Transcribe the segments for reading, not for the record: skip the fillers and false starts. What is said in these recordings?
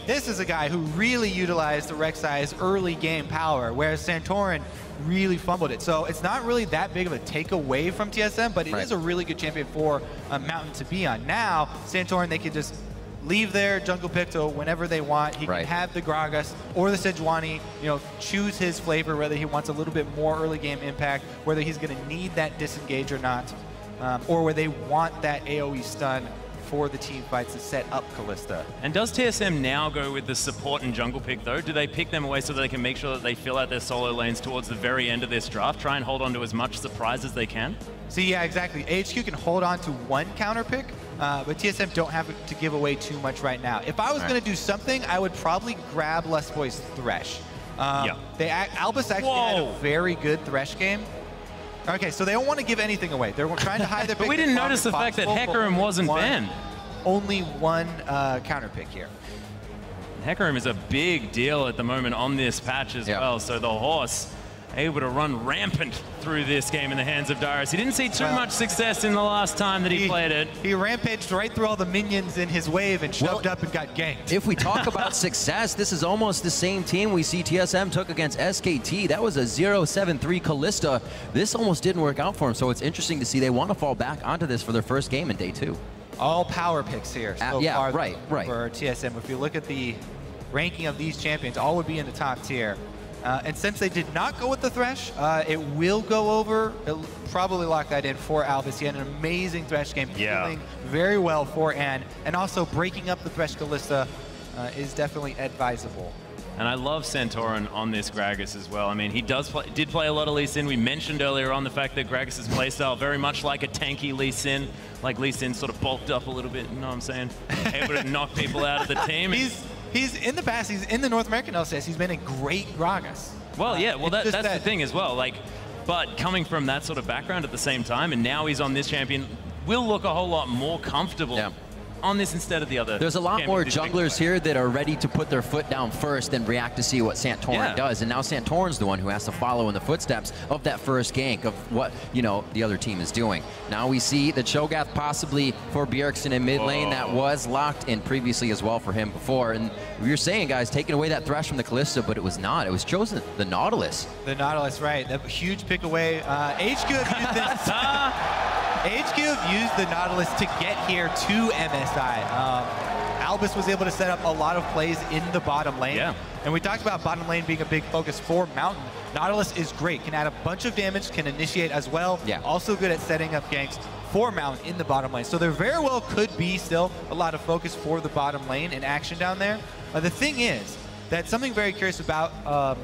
This is a guy who really utilized the Rek'Sai's early game power, whereas Santorin really fumbled it. So it's not really that big of a takeaway from TSM, but it is a really good champion for Mountain to be on. Now, Santorin, they can just leave their jungle pick to whenever they want. He can have the Gragas or the Sejuani, you know, choose his flavor, whether he wants a little bit more early game impact, whether he's going to need that disengage or not, or where they want that AoE stun for the team fights to set up Kalista. And does TSM now go with the support and jungle pick though? Do they pick them away so that they can make sure that they fill out their solo lanes towards the very end of this draft, try and hold on to as much surprise as they can? See, yeah, exactly. AHQ can hold on to one counter pick, but TSM don't have to give away too much right now. If I was going to do something, I would probably grab Lustboy's Thresh. Albus actually had a very good Thresh game. Okay, so they don't want to give anything away. They're trying to hide their pick. But we didn't notice the fact that Hecarim wasn't banned. Only one counter pick here. Hecarim is a big deal at the moment on this patch as well, so the horse able to run rampant through this game in the hands of Darius. He didn't see too much success in the last time that he played it. He rampaged right through all the minions in his wave and shoved up and got ganked. If we talk about success, this is almost the same team we see TSM took against SKT. That was a 0-7-3 Kalista. This almost didn't work out for him, so it's interesting to see they want to fall back onto this for their first game in day 2. All power picks here so far right. for TSM. If you look at the ranking of these champions, all would be in the top tier. And since they did not go with the Thresh, it will go over. It'll probably lock that in for Albus. He had an amazing Thresh game, playing very well for Ann. And also breaking up the Thresh Kalista is definitely advisable. And I love Santorin on this Gragas as well. I mean, he did play a lot of Lee Sin. We mentioned earlier on the fact that Gragas' playstyle very much like a tanky Lee Sin. Like Lee Sin sort of bulked up a little bit, you know what I'm saying? Able to knock people out of the team. He's in the past, he's in the North American LCS, he's been a great Gragas. Well, yeah, well, that's the thing as well. Like, but coming from that sort of background at the same time, and now he's on this champion, will look a whole lot more comfortable on this instead of the other. There's a lot more junglers here that are ready to put their foot down first and react to see what Santorin does. And now Santorin's the one who has to follow in the footsteps of that first gank of what, you know, the other team is doing. Now we see the Cho'Gath possibly for Bjergsen in mid lane. That was locked in previously as well for him before. And we were saying, guys, taking away that Thresh from the Kalista, but it was not. It was chosen the Nautilus. The Nautilus, right. That huge pick away. HQ have used this. HQ have used the Nautilus to get here to MSI. Albus was able to set up a lot of plays in the bottom lane. And we talked about bottom lane being a big focus for Mountain. Nautilus is great, can add a bunch of damage, can initiate as well. Also good at setting up ganks for Mountain in the bottom lane. So there very well could be still a lot of focus for the bottom lane and action down there. The thing is that something very curious about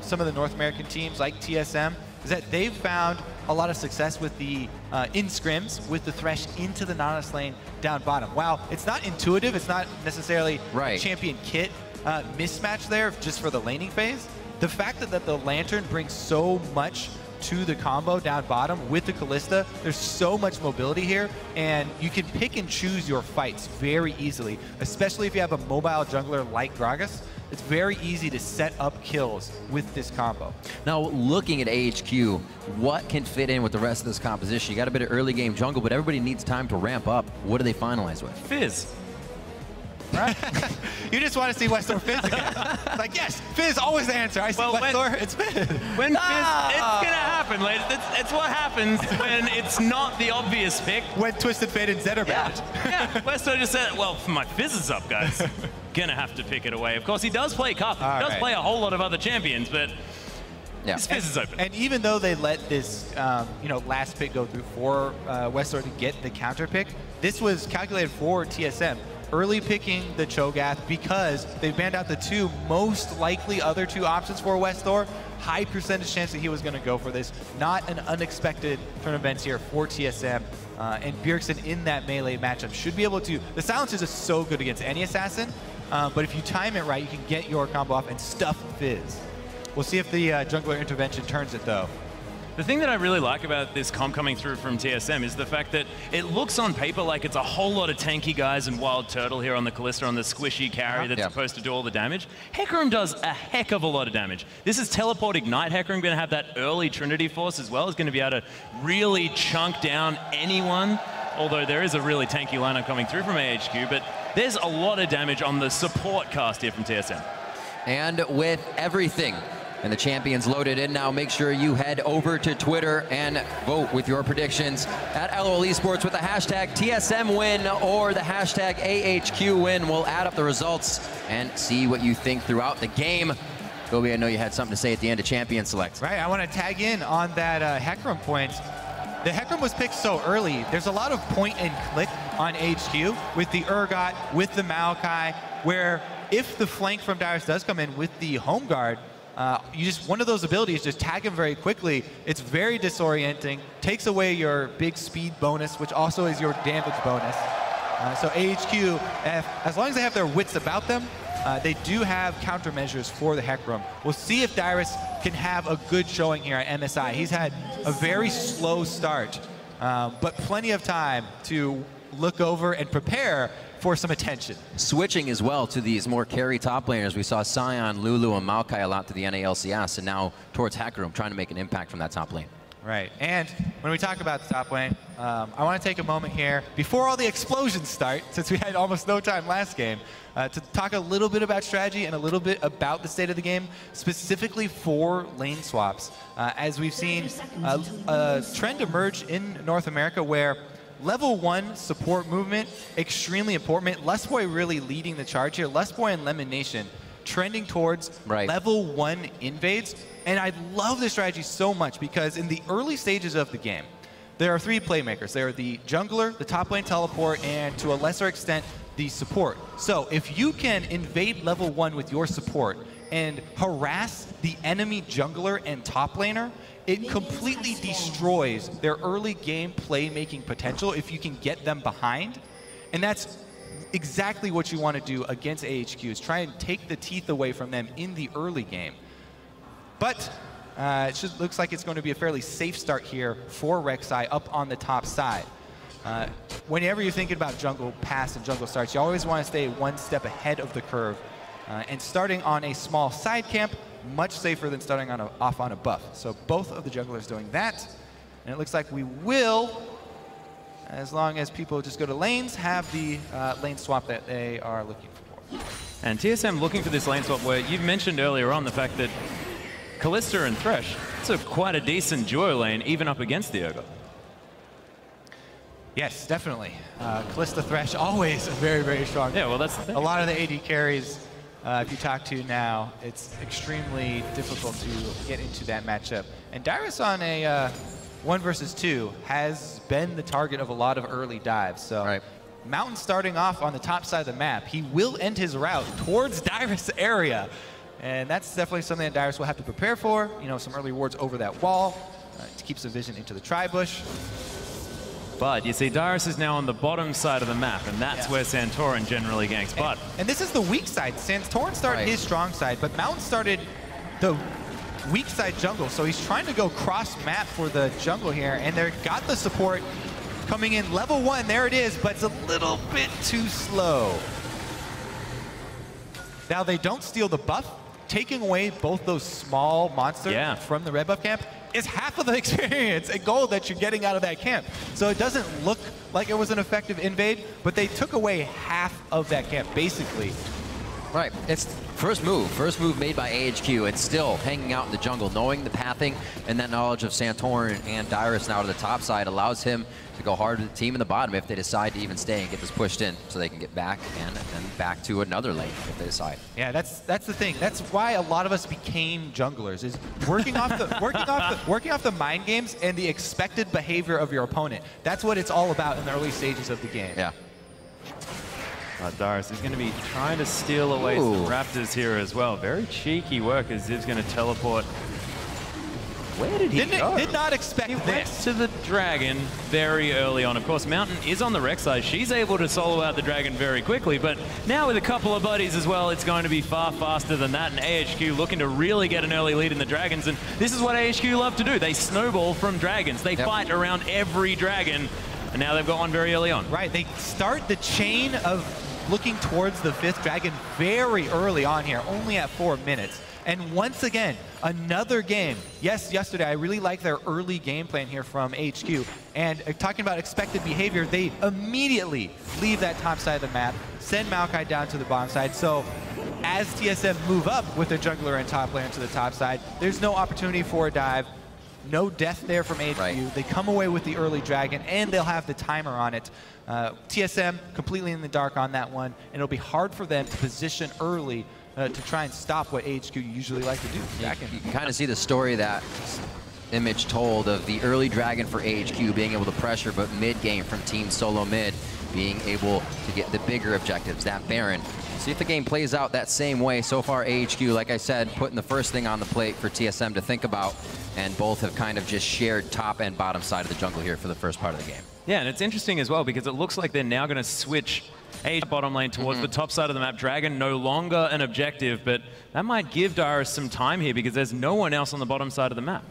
some of the North American teams like TSM is that they've found a lot of success with the in scrims with the Thresh into the Nautilus lane down bottom. While it's not intuitive, it's not necessarily a champion kit mismatch there just for the laning phase, the fact that the Lantern brings so much to the combo down bottom with the Kalista, there's so much mobility here, and you can pick and choose your fights very easily, especially if you have a mobile jungler like Gragas. It's very easy to set up kills with this combo. Now, looking at AHQ, what can fit in with the rest of this composition? You got a bit of early game jungle, but everybody needs time to ramp up. What do they finalize with? Fizz. Right? You just want to see Westor Fizz again. Like, yes, Fizz, always the answer. I see Westor, it's Fizz. When Fizz, it's going to happen, ladies. It's what happens when it's not the obvious pick. When Twisted Fate and Zed are bad. Westor just said, well, my Fizz is up, guys. Gonna have to pick it away. Of course, he does play Cup. He does play a whole lot of other champions, but his Fizz is open. And even though they let this last pick go through for Westor to get the counter pick, this was calculated for TSM. Early picking the Cho'Gath because they banned out the two most likely other two options for Westor. High percentage chance that he was going to go for this. Not an unexpected turn of events here for TSM. And Bjergsen in that melee matchup should be able to. The silence is just so good against any assassin, but if you time it right, you can get your combo off and stuff Fizz. We'll see if the jungler intervention turns it though. The thing that I really like about this comp coming through from TSM is the fact that it looks on paper like it's a whole lot of tanky guys and Wild Turtle here on the Kalista on the squishy carry that's supposed to do all the damage. Hecarim does a heck of a lot of damage. This is Teleport Ignite. Hecarim going to have that early Trinity Force as well. Is going to be able to really chunk down anyone, although there is a really tanky lineup coming through from AHQ, but there's a lot of damage on the support cast here from TSM. And with everything and the champions loaded in now, make sure you head over to Twitter and vote with your predictions at LOL Esports with the hashtag TSM win or the hashtag AHQ win. We'll add up the results and see what you think throughout the game. Gobi, I know you had something to say at the end of Champion Select. Right, I want to tag in on that Hecarim point. The Hecarim was picked so early. There's a lot of point and click on HQ with the Urgot, with the Maokai, where if the flank from Dyrus does come in with the home guard, one of those abilities, just tag him very quickly. It's very disorienting, takes away your big speed bonus, which also is your damage bonus. So AHQ, as long as they have their wits about them, they do have countermeasures for the Hecarim. We'll see if Dyrus can have a good showing here at MSI. He's had a very slow start, but plenty of time to look over and prepare for some attention. Switching as well to these more carry top laners. We saw Sion, Lulu, and Maokai a lot to the NALCS, and now towards Hecarim, trying to make an impact from that top lane. Right, and when we talk about the top lane, I want to take a moment here, before all the explosions start, since we had almost no time last game, to talk a little bit about strategy and a little bit about the state of the game, specifically for lane swaps. As we've seen a trend emerge in North America where Level 1 support movement, extremely important. Lustboy really leading the charge here. Lustboy and Lemon Nation trending towards Level 1 invades. And I love this strategy so much because in the early stages of the game, there are 3 playmakers. There are the jungler, the top lane teleport, and to a lesser extent, the support. So if you can invade Level 1 with your support and harass the enemy jungler and top laner, it completely destroys their early game playmaking potential if you can get them behind. And that's exactly what you want to do against AHQs. Try and take the teeth away from them in the early game. But it looks like it's going to be a fairly safe start here for Rek'Sai up on the top side. Whenever you're thinking about jungle pass and jungle starts, you always want to stay one step ahead of the curve. And starting on a small side camp, much safer than starting on off on a buff. So both of the junglers doing that. And it looks like we will, as long as people just go to lanes, have the lane swap that they are looking for. And TSM looking for this lane swap where you mentioned earlier on the fact that Kalista and Thresh, it's quite a decent duo lane, even up against the Urgot. Yes, definitely. Kalista Thresh, always very, very strong. Yeah, well, that's the thing. A lot of the AD carries, if you talk to now, it's extremely difficult to get into that matchup. And Dyrus on a 1 versus 2 has been the target of a lot of early dives. So Mountain starting off on the top side of the map, he will end his route towards Dyrus area. And that's definitely something that Dyrus will have to prepare for. You know, some early wards over that wall to keep some vision into the tri-bush. But you see, Dyrus is now on the bottom side of the map, and that's where Santorin generally ganks. And this is the weak side. Santorin started his strong side, but Mountain started the weak side jungle. So he's trying to go cross map for the jungle here, and they've got the support coming in level 1. There it is, but it's a little bit too slow. Now they don't steal the buff. Taking away both those small monsters from the red buff camp is half of the experience and gold that you're getting out of that camp. So it doesn't look like it was an effective invade, but they took away half of that camp, basically. Right, it's first move made by AHQ. It's still hanging out in the jungle, knowing the pathing and that knowledge of Santorin and Dyrus now to the top side allows him to go hard with the team in the bottom if they decide to even stay and get this pushed in so they can get back and then back to another lane if they decide. Yeah, that's the thing. That's why a lot of us became junglers, is working off the mind games and the expected behavior of your opponent. That's what it's all about in the early stages of the game. Yeah. Dyrus is going to be trying to steal away some Raptors here as well. Very cheeky work as Ziv's going to teleport. Where did he go? Did not expect this. He went to the Dragon very early on. Of course, Mountain is on the Rek'Sai. She's able to solo out the Dragon very quickly, but now with a couple of buddies as well, it's going to be far faster than that, and AHQ looking to really get an early lead in the Dragons, and this is what AHQ love to do. They snowball from Dragons. They fight around every Dragon, and now they've got one very early on. Right, they start the chain of looking towards the 5th Dragon very early on here, only at 4 minutes. And once again, another game. Yes, yesterday, I really like their early game plan here from HQ. And talking about expected behavior, they immediately leave that top side of the map, send Maokai down to the bottom side. So as TSM move up with their jungler and top laner to the top side, there's no opportunity for a dive. No death there from HQ. Right. They come away with the early dragon, and they'll have the timer on it. TSM completely in the dark on that one, and it'll be hard for them to position early to try and stop what HQ usually like to do. You can kind of see the story that Image told of the early dragon for HQ being able to pressure, but mid-game from Team Solo Mid being able to get the bigger objectives, that Baron. See if the game plays out that same way. So far, HQ, like I said, putting the first thing on the plate for TSM to think about, and both have kind of just shared top and bottom side of the jungle here for the first part of the game. Yeah, and it's interesting as well because it looks like they're now going to switch bottom lane towards the top side of the map. Dragon no longer an objective, but that might give Dyrus some time here because there's no one else on the bottom side of the map.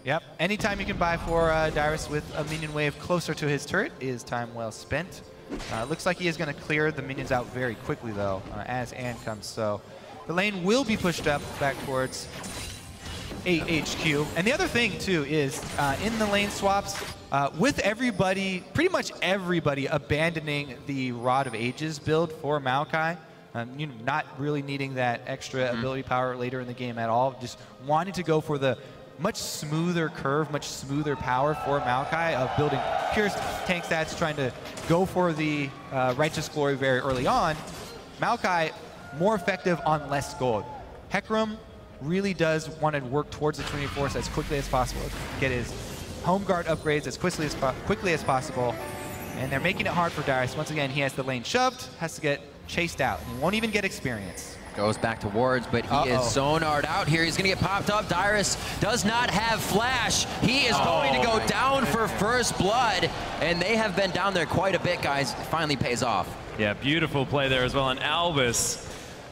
Yep, anytime you can buy for Dyrus with a minion wave closer to his turret is time well spent. Looks like he is going to clear the minions out very quickly, though, as Ann comes. So the lane will be pushed up back towards HQ. And the other thing, too, is in the lane swaps, with everybody, pretty much everybody abandoning the Rod of Ages build for Maokai, you know, not really needing that extra ability power later in the game at all, just wanting to go for the much smoother curve, much smoother power for Maokai of building pure tank stats, trying to go for the Righteous Glory very early on. Maokai, more effective on less gold. Hecarim really does want to work towards the Trinity Force as quickly as possible, get his home guard upgrades as quickly as possible, and they're making it hard for Dyrus. Once again, he has the lane shoved, has to get chased out, and he won't even get experience. Goes back to wards, but he is zoned out here. He's going to get popped up. Dyrus does not have flash. He is going to go down for first blood, and they have been down there quite a bit, guys. It finally pays off. Yeah, beautiful play there as well, and Albus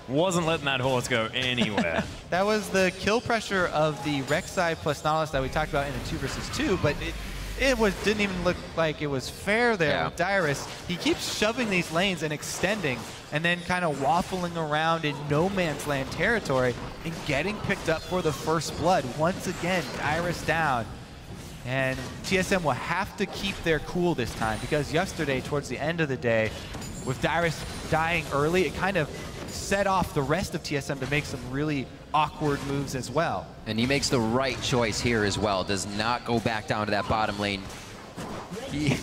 wasn't letting that horse go anywhere. That was the kill pressure of the Rek'Sai plus Nautilus that we talked about in the 2 versus 2, but it didn't even look like it was fair there with Dyrus. He keeps shoving these lanes and extending, and then kind of waffling around in no man's land territory and getting picked up for the first blood. Once again, Dyrus down. And TSM will have to keep their cool this time, because yesterday, towards the end of the day, with Dyrus dying early, it kind of set off the rest of TSM to make some really awkward moves as well. And he makes the right choice here as well. Does not go back down to that bottom lane. You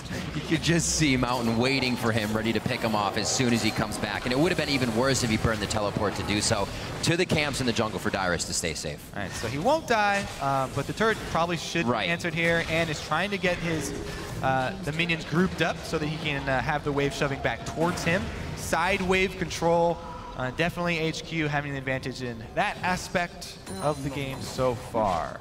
could just see Mountain waiting for him, ready to pick him off as soon as he comes back. And it would have been even worse if he burned the teleport to do so. To the camps in the jungle for Dyrus to stay safe. All right, so he won't die, but the turret probably should be answered here, and is trying to get his the minions grouped up so that he can have the wave shoving back towards him. Side wave control. Definitely HQ having the advantage in that aspect of the game so far.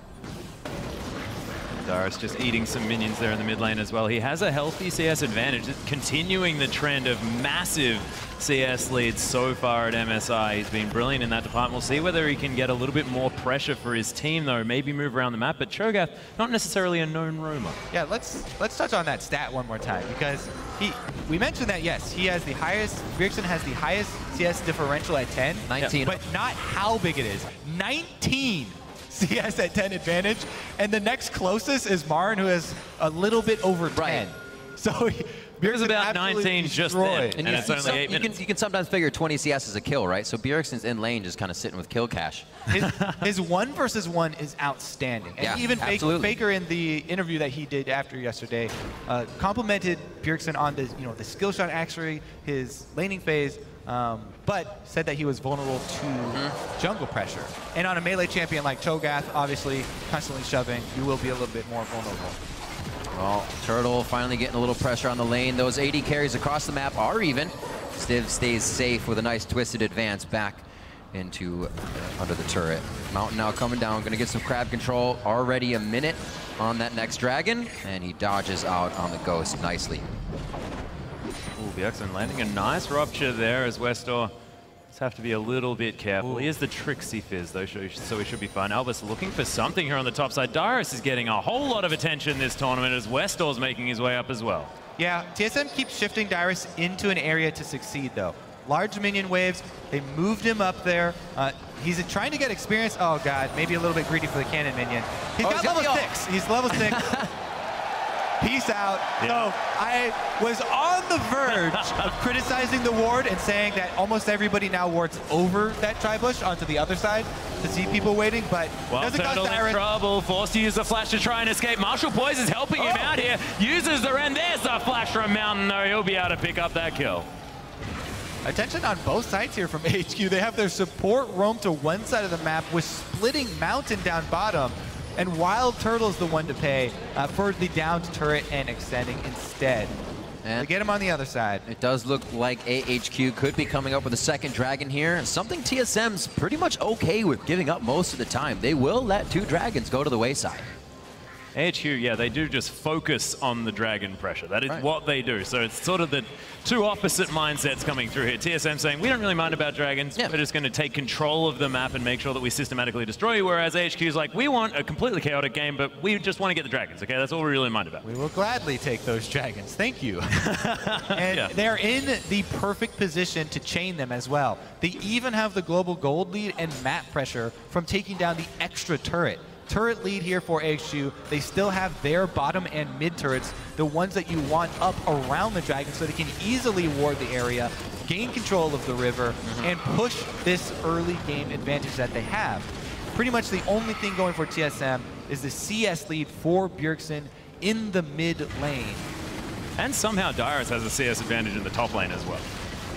Dyrus just eating some minions there in the mid lane as well. He has a healthy CS advantage, continuing the trend of massive CS leads so far at MSI. He's been brilliant in that department. We'll see whether he can get a little bit more pressure for his team, though. Maybe move around the map, but Cho'Gath, not necessarily a known roamer. Yeah, let's touch on that stat one more time, because we mentioned that, yes, he has the highest, Bjergsen has the highest CS differential at 10. 19. But not how big it is. 19 CS at 10 advantage, and the next closest is Marin, who has a little bit over 10. So Bjergsen's about 19 just then, and it's only 8 minutes. You can sometimes figure 20 CS is a kill, right? So Bjergsen's in lane just kind of sitting with kill cash. His 1 versus 1 is outstanding. And even Faker in the interview that he did after yesterday complimented Bjergsen on the skill shot accuracy, his laning phase, but said that he was vulnerable to jungle pressure. And on a melee champion like Cho'Gath, obviously constantly shoving, you will be a little bit more vulnerable. Well, Turtle finally getting a little pressure on the lane. Those AD carries across the map are even. Stiv stays safe with a nice twisted advance back into under the turret. Mountain now coming down, going to get some crab control. Already a minute on that next dragon, and he dodges out on the ghost nicely. Ooh, Bjergsen landing a nice rupture there as Westor have to be a little bit careful. He is the tricksy Fizz though, so he should be fine. Albus looking for something here on the top side. Dyrus is getting a whole lot of attention this tournament as Westor's making his way up as well. Yeah, TSM keeps shifting Dyrus into an area to succeed though. Large minion waves, they moved him up there. He's trying to get experience. Oh god, maybe a little bit greedy for the cannon minion. He's got level 6. He's level 6. Peace out. Yeah. So I was on the verge of criticizing the ward and saying that almost everybody now wards over that tri-bush onto the other side to see people waiting, but Wild Turtle in trouble, forced to use the flash to try and escape. Marshall Poise is helping him out here, uses the Ren. There's the flash from Mountain, though. He'll be able to pick up that kill. Attention on both sides here from HQ. They have their support roam to one side of the map with splitting Mountain down bottom, and Wild Turtle's the one to pay for the downed turret and extending instead. And to get him on the other side. It does look like AHQ could be coming up with a second dragon here. Something TSM's pretty much okay with giving up most of the time. They will let 2 dragons go to the wayside. AHQ, yeah, they do just focus on the dragon pressure. That is what they do. So it's sort of the 2 opposite mindsets coming through here. TSM saying, we don't really mind about dragons. We're just going to take control of the map and make sure that we systematically destroy you. Whereas AHQ is like, we want a completely chaotic game, but we just want to get the dragons, okay? That's all we really mind about. We will gladly take those dragons. Thank you. And they're in the perfect position to chain them as well. They even have the global gold lead and map pressure from taking down the extra turret. Turret lead here for HQ. They still have their bottom and mid turrets, the ones that you want up around the dragon so they can easily ward the area, gain control of the river, and push this early game advantage that they have. Pretty much the only thing going for TSM is the CS lead for Bjergsen in the mid lane. And somehow Dyrus has a CS advantage in the top lane as well,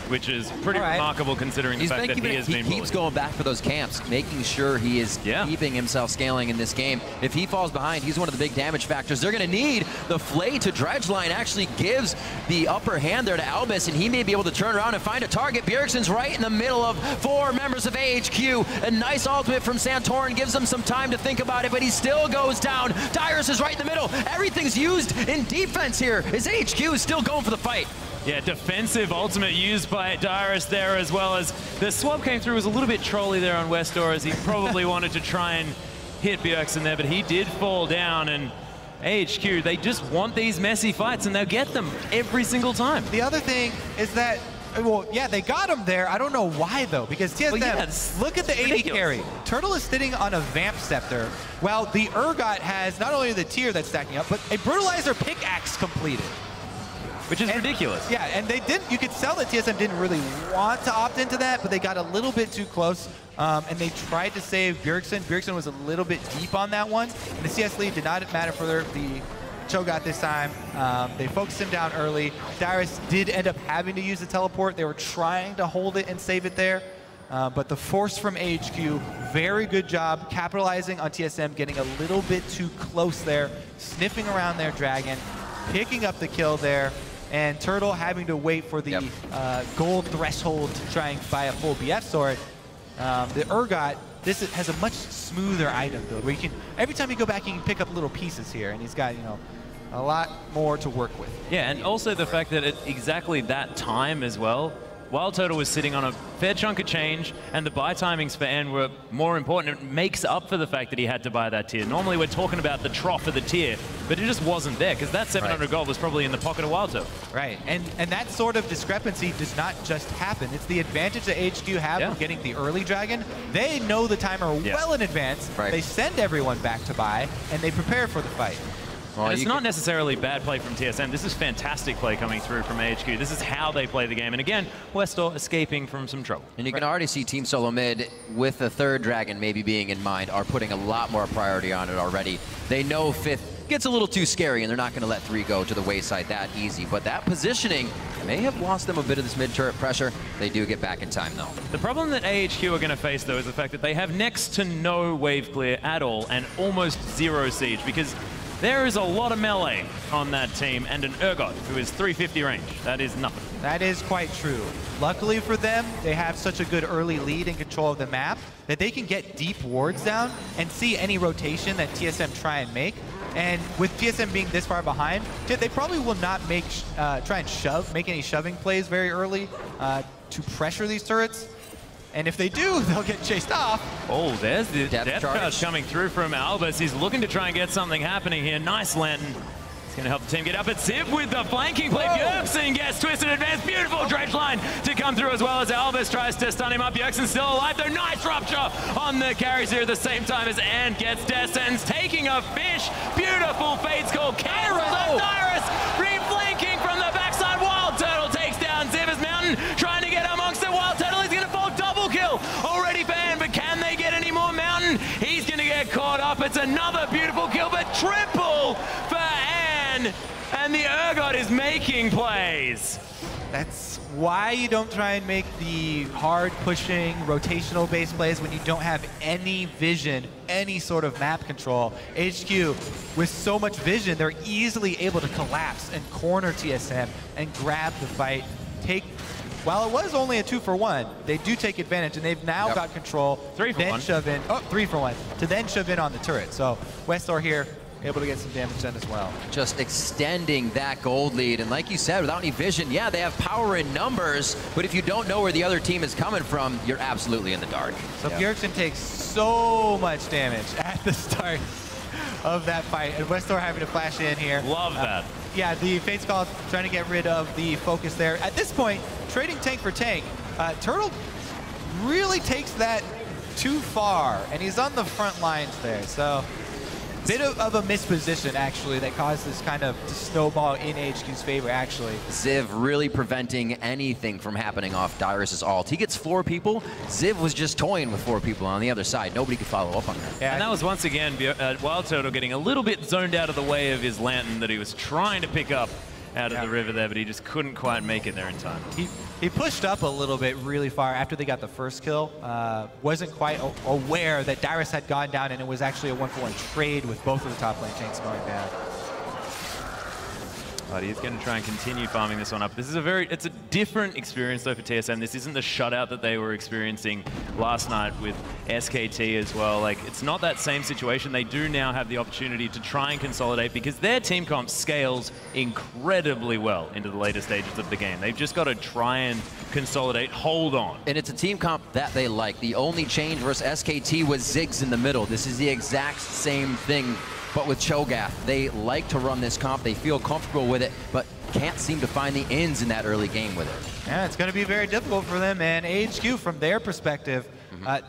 which is pretty remarkable considering the fact that he has been bullied. He keeps going back for those camps, making sure he is keeping himself scaling in this game. If he falls behind, he's one of the big damage factors. They're going to need the Flay to Dredge line actually gives the upper hand there to Albus, and he may be able to turn around and find a target. Bjergsen's right in the middle of 4 members of AHQ. A nice ultimate from Santorin gives him some time to think about it, but he still goes down. Dyrus is right in the middle. Everything's used in defense here as AHQ is still going for the fight. Yeah, defensive ultimate used by Dyrus there, as well as the swap came through. Was a little bit trolly there on Westor as he probably wanted to try and hit Bjergsen there, but he did fall down. And AHQ, they just want these messy fights, and they'll get them every single time. The other thing is that, well, yeah, they got him there. I don't know why, though, because TSM, look at the AD carry. Turtle is sitting on a Vamp Scepter, while the Urgot has not only the tier that's stacking up, but a Brutalizer pickaxe completed. Which is ridiculous. Yeah, and they didn't, you could tell that TSM didn't really want to opt into that, but they got a little bit too close, and they tried to save Bjergsen. Bjergsen was a little bit deep on that one, and the CS lead did not matter for the Cho'Gath this time. They focused him down early. Dyrus did end up having to use the teleport. They were trying to hold it and save it there, but the force from AHQ, very good job capitalizing on TSM getting a little bit too close there, sniffing around their dragon, picking up the kill there, and Turtle having to wait for the gold threshold to try and buy a full BF sword. The Urgot, has a much smoother item build, where you can, every time you go back, you can pick up little pieces here, and he's got, you know, a lot more to work with. Yeah, and also the fact that at exactly that time as well, Wild Turtle was sitting on a fair chunk of change, and the buy timings for N were more important. It makes up for the fact that he had to buy that tier. Normally we're talking about the trough of the tier, but it just wasn't there, because that 700 gold was probably in the pocket of Wild Turtle. Right, and that sort of discrepancy does not just happen. It's the advantage that HQ have of getting the early dragon. They know the timer well in advance. They send everyone back to buy, and they prepare for the fight. Well, it's not necessarily bad play from TSM. This is fantastic play coming through from AHQ. This is how they play the game. And again, Westor escaping from some trouble. And you can already see Team Solo Mid, with the 3rd dragon maybe being in mind, are putting a lot more priority on it already. They know 5th gets a little too scary, and they're not going to let 3 go to the wayside that easy. But that positioning may have lost them a bit of this mid-turret pressure. They do get back in time, though. The problem that AHQ are going to face, though, is the fact that they have next to no wave clear at all and almost 0 siege, because there is a lot of melee on that team, and an Urgot who is 350 range. That is nothing. That is quite true. Luckily for them, they have such a good early lead and control of the map that they can get deep wards down and see any rotation that TSM try and make. And with TSM being this far behind, they probably will not make try and make any shoving plays very early to pressure these turrets. And if they do, they'll get chased off. Oh, there's the depth charge coming through from Albus. He's looking to try and get something happening here. Nice Lantern. It's going to help the team get up. It's Zip with the flanking play. Bjergsen gets twisted advance. Beautiful dredge line to come through, as well as Albus tries to stun him up. Bjergsen's still alive, though. Nice rupture on the carries here at the same time as Ant gets death sentence, taking a fish. Beautiful Fate's Call. Cancelled. Dyrus reflanking from the backside. Wild Turtle It's another beautiful kill, but triple for Ann. And the Urgot is making plays. That's why you don't try and make the hard pushing rotational base plays when you don't have any vision, any sort of map control. HQ, with so much vision, they're easily able to collapse and corner TSM and grab the fight. While it was only a 2-for-1, they do take advantage, and they've now got control. 3-for-1. Shove in. Oh, 3-for-1 to then shove in on the turret. So Westor here able to get some damage done as well. Just extending that gold lead. And like you said, without any vision, yeah, they have power in numbers, but if you don't know where the other team is coming from, you're absolutely in the dark. So Bjergsen takes so much damage at the start of that fight, and Westor having to flash in here. Love that. Yeah, the Fate's Call trying to get rid of the focus there. At this point, trading tank for tank, Turtle really takes that too far, and he's on the front lines there. So bit of a misposition, actually, that caused this kind of to snowball in HQ's favor, actually. Ziv really preventing anything from happening off Dyrus' ult. He gets 4 people. Ziv was just toying with 4 people on the other side. Nobody could follow up on that. Yeah, and that was once again Wild Turtle getting a little bit zoned out of the way of his lantern that he was trying to pick up out of the river there, but he just couldn't quite make it there in time. He pushed up a little bit really far after they got the first kill. Wasn't quite aware that Dyrus had gone down, and it was actually a 1-for-1 trade with both of the top lane tanks going down. But he's going to try and continue farming this one up. This is it's a different experience though for TSM. This isn't the shutout that they were experiencing last night with SKT as well. Like, it's not that same situation. They do now have the opportunity to try and consolidate because their team comp scales incredibly well into the later stages of the game. They've just got to try and consolidate, hold on. And it's a team comp that they like. The only change versus SKT was Ziggs in the middle. This is the exact same thing, but with Cho'Gath. They like to run this comp. They feel comfortable with it, but can't seem to find the ins in that early game with it. Yeah, it's going to be very difficult for them, and AHQ, from their perspective,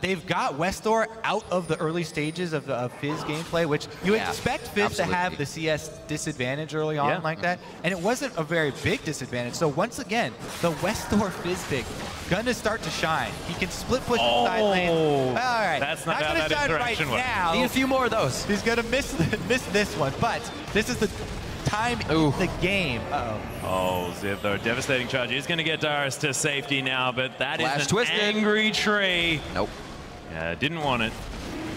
they've got Westor out of the early stages of Fizz gameplay, which you expect Fizz to have the CS disadvantage early on like that, and it wasn't a very big disadvantage. So once again, the Westor Fizz pick gonna start to shine. He can split push the side lane. All right, that's not gonna how that shine right interaction now. Need a few more of those. He's gonna miss this one, but this is the time in the game. Oh, Ziv, though, devastating charge. He's going to get Dyrus to safety now, but that is an angry tree. Nope. Yeah, didn't want it.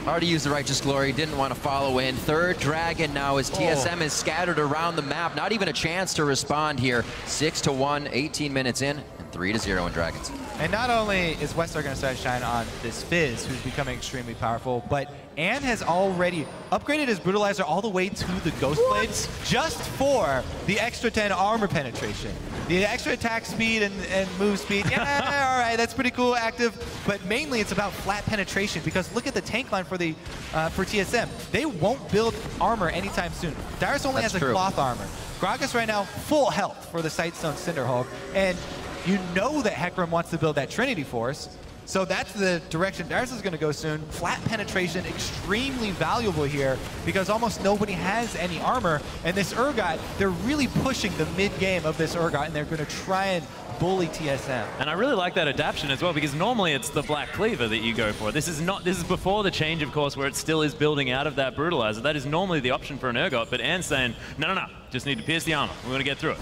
Already used the Righteous Glory, didn't want to follow in. Third Dragon now as TSM is scattered around the map. Not even a chance to respond here. 6-1, 18 minutes in, and 3-0 in Dragons. And not only is Westor going to start to shine on this Fizz, who's becoming extremely powerful, but Ann has already upgraded his Brutalizer all the way to the Ghost Blades just for the extra 10 armor penetration. The extra attack speed and move speed, yeah, all right, that's pretty cool, active, but mainly it's about flat penetration because look at the tank line for TSM. They won't build armor anytime soon. Dyrus only has a cloth armor. Gragas right now, full health for the Sightstone Cinderhulk, and you know that Hecarim wants to build that Trinity Force, so that's the direction Dyrus is going to go soon. Flat penetration, extremely valuable here because almost nobody has any armor, and this Urgot, they're really pushing the mid-game of this Urgot, and they're going to try and bully TSM. And I really like that adaptation as well because normally it's the Black Cleaver that you go for. This is before the change, of course, where it still is building out of that Brutalizer. That is normally the option for an Urgot, but Ann's saying, no, just need to pierce the armor. We're going to get through it.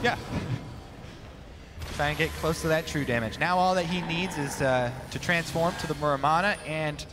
Yeah. Try and get close to that true damage. Now all that he needs is to transform to the Muramana, and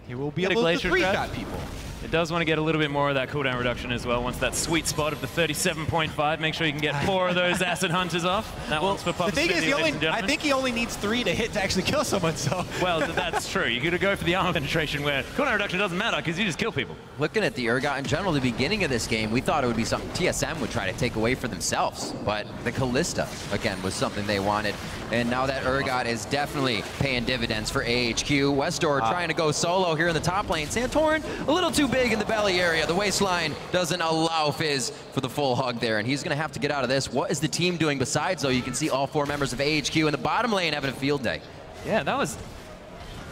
he will be able to three-shot people. It does want to get a little bit more of that cooldown reduction as well. Once that sweet spot of the 37.5, make sure you can get 4 of those Acid Hunters off. That one's for Pop. The thing is, I think he only needs 3 to hit to actually kill someone, so. Well, that's true. You got to go for the armor penetration where cooldown reduction doesn't matter because you just kill people. Looking at the Urgot in general, the beginning of this game, we thought it would be something TSM would try to take away for themselves, but the Callista, again, was something they wanted. And now that Urgot is definitely paying dividends for AHQ. Westor trying to go solo here in the top lane. Santorin, a little too big in the belly area. The waistline doesn't allow Fizz for the full hug there, and he's going to have to get out of this. What is the team doing besides, though? You can see all 4 members of AHQ in the bottom lane having a field day. Yeah, that was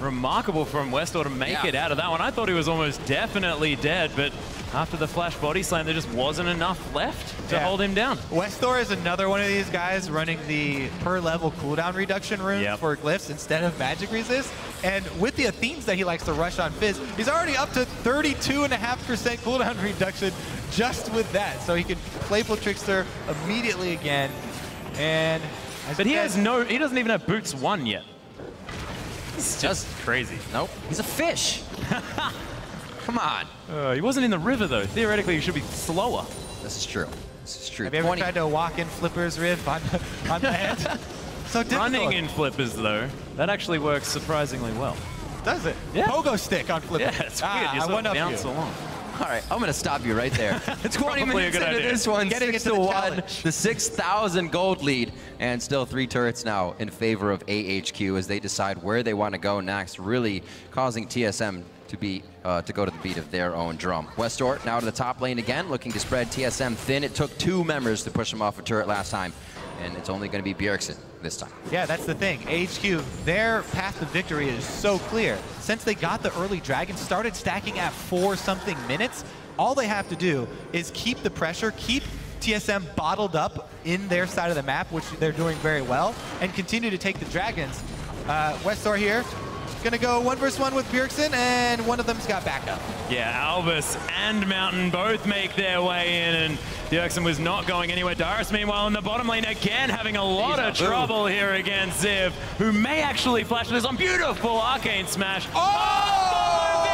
remarkable from Westor to make it out of that one. I thought he was almost definitely dead, but after the flash body slam, there just wasn't enough left to hold him down. Westor is another one of these guys running the per level cooldown reduction rune for glyphs instead of magic resist. And with the themes that he likes to rush on Fizz, he's already up to 32.5% cooldown reduction just with that. So he can Playful Trickster immediately again. And but he doesn't even have Boots 1 yet. It's just crazy. Nope. He's a fish. Come on. He wasn't in the river, though. Theoretically, he should be slower. This is true. This is true. Have you ever tried to walk in Flipper's Riff on land? So difficult. Running in Flippers, though, that actually works surprisingly well. Does it? Yeah. Pogo stick on Flipper. Yeah, it's weird. You sort of bounce along. All right, I'm going to stop you right there. 20 minutes into this one, Getting 6-1, the 6,000 gold lead, and still 3 turrets now in favor of AHQ as they decide where they want to go next, really causing TSM to go to the beat of their own drum. Westor now to the top lane again, looking to spread TSM thin. It took 2 members to push him off a turret last time, and it's only going to be Bjergsen this time. Yeah, that's the thing. AHQ, their path to victory is so clear. Since they got the early dragon, started stacking at 4-something minutes, all they have to do is keep the pressure, keep TSM bottled up in their side of the map, which they're doing very well, and continue to take the dragons. Westor here, gonna go 1 versus 1 with Bjergsen, and one of them's got backup. Yeah, Albus and Mountain both make their way in, and Bjergsen was not going anywhere. Dyrus, meanwhile, in the bottom lane again, having a lot of trouble here against Ziv, who may actually flash this on. Beautiful Arcane Smash. All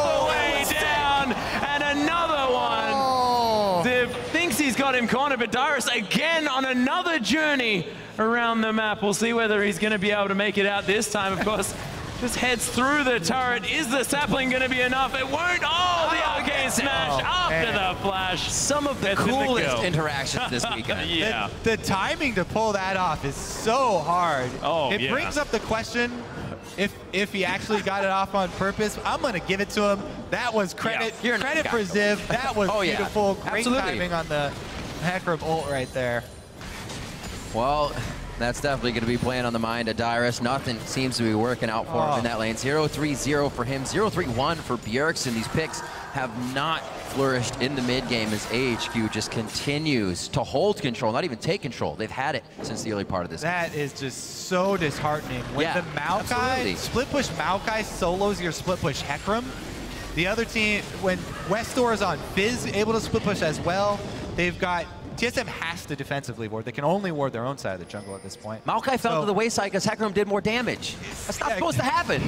the way down, and another one. Ziv thinks he's got him cornered, but Dyrus again on another journey around the map. We'll see whether he's gonna be able to make it out this time, of course. Just heads through the turret. Is the sapling going to be enough? It won't. Oh, the Arcane Smash after the flash. Some of the coolest interactions this weekend. Yeah. The timing to pull that off is so hard. Oh, it brings up the question if he actually got it off on purpose. I'm going to give it to him. That was credit. Yeah. Credit for Ziv. That was beautiful. Great timing on the Hecarim ult right there. Well, that's definitely going to be playing on the mind of Dyrus. Nothing seems to be working out for him in that lane. 0-3-0 for him, 0-3-1 for Bjergsen. These picks have not flourished in the mid game as AHQ just continues to hold control, not even take control. They've had it since the early part of this game. That is just so disheartening. When the Maokai, split push Maokai solos your split push Hecarim, the other team, when Westor is on Fizz, able to split push as well, they've got TSM has to defensively ward. They can only ward their own side of the jungle at this point. Maokai fell to the wayside because Hecarim did more damage. That's not supposed to happen.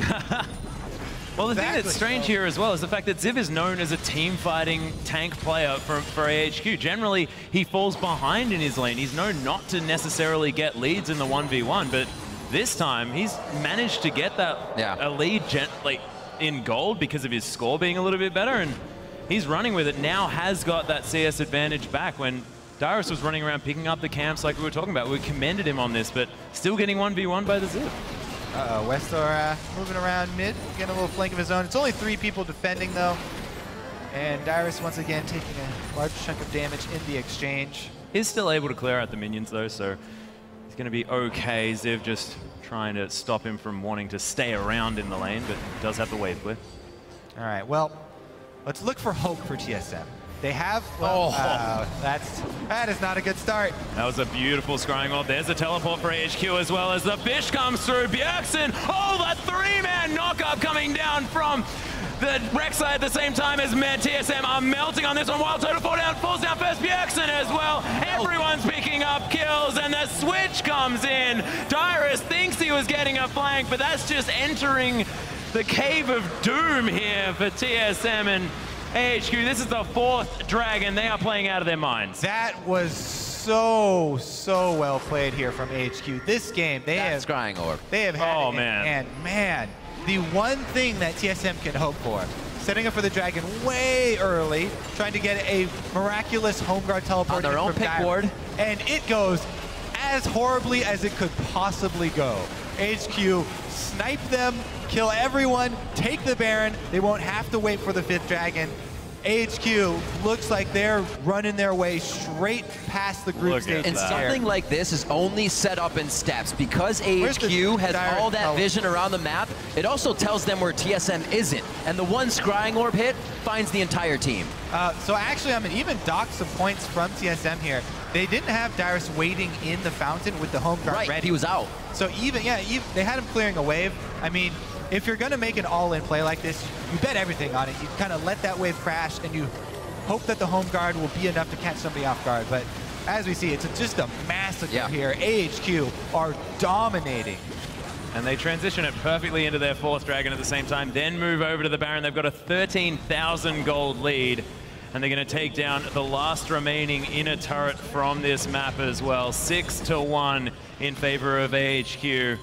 Well, the thing that's strange here as well is the fact that Ziv is known as a team-fighting tank player for AHQ. Generally, he falls behind in his lane. He's known not to necessarily get leads in the 1v1, but this time he's managed to get that a lead in gold because of his score being a little bit better, and he's running with it now, has got that CS advantage back when Dyrus was running around picking up the camps like we were talking about. We commended him on this, but still getting 1v1 by the Ziv. Westor moving around mid, getting a little flank of his own. It's only 3 people defending though. And Dyrus once again taking a large chunk of damage in the exchange. He's still able to clear out the minions though, so he's going to be okay. Ziv just trying to stop him from wanting to stay around in the lane, but does have the wave clear. All right, well, let's look for hope for TSM. They have, that is not a good start. That was a beautiful scrying ult. There's a teleport for AHQ as well as the fish comes through. Bjergsen, that 3-man knockup coming down from the Rek'Sai at the same time as TSM are melting on this one. Wild Total falls down first. Bjergsen as well. Everyone's picking up kills and the switch comes in. Dyrus thinks he was getting a flank, but that's just entering the cave of doom here for TSM and AHQ. This is the 4th dragon. They are playing out of their minds. That was so well played here from AHQ. This game, they have scrying orb. They have had and man, the one thing that TSM can hope for, setting up for the dragon way early, trying to get a miraculous home guard teleport on their own pick ward, and it goes as horribly as it could possibly go. AHQ snipe them, kill everyone, take the Baron. They won't have to wait for the 5th dragon. AHQ looks like they're running their way straight past the group stage. And something like this is only set up in steps. Because AHQ has all that vision around the map, it also tells them where TSM isn't. And the one scrying orb hit finds the entire team. So actually, I'm going to even dock some points from TSM here. They didn't have Dyrus waiting in the fountain with the home guard ready. He was out. So even, they had him clearing a wave. I mean, if you're going to make an all-in play like this, you bet everything on it. You kind of let that wave crash, and you hope that the home guard will be enough to catch somebody off guard. But as we see, it's just a massacre here. AHQ are dominating. And they transition it perfectly into their 4th Dragon at the same time, then move over to the Baron. They've got a 13,000 gold lead, and they're going to take down the last remaining inner turret from this map as well. 6-1 in favor of AHQ.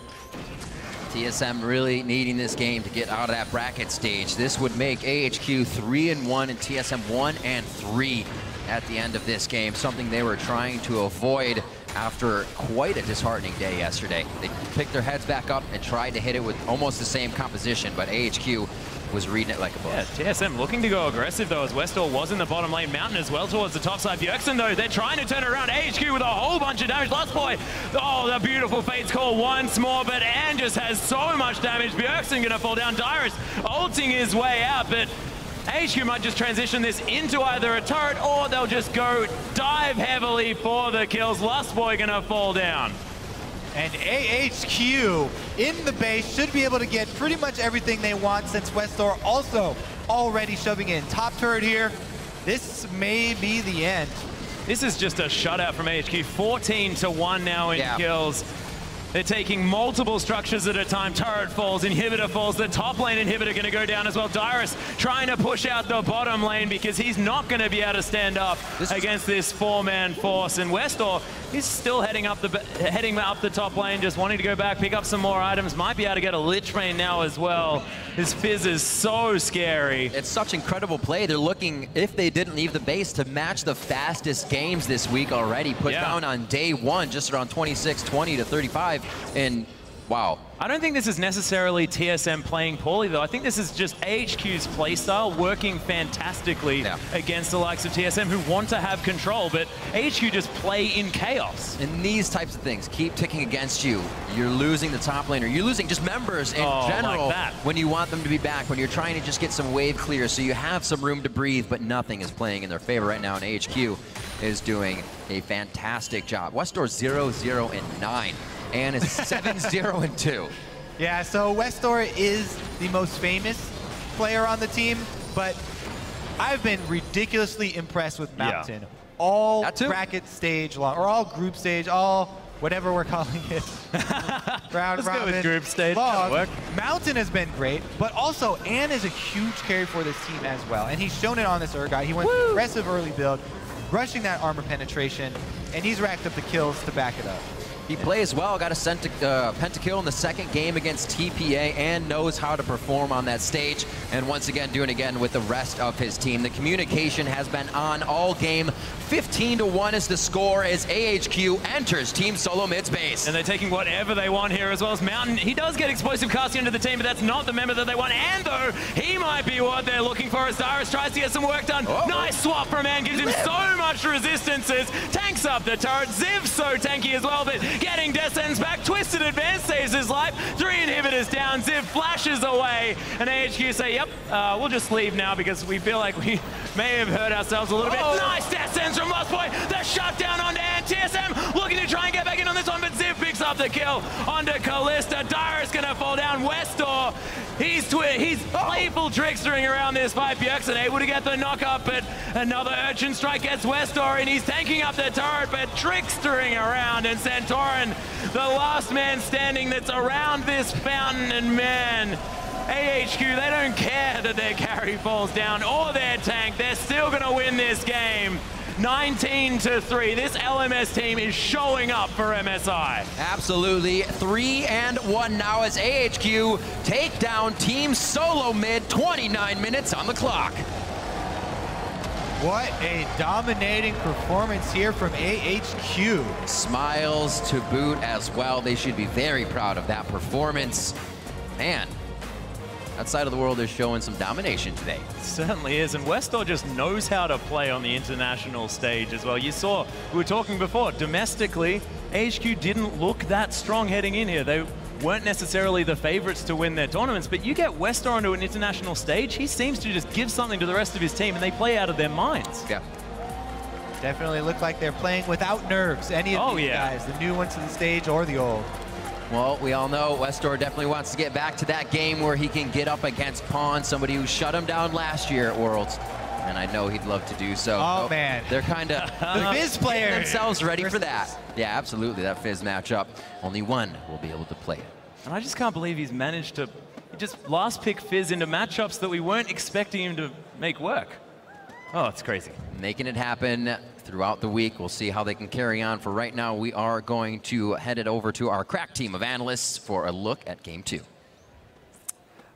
TSM really needing this game to get out of that bracket stage. This would make AHQ 3-1 and TSM 1-3 at the end of this game, something they were trying to avoid after quite a disheartening day yesterday. They picked their heads back up and tried to hit it with almost the same composition, but AHQ was reading it like a book. Yeah, TSM looking to go aggressive though, as Westall was in the bottom lane. Mountain as well towards the top side. Bjergsen though, they're trying to turn around. AHQ with a whole bunch of damage. Last boy, oh, the beautiful Fate's Call once more, but Ann just has so much damage. Bjergsen gonna fall down. Dyrus ulting his way out, but AHQ might just transition this into either a turret or they'll just go dive heavily for the kills. Lustboy gonna fall down. And AHQ in the base should be able to get pretty much everything they want, since Westor also already shoving in top turret here. This may be the end. This is just a shutout from AHQ. 14-1 now in kills. They're taking multiple structures at a time. Turret falls, inhibitor falls. The top lane inhibitor going to go down as well. Dyrus trying to push out the bottom lane because he's not going to be able to stand up against this 4-man force. And Westor is still heading up the top lane, just wanting to go back, pick up some more items. Might be able to get a Lich Bane now as well. His Fizz is so scary. It's such incredible play. They're looking, if they didn't leave the base, to match the fastest games this week already. Put down on day 1, just around 26-20 to 35. And wow. I don't think this is necessarily TSM playing poorly though. I think this is just AHQ's playstyle working fantastically against the likes of TSM, who want to have control, but AHQ just play in chaos. And these types of things keep ticking against you. You're losing the top laner. You're losing just members in general like when you want them to be back, when you're trying to just get some wave clear so you have some room to breathe, but nothing is playing in their favor right now, and AHQ is doing a fantastic job. Westor 0-0-9. And it's 7-0-2. Yeah, so Westor is the most famous player on the team, but I've been ridiculously impressed with Mountain. All bracket stage long, or all group stage, all whatever we're calling it. Round Let's go with group stage. Mountain has been great, but also Ann is a huge carry for this team as well. And he's shown it on this Urgot. He went aggressive early build, rushing that armor penetration, and he's racked up the kills to back it up. He plays well, got a pentakill in the second game against TPA, and knows how to perform on that stage. And once again, doing it again with the rest of his team. The communication has been on all game. 15-1 is the score as AHQ enters Team Solo mid's base. And they're taking whatever they want here, as well as Mountain. He does get explosive casting into the team, but that's not the member that they want. And though, he might be what they're looking for as Dyrus tries to get some work done. Nice swap from Ann, gives him so much resistances. Tanks up the turret. Ziv's so tanky as well, but getting Descends back. Twisted Advance saves his life. 3 inhibitors down. Ziv flashes away. And AHQ say, yep, we'll just leave now because we feel like we may have hurt ourselves a little bit. Nice Descends from Lost Boy. The shutdown onto Ann. TSM looking to try and get back in on this one, but Ziv picks up the kill onto Callista. Dyrus gonna fall down. Westor, he's playful trickstering around this fight. Bjergsen able to get the knock up, but another Urchin Strike gets Westor, and he's tanking up the turret, but trickstering around. And Santorin, the last man standing that's around this fountain, and man, AHQ, they don't care that their carry falls down or their tank. They're still gonna win this game. 19-3. This LMS team is showing up for MSI. Absolutely. 3-1 now as AHQ take down Team Solo mid. 29 minutes on the clock. What a dominating performance here from AHQ. Smiles to boot as well. They should be very proud of that performance. Man, that side of the world is showing some domination today. It certainly is, and Westor just knows how to play on the international stage as well. You saw, we were talking before, domestically, AHQ didn't look that strong heading in here. They weren't necessarily the favorites to win their tournaments, but you get Westor onto an international stage, he seems to just give something to the rest of his team, and they play out of their minds. Yeah. Definitely look like they're playing without nerves, any of these guys, the new ones to the stage or the old. Well, we all know Westor definitely wants to get back to that game where he can get up against Pond, somebody who shut him down last year at Worlds. And I know he'd love to do so. Oh, man. They're kind of the Fizz player themselves ready for that. Yeah, absolutely, that Fizz matchup. Only one will be able to play it. And I just can't believe he's managed to just last pick Fizz into matchups that we weren't expecting him to make work. Oh, it's crazy. Making it happen throughout the week. We'll see how they can carry on. For right now, we are going to head it over to our crack team of analysts for a look at Game 2.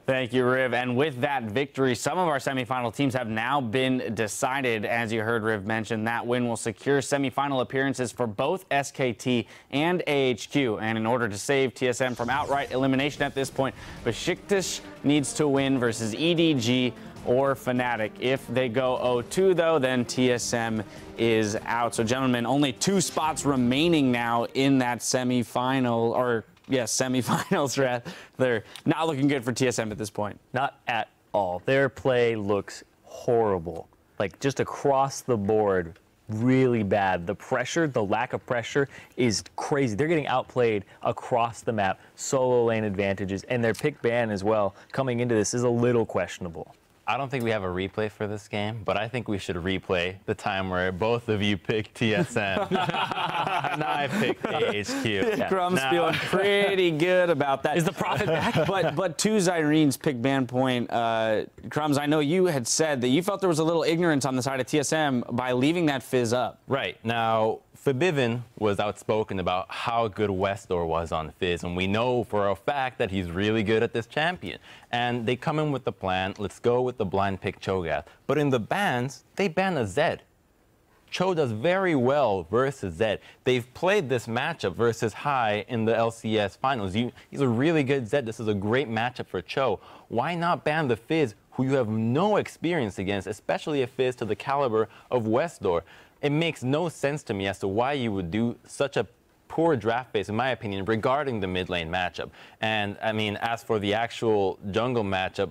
Thank you, Riv. And with that victory, some of our semifinal teams have now been decided. As you heard Riv mention, that win will secure semifinal appearances for both SKT and AHQ. And in order to save TSM from outright elimination at this point, Besiktas needs to win versus EDG or Fnatic. If they go 0-2, though, then TSM is out. So, gentlemen, only 2 spots remaining now in that semifinal, or yes, semifinals. They're not looking good for TSM at this point. Not at all. Their play looks horrible. Like, just across the board, really bad. The pressure, the lack of pressure is crazy. They're getting outplayed across the map. Solo lane advantages, and their pick ban as well coming into this is a little questionable. I don't think we have a replay for this game, but I think we should replay the time where both of you picked TSM and I picked AHQ. Yeah. Crumb's feeling pretty good about that. Is the profit back? But to Zyrene's pick ban point, Crumbs, I know you had said that you felt there was a little ignorance on the side of TSM by leaving that Fizz up. Right. Now, Fabivin was outspoken about how good Westor was on Fizz, and we know for a fact that he's really good at this champion. And they come in with the plan, let's go with the blind pick Cho'Gath. But in the bans, they ban a Zed. Cho does very well versus Zed. They've played this matchup versus Hai in the LCS finals. He's a really good Zed. This is a great matchup for Cho. Why not ban the Fizz, who you have no experience against, especially a Fizz to the caliber of Westor? It makes no sense to me as to why you would do such a poor draft base, in my opinion, regarding the mid lane matchup. And, I mean, as for the actual jungle matchup,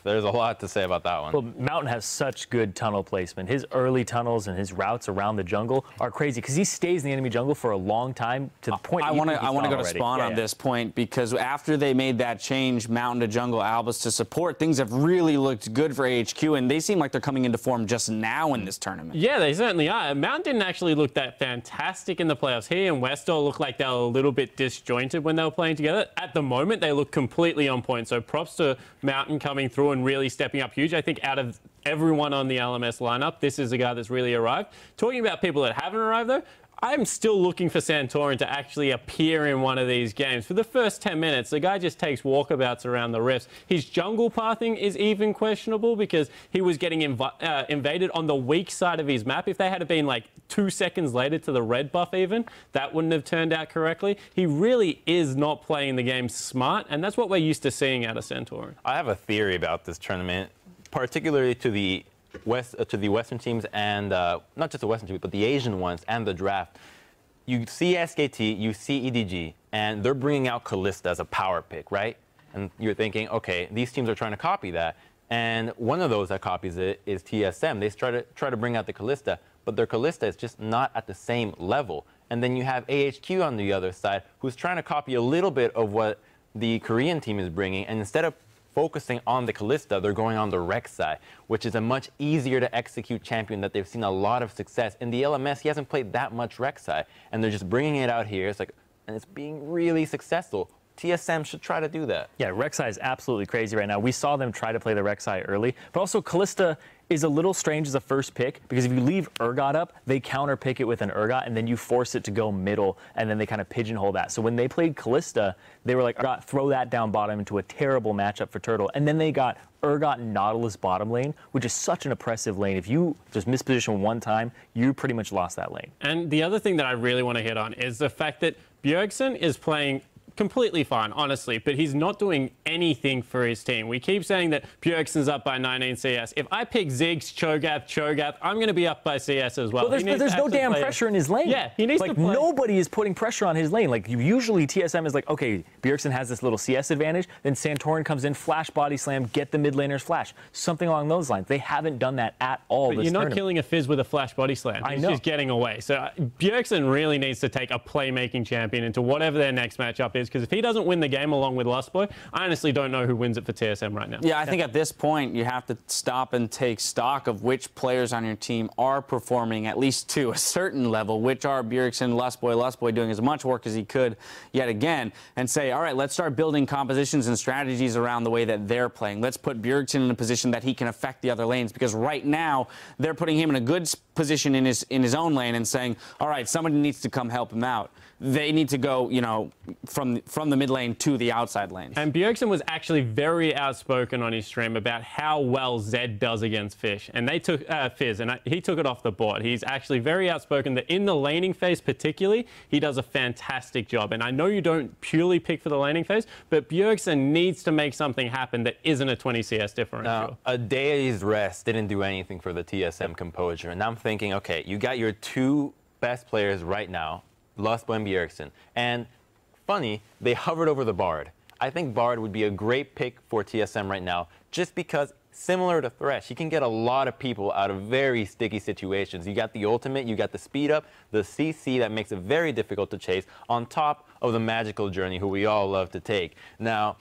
there's a lot to say about that one. Well, Mountain has such good tunnel placement. His early tunnels and his routes around the jungle are crazy because he stays in the enemy jungle for a long time to the point. I want to go to Spawn on this point because after they made that change, Mountain to jungle, Albus to support, things have really looked good for AHQ, and they seem like they're coming into form just now in this tournament. Yeah, they certainly are. Mountain didn't actually look that fantastic in the playoffs. He and Westor looked like they were a little bit disjointed when they were playing together. At the moment, they look completely on point. So props to Mountain coming through and really stepping up huge. I think out of everyone on the LMS lineup, this is a guy that's really arrived. Talking about people that haven't arrived, though, I'm still looking for Santorin to actually appear in one of these games. For the first 10 minutes, the guy just takes walkabouts around the rifts. His jungle pathing is even questionable because he was getting invaded on the weak side of his map. If they had been like 2 seconds later to the red buff even, that wouldn't have turned out correctly. He really is not playing the game smart, and that's what we're used to seeing out of Santorin. I have a theory about this tournament, particularly to the Western teams and not just the Western teams, but the Asian ones and the draft. You see SKT, you see EDG, and they're bringing out Kalista as a power pick, right? And you're thinking, okay, these teams are trying to copy that. And one of those that copies it is TSM. They try to bring out the Kalista, but their Kalista is just not at the same level. And then you have AHQ on the other side, who's trying to copy a little bit of what the Korean team is bringing, and instead of focusing on the Kalista, they're going on the Rex side, which is a much easier to execute champion that they've seen a lot of success. In the LMS, he hasn't played that much Rex side, and they're just bringing it out here. It's like, and it's being really successful. TSM should try to do that. Yeah, Rek'Sai is absolutely crazy right now. We saw them try to play the Rek'Sai early, but also Kalista is a little strange as a first pick because if you leave Urgot up, they counter pick it with an Urgot and then you force it to go middle and then they kind of pigeonhole that. So when they played Kalista, they were like, Urgot, throw that down bottom into a terrible matchup for Turtle. And then they got Urgot Nautilus bottom lane, which is such an oppressive lane. If you just misposition one time, you pretty much lost that lane. And the other thing that I really want to hit on is the fact that Bjergsen is playing completely fine, honestly, but he's not doing anything for his team. We keep saying that Bjergsen's up by 19 CS. If I pick Ziggs, Cho'Gath, I'm going to be up by CS as well. Well, there's no damn pressure in his lane. Yeah, he needs to play. Nobody is putting pressure on his lane. Like, usually TSM is like, okay, Bjergsen has this little CS advantage, then Santorin comes in, flash body slam, get the mid laner's flash. Something along those lines. They haven't done that at all But this you're not tournament. killing a Fizz with a flash body slam. I He's know. just getting away. So Bjergsen really needs to take a playmaking champion into whatever their next matchup is, because if he doesn't win the game along with Lustboy, I honestly don't know who wins it for TSM right now. Yeah, I think at this point you have to stop and take stock of which players on your team are performing at least to a certain level, which are Bjergsen, Lustboy doing as much work as he could yet again, and say, all right, let's start building compositions and strategies around the way that they're playing. Let's put Bjergsen in a position that he can affect the other lanes, because right now they're putting him in a good position in his own lane and saying, all right, somebody needs to come help him out. They need to go, you know, from the mid lane to the outside lanes. And Bjergsen was actually very outspoken on his stream about how well Zed does against Fizz, and he took it off the board. He's actually very outspoken that in the laning phase particularly, he does a fantastic job. And I know you don't purely pick for the laning phase, but Bjergsen needs to make something happen that isn't a 20 CS differential. Now, a day's rest didn't do anything for the TSM composure. And I'm thinking, okay, you got your two best players right now, Lustboy and Bjergsen. And funny, they hovered over the Bard. I think Bard would be a great pick for TSM right now, just because, similar to Thresh, he can get a lot of people out of very sticky situations. You got the ultimate, you got the speed up, the CC that makes it very difficult to chase, on top of the magical journey, who we all love to take. Now,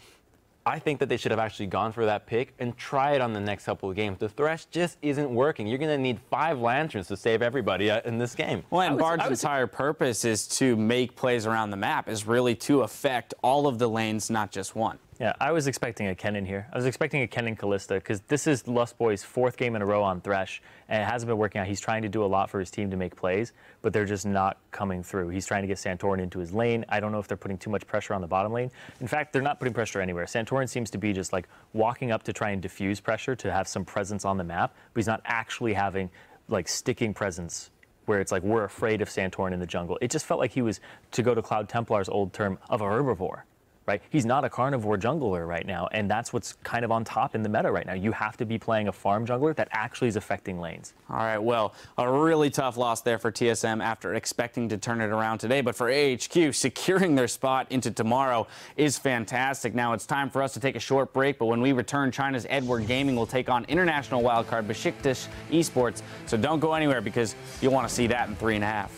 I think that they should have actually gone for that pick and try it on the next couple of games. The Thresh just isn't working. You're going to need 5 Lanterns to save everybody in this game. Well, and Bard's entire purpose is to make plays around the map, is really to affect all of the lanes, not just one. Yeah, I was expecting a Kennen here. I was expecting a Kennen Kalista, because this is Lustboy's 4th game in a row on Thresh, and it hasn't been working out. He's trying to do a lot for his team to make plays, but they're just not coming through. He's trying to get Santorin into his lane. I don't know if they're putting too much pressure on the bottom lane. In fact, they're not putting pressure anywhere. Santorin seems to be just like walking up to try and diffuse pressure to have some presence on the map, but he's not actually having like sticking presence where it's like we're afraid of Santorin in the jungle. It just felt like he was, to go to Cloud Templar's old term, of a herbivore. Right? He's not a carnivore jungler right now, and that's what's kind of on top in the meta right now. You have to be playing a farm jungler that actually is affecting lanes. All right, well, a really tough loss there for TSM after expecting to turn it around today, but for AHQ, securing their spot into tomorrow is fantastic. Now it's time for us to take a short break, but when we return, China's Edward Gaming will take on international wildcard Besiktas Esports, so don't go anywhere because you'll want to see that in 3.5.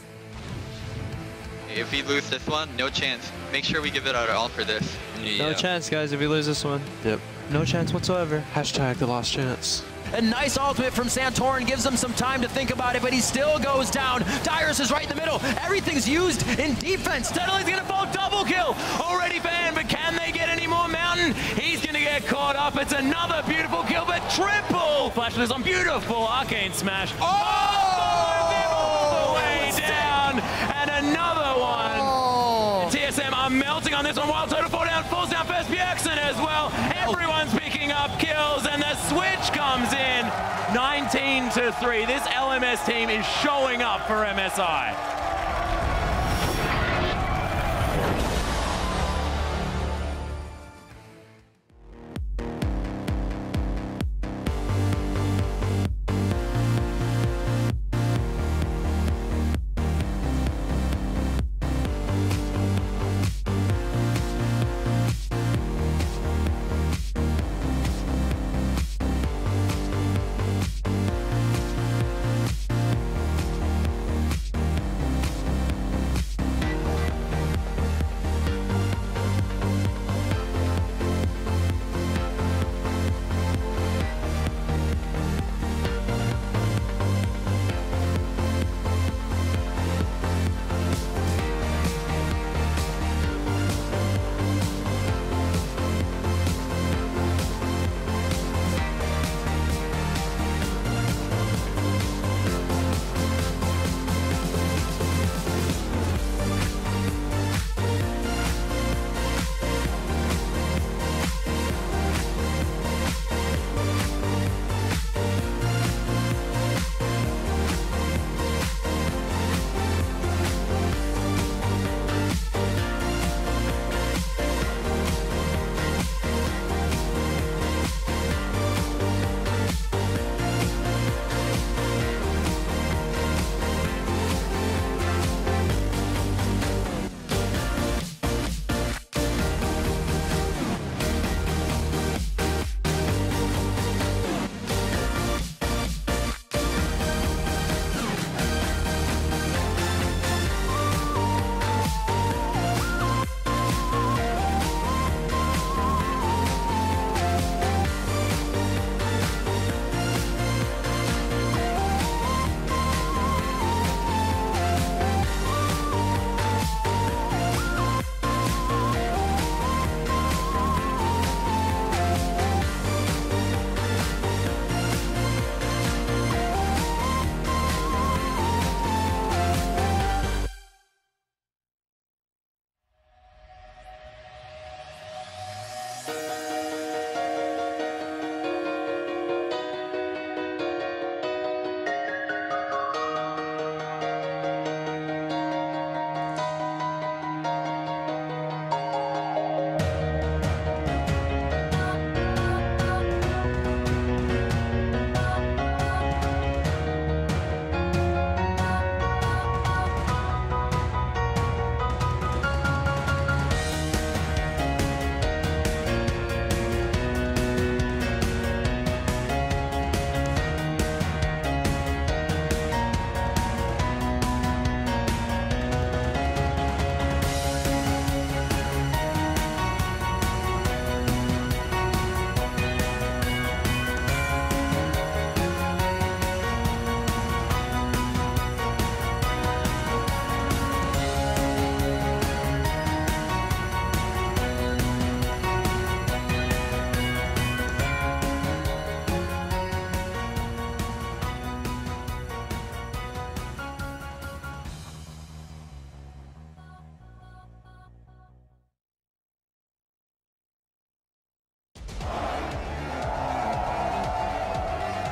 If we lose this one, no chance. Make sure we give it our all for this. No chance, guys, if we lose this one. Yep. No chance whatsoever. Hashtag the lost chance. A nice ultimate from Santorin gives him some time to think about it, but he still goes down. Dyrus is right in the middle. Everything's used in defense. Tetley's going to fall double kill. Already banned, but can they get any more Mountain? He's going to get caught up. It's another beautiful kill, but triple. Flashes on beautiful arcane smash. All the way down. And another one. TSM are melting on this one. Wild Total falls down first. Bjergsen as well. Everyone's picking up kills, and the switch comes in. 19-3. This LMS team is showing up for MSI.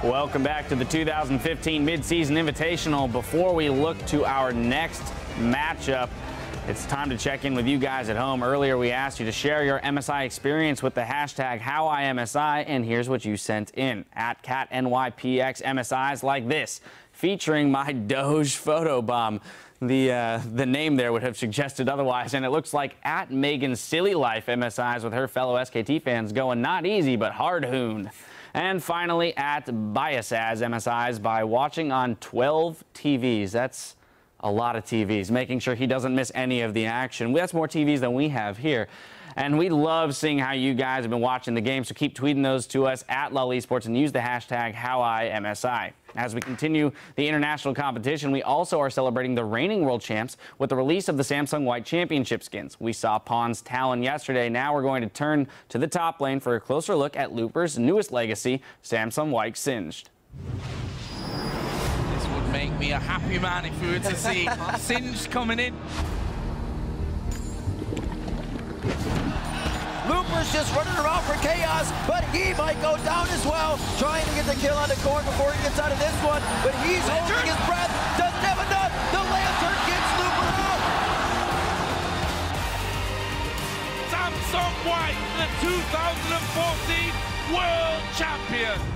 Welcome back to the 2015 Midseason Invitational. Before we look to our next matchup, it's time to check in with you guys at home. Earlier, we asked you to share your MSI experience with the hashtag HowIMSI, and here's what you sent in. At CatNYPX MSIs like this, featuring my Doge photobomb. The name there would have suggested otherwise, and it looks like at Megan's Silly Life MSIs with her fellow SKT fans going not easy, but hard hoon. And finally, at Biasaz MSIs by watching on 12 TVs. That's a lot of TVs, making sure he doesn't miss any of the action. That's more TVs than we have here. And we love seeing how you guys have been watching the game, so keep tweeting those to us at LOL Esports and use the hashtag HowIMSI. As we continue the international competition, we also are celebrating the reigning world champs with the release of the Samsung White Championship skins. We saw Pawn's Talon yesterday. Now we're going to turn to the top lane for a closer look at Looper's newest legacy, Samsung White Singed. This would make me a happy man if we were to see Singed coming in. Looper's just running around for chaos, but he might go down as well, trying to get the kill on the corner before he gets out of this one, but he's holding his breath, doesn't have enough, the Lantern gets Looper out! Samsung White, the 2014 World Champions!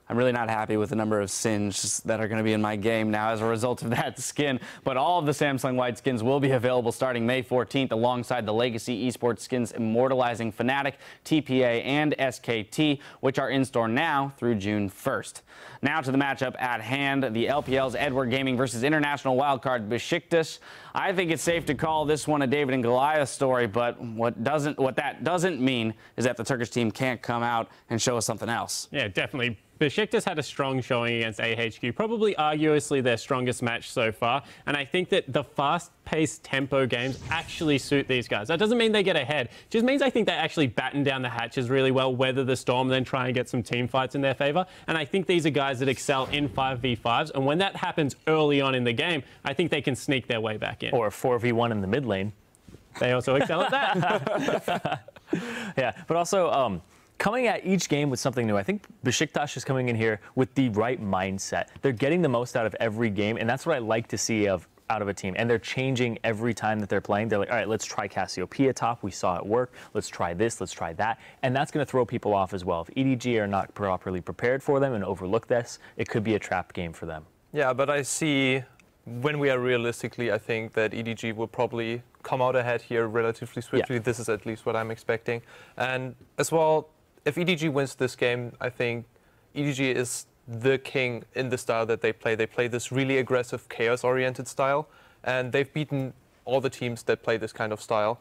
I'm really not happy with the number of Singes that are going to be in my game now as a result of that skin, but all of the Samsung White skins will be available starting May 14th alongside the Legacy Esports skins immortalizing Fnatic, TPA, and SKT, which are in store now through June 1st. Now to the matchup at hand, the LPL's Edward Gaming versus international wildcard Besiktas. I think it's safe to call this one a David and Goliath story, but what that doesn't mean is that the Turkish team can't come out and show us something else. Yeah, definitely. Besiktas had a strong showing against AHQ, probably arguably their strongest match so far, and I think that the fast-paced tempo games actually suit these guys. That doesn't mean they get ahead, it just means I think they actually batten down the hatches really well, weather the storm, then try and get some team fights in their favor, and I think these are guys that excel in 5v5s, and when that happens early on in the game, I think they can sneak their way back in. Or 4v1 in the mid lane. They also excel at that. Yeah, but also, coming at each game with something new. I think Besiktas is coming in here with the right mindset. They're getting the most out of every game, and that's what I like to see out of a team. And they're changing every time that they're playing. They're like, all right, let's try Cassiopeia top. We saw it work. Let's try this. Let's try that. And that's going to throw people off as well. If EDG are not properly prepared for them and overlook this, it could be a trap game for them. Yeah, but I see, when we are realistically, I think that EDG will probably come out ahead here relatively swiftly. Yeah. This is at least what I'm expecting. And as well, if EDG wins this game, I think EDG is the king in the style that they play. They play this really aggressive, chaos-oriented style, and they've beaten all the teams that play this kind of style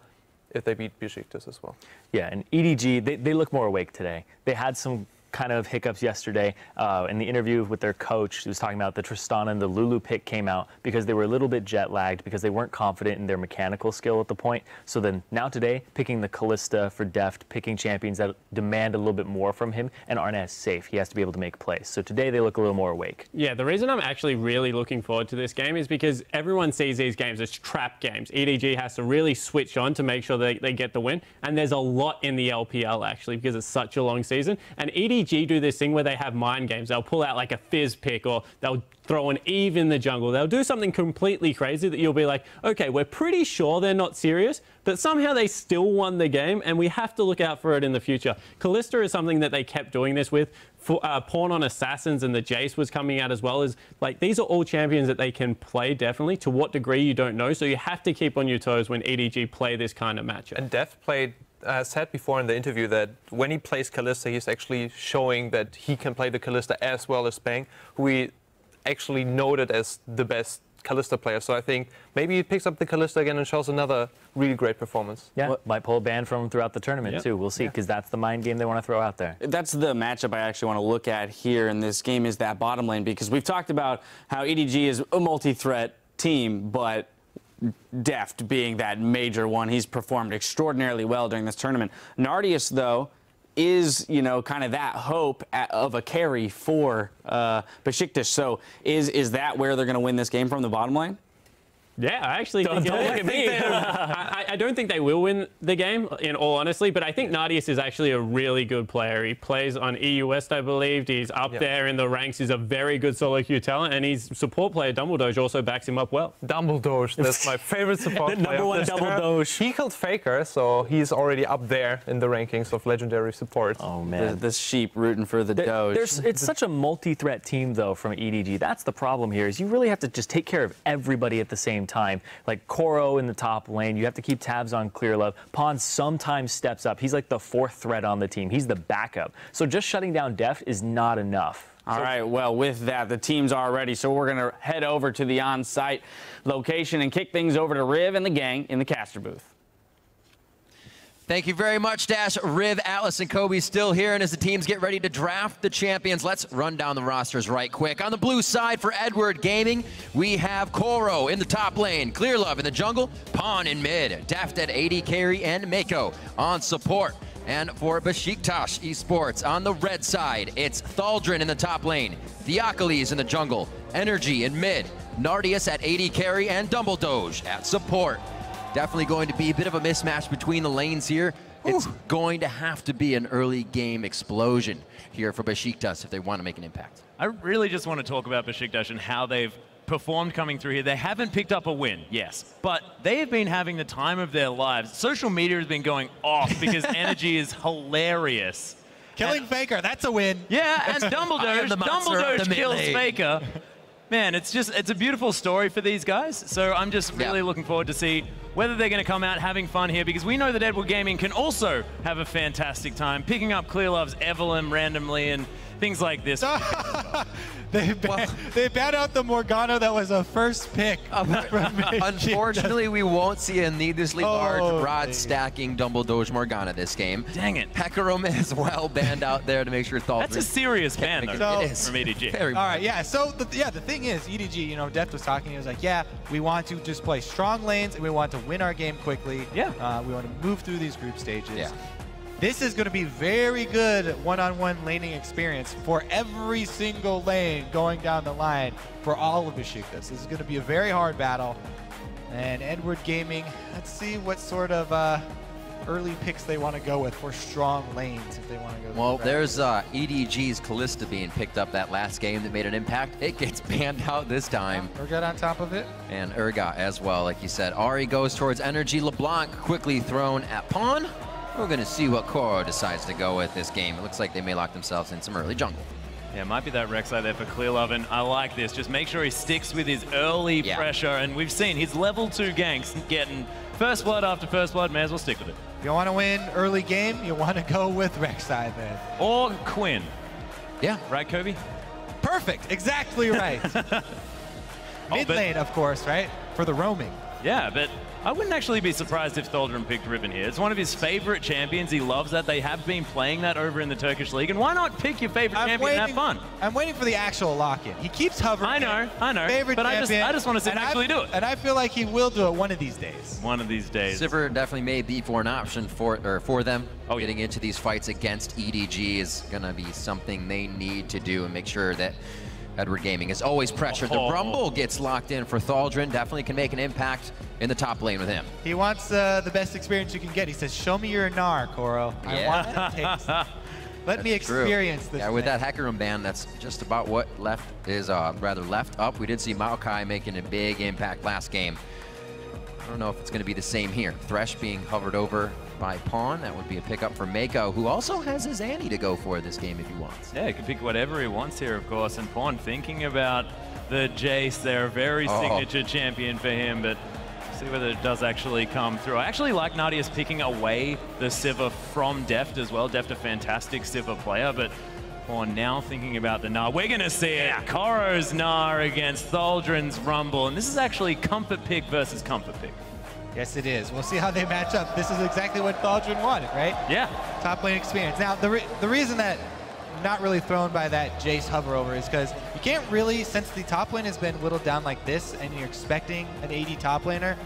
if they beat Besiktas as well. Yeah, and EDG, they look more awake today. They had some kind of hiccups yesterday in the interview with their coach. He was talking about the Tristana and the Lulu pick came out because they were a little bit jet lagged because they weren't confident in their mechanical skill at the point. So then now today, picking the Kalista for Deft, picking champions that demand a little bit more from him and aren't as safe. He has to be able to make plays. So today they look a little more awake. Yeah, the reason I'm actually really looking forward to this game is because everyone sees these games as trap games. EDG has to really switch on to make sure they get the win. And there's a lot in the LPL actually because it's such a long season. And EDG do this thing where they have mind games. They'll pull out like a Fizz pick or they'll throw an Eve in the jungle. They'll do something completely crazy that you'll be like, okay, we're pretty sure they're not serious, but somehow they still won the game and we have to look out for it in the future. Kalista is something that they kept doing this with. Pawn on Assassins and the Jace was coming out as well. As like these are all champions that they can play definitely. To what degree you don't know, so you have to keep on your toes when EDG play this kind of matchup. And Def played said before in the interview that when he plays Kalista, he's actually showing that he can play the Kalista as well as Bang, who we actually noted as the best Kalista player. So I think maybe he picks up the Kalista again and shows another really great performance. Yeah, might pull a ban from him throughout the tournament too. We'll see, because that's the mind game they want to throw out there. That's the matchup I actually want to look at here in this game, is that bottom lane, because we've talked about how EDG is a multi-threat team, but Deft being that major one. He's performed extraordinarily well during this tournament. Nardius, though, is, you know, kind of that hope of a carry for Besiktas. So is that where they're going to win this game from, the bottom lane? Yeah, I actually think don't look at me. I don't think they will win the game, in all honesty, but I think Nardius is actually a really good player. He plays on EU West, I believe. He's up there in the ranks. He's a very good solo queue talent, and his support player, Dumbledore, also backs him up well. Dumbledore, that's my favorite support player. Number one Dumbledore. He killed Faker, so he's already up there in the rankings of legendary support. Oh, man. The sheep rooting for the Doge. It's such a multi-threat team, though, from EDG. That's the problem here, is you really have to just take care of everybody at the same time. Like Koro in the top lane, you have to keep tabs on Clearlove. Pawn sometimes steps up. He's like the fourth threat on the team. He's the backup. So just shutting down Deft is not enough. All right, well, with that, the teams are ready, so we're going to head over to the on-site location and kick things over to Riv and the gang in the caster booth. Thank you very much, Dash. Riv, Atlas, and Kobe still here, and as the teams get ready to draft the champions, let's run down the rosters right quick. On the blue side for Edward Gaming, we have Koro in the top lane, Clearlove in the jungle, Pawn in mid, Deft at AD carry, and Mako on support. And for Besiktas Esports, on the red side, it's Thaldrin in the top lane, Theocoles in the jungle, Energy in mid, Nardius at AD carry, and Dumbledoge at support. Definitely going to be a bit of a mismatch between the lanes here. It's going to have to be an early game explosion here for Besiktas if they want to make an impact. I really just want to talk about Besiktas and how they've performed coming through here. They haven't picked up a win, yes, but they have been having the time of their lives. Social media has been going off because Energy is hilarious. Killing Faker, that's a win. Yeah, and Dumbledore kills Faker. Man, it's a beautiful story for these guys. So I'm just really looking forward to see whether they're going to come out having fun here, because we know that Edward Gaming can also have a fantastic time picking up Clearlove's Evelyn randomly and things like this. They banned out the Morgana that was a first pick. Unfortunately, we won't see a needlessly large rod stacking Dumbledore Morgana this game. Dang it. Hecarim as well banned out there to make sure Thaldrin. That's a serious ban, though, it is. from EDG. All right, yeah. So the thing is, EDG, you know, Deft was talking. He was like, yeah, we want to just play strong lanes and we want to win our game quickly. Yeah. We want to move through these group stages. Yeah. This is going to be very good one-on-one laning experience for every single lane going down the line for all of Besiktas. This is going to be a very hard battle. And Edward Gaming, let's see what sort of early picks they want to go with for strong lanes if they want to go. Well, there's EDG's Callista being picked up that last game that made an impact. It gets banned out this time. Urgot on top of it. And Urgot as well, like you said. Ahri goes towards Energy. LeBlanc quickly thrown at Pawn. We're going to see what Koro decides to go with this game. It looks like they may lock themselves in some early jungle. Yeah, it might be that Rek'Sai there for Clearlove, and I like this. Just make sure he sticks with his early pressure, and we've seen his level 2 ganks getting first blood after first blood. May as well stick with it. If you want to win early game, you want to go with Rek'Sai then. Or Quinn. Yeah. Right, Kobe? Perfect. Exactly right. Mid lane, of course, right? For the roaming. Yeah, but I wouldn't actually be surprised if Thaldrin picked Riven here. It's one of his favorite champions. He loves that. They have been playing that over in the Turkish League. And why not pick your favorite champion and have fun? I'm waiting for the actual lock-in. He keeps hovering. I know. Favorite but champion, I just want to see him actually do it. And I feel like he will do it one of these days. One of these days. Sivir definitely may be for an option for them. Getting into these fights against EDG is going to be something they need to do and make sure that Edward Gaming is always pressured. The Rumble gets locked in for Thaldrin. Definitely can make an impact in the top lane with him. He wants the best experience you can get. He says, show me your Gnar, Koro. I want that taste. Let me experience this. Yeah, with that Hecarim ban, that's just about what left is rather left up. We did see Maokai making a big impact last game. I don't know if it's going to be the same here. Thresh being hovered over by Pawn. That would be a pickup for Mako, who also has his Annie to go for this game if he wants. Yeah, he can pick whatever he wants here, of course. And Pawn thinking about the Jace there, very signature champion for him, but see whether it does actually come through. I actually like Nardius picking away the Sivir from Deft as well. Deft a fantastic Sivir player, but Pawn now thinking about the Gnar. We're going to see it. Koro's Gnar against Thaldrin's Rumble, and this is actually comfort pick versus comfort pick. Yes, it is. We'll see how they match up. This is exactly what Thaldrin wanted, right? Yeah. Top lane experience. Now, the reason that I'm not really thrown by that Jace hover over is because you can't really, since the top lane has been whittled down like this and you're expecting an AD top laner,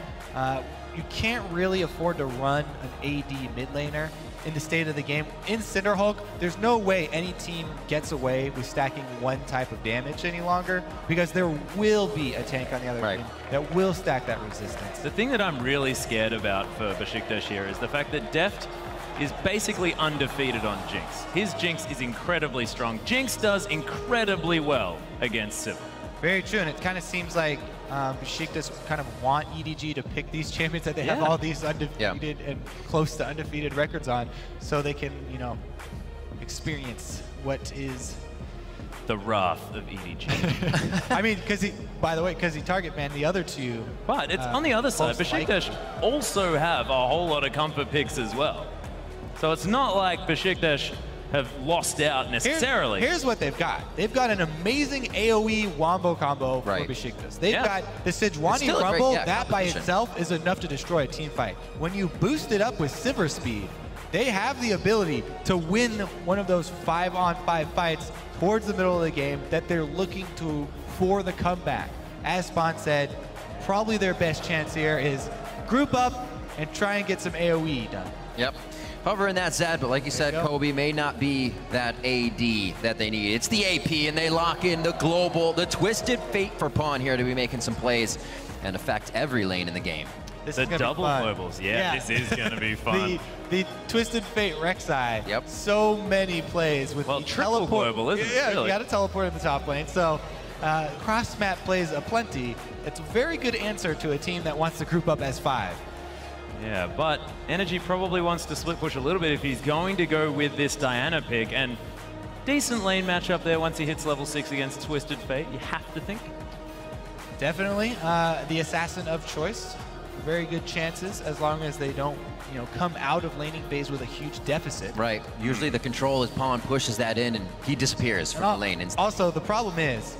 you can't really afford to run an AD mid laner in the state of the game. In Cinderhulk, there's no way any team gets away with stacking one type of damage any longer, because there will be a tank on the other team that will stack that resistance. The thing that I'm really scared about for Besiktas here is the fact that Deft is basically undefeated on Jinx. His Jinx is incredibly strong. Jinx does incredibly well against Civil. Very true, and it kind of seems like Besiktas kind of want EDG to pick these champions that they have all these undefeated and close to undefeated records on, so they can, you know, experience what is the wrath of EDG. I mean, by the way, because he target banned the other two. But it's on the other side. Besiktas also have a whole lot of comfort picks as well. So it's not like Besiktas have lost out necessarily. Here's what they've got. They've got an amazing AoE wombo combo for Besiktas. They've got the Sejuani Rumble. That by itself is enough to destroy a team fight. When you boost it up with Sivir speed, they have the ability to win one of those 5-on-5 fights towards the middle of the game that they're looking to for the comeback. As Spawn said, probably their best chance here is group up and try and get some AoE done. Yep. However, in that Zed, but like you said, Kobe may not be that AD that they need. It's the AP, and they lock in the global, the Twisted Fate for Pawn here to be making some plays and affect every lane in the game. The double globals, this is going to be fun. The Twisted Fate Rek'Sai. Yep. So many plays with the triple global, isn't it? Yeah, really? You got to teleport in the top lane. So cross map plays aplenty. It's a very good answer to a team that wants to group up as 5. Yeah, but Energy probably wants to split push a little bit if he's going to go with this Diana pick, and decent lane matchup there once he hits level 6 against Twisted Fate, you have to think. Definitely the assassin of choice. Very good chances as long as they don't, you know, come out of laning phase with a huge deficit. Right. Usually the control is Pawn pushes that in and he disappears from the lane. Also, the problem is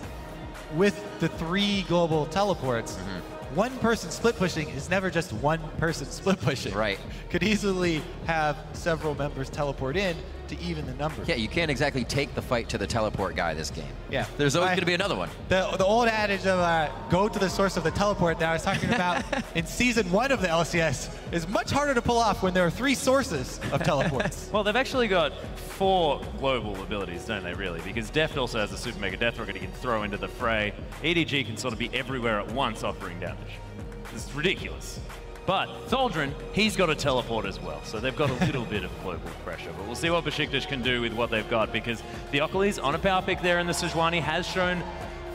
with the 3 global teleports, one person split pushing is never just one person split pushing. Right. Could easily have several members teleport in to even the numbers. Yeah, you can't exactly take the fight to the teleport guy this game. Yeah. There's always going to be another one. The old adage of go to the source of the teleport that I was talking about in Season 1 of the LCS is much harder to pull off when there are 3 sources of teleports. Well, they've actually got 4 global abilities, don't they, really? Because Deft also has a Super Mega Death Rocket he can throw into the fray. EDG can sort of be everywhere at once offering damage. It's ridiculous. But Thaldrin, he's got a teleport as well, so they've got a little bit of global pressure. But we'll see what Besiktas can do with what they've got, because the Ockerles on a power pick there in the Sejuani has shown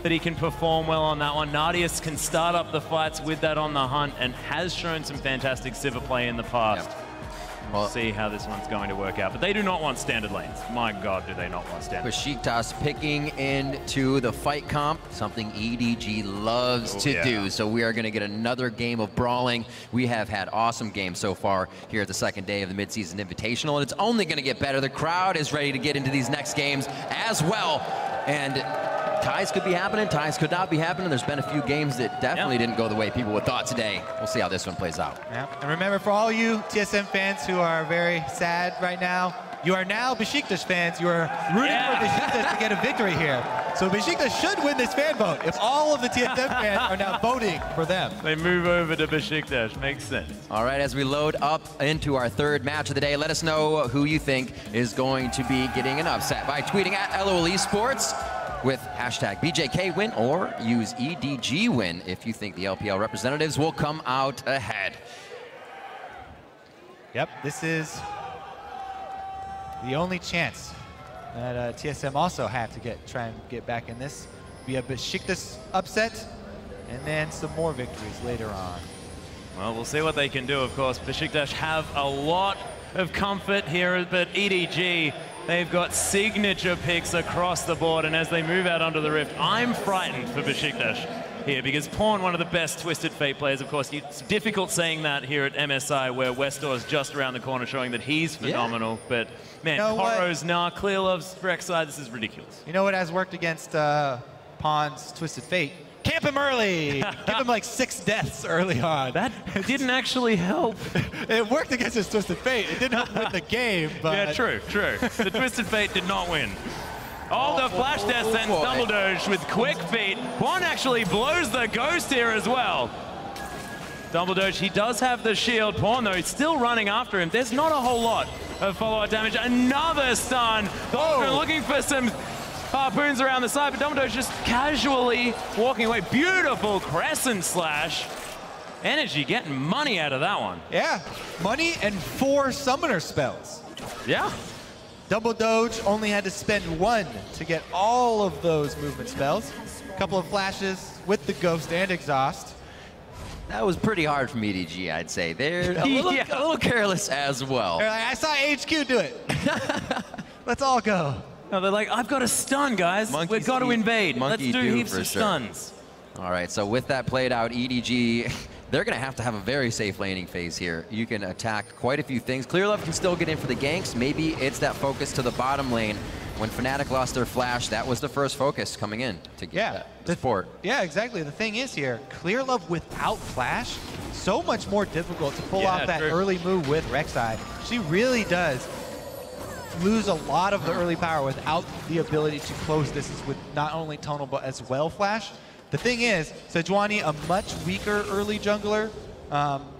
that he can perform well on that one. Nadius can start up the fights with that on the hunt and has shown some fantastic Sivir play in the past. Yep. We'll see how this one's going to work out. But they do not want standard lanes. My God, do they not want standard. Besiktas picking into the fight comp, something EDG loves to do. So we are going to get another game of brawling. We have had awesome games so far here at the second day of the midseason invitational, and it's only going to get better. The crowd is ready to get into these next games as well. And ties could be happening, ties could not be happening. There's been a few games that definitely didn't go the way people would thought today. We'll see how this one plays out. Yeah. And remember, for all you TSM fans who are very sad right now, you are now Besiktas fans. You are rooting for Besiktas to get a victory here. So Besiktas should win this fan vote if all of the TSM fans are now voting for them. They move over to Besiktas. Makes sense. All right, as we load up into our third match of the day, let us know who you think is going to be getting an upset by tweeting at LOL Esports with hashtag BJKWin, or use EDGWin if you think the LPL representatives will come out ahead. Yep, this is the only chance that TSM also have to try and get back in this. We have Besiktas upset, and then some more victories later on. Well, we'll see what they can do, of course. Besiktas have a lot of comfort here, but EDG, they've got signature picks across the board, and as they move out onto the Rift, I'm frightened for Besiktas here, because Pawn, one of the best Twisted Fate players, of course. It's difficult saying that here at MSI, where Westor is just around the corner showing that he's phenomenal. But, man, Koros, Clear loves Rek'Sai. This is ridiculous. You know what has worked against Pawn's Twisted Fate? Camp him early! Give him like 6 deaths early on. That didn't actually help. It worked against his Twisted Fate. It didn't help win the game, but... Yeah, true. The Twisted Fate did not win. Oh, the flash death sends Dumbledore with quick feet. Pawn actually blows the ghost here as well. Dumbledore, he does have the shield. Pawn, though, he's still running after him. There's not a whole lot of follow-up damage. Another stun. Thaldren looking for some harpoons around the side, but Dumbledore's just casually walking away. Beautiful crescent slash. Energy getting money out of that one. Yeah, money and 4 summoner spells. Yeah. Double Doge only had to spend 1 to get all of those movement spells. A couple of flashes with the Ghost and Exhaust. That was pretty hard from EDG, I'd say. They're a little careless as well. They're like, I saw HQ do it. Let's all go. No, they're like, I've got a stun, guys. We've got to invade. Let's do heaps of stuns. All right, so with that played out, EDG, they're going to have a very safe laning phase here. You can attack quite a few things. Clearlove can still get in for the ganks. Maybe it's that focus to the bottom lane. When Fnatic lost their flash, that was the first focus coming in to get the support. Yeah, exactly. The thing is here, Clearlove without flash, so much more difficult to pull off that early move with Rek'Sai. She really does lose a lot of the early power without the ability to close distance with not only tonal but as well flash. The thing is, Sejuani, a much weaker early jungler,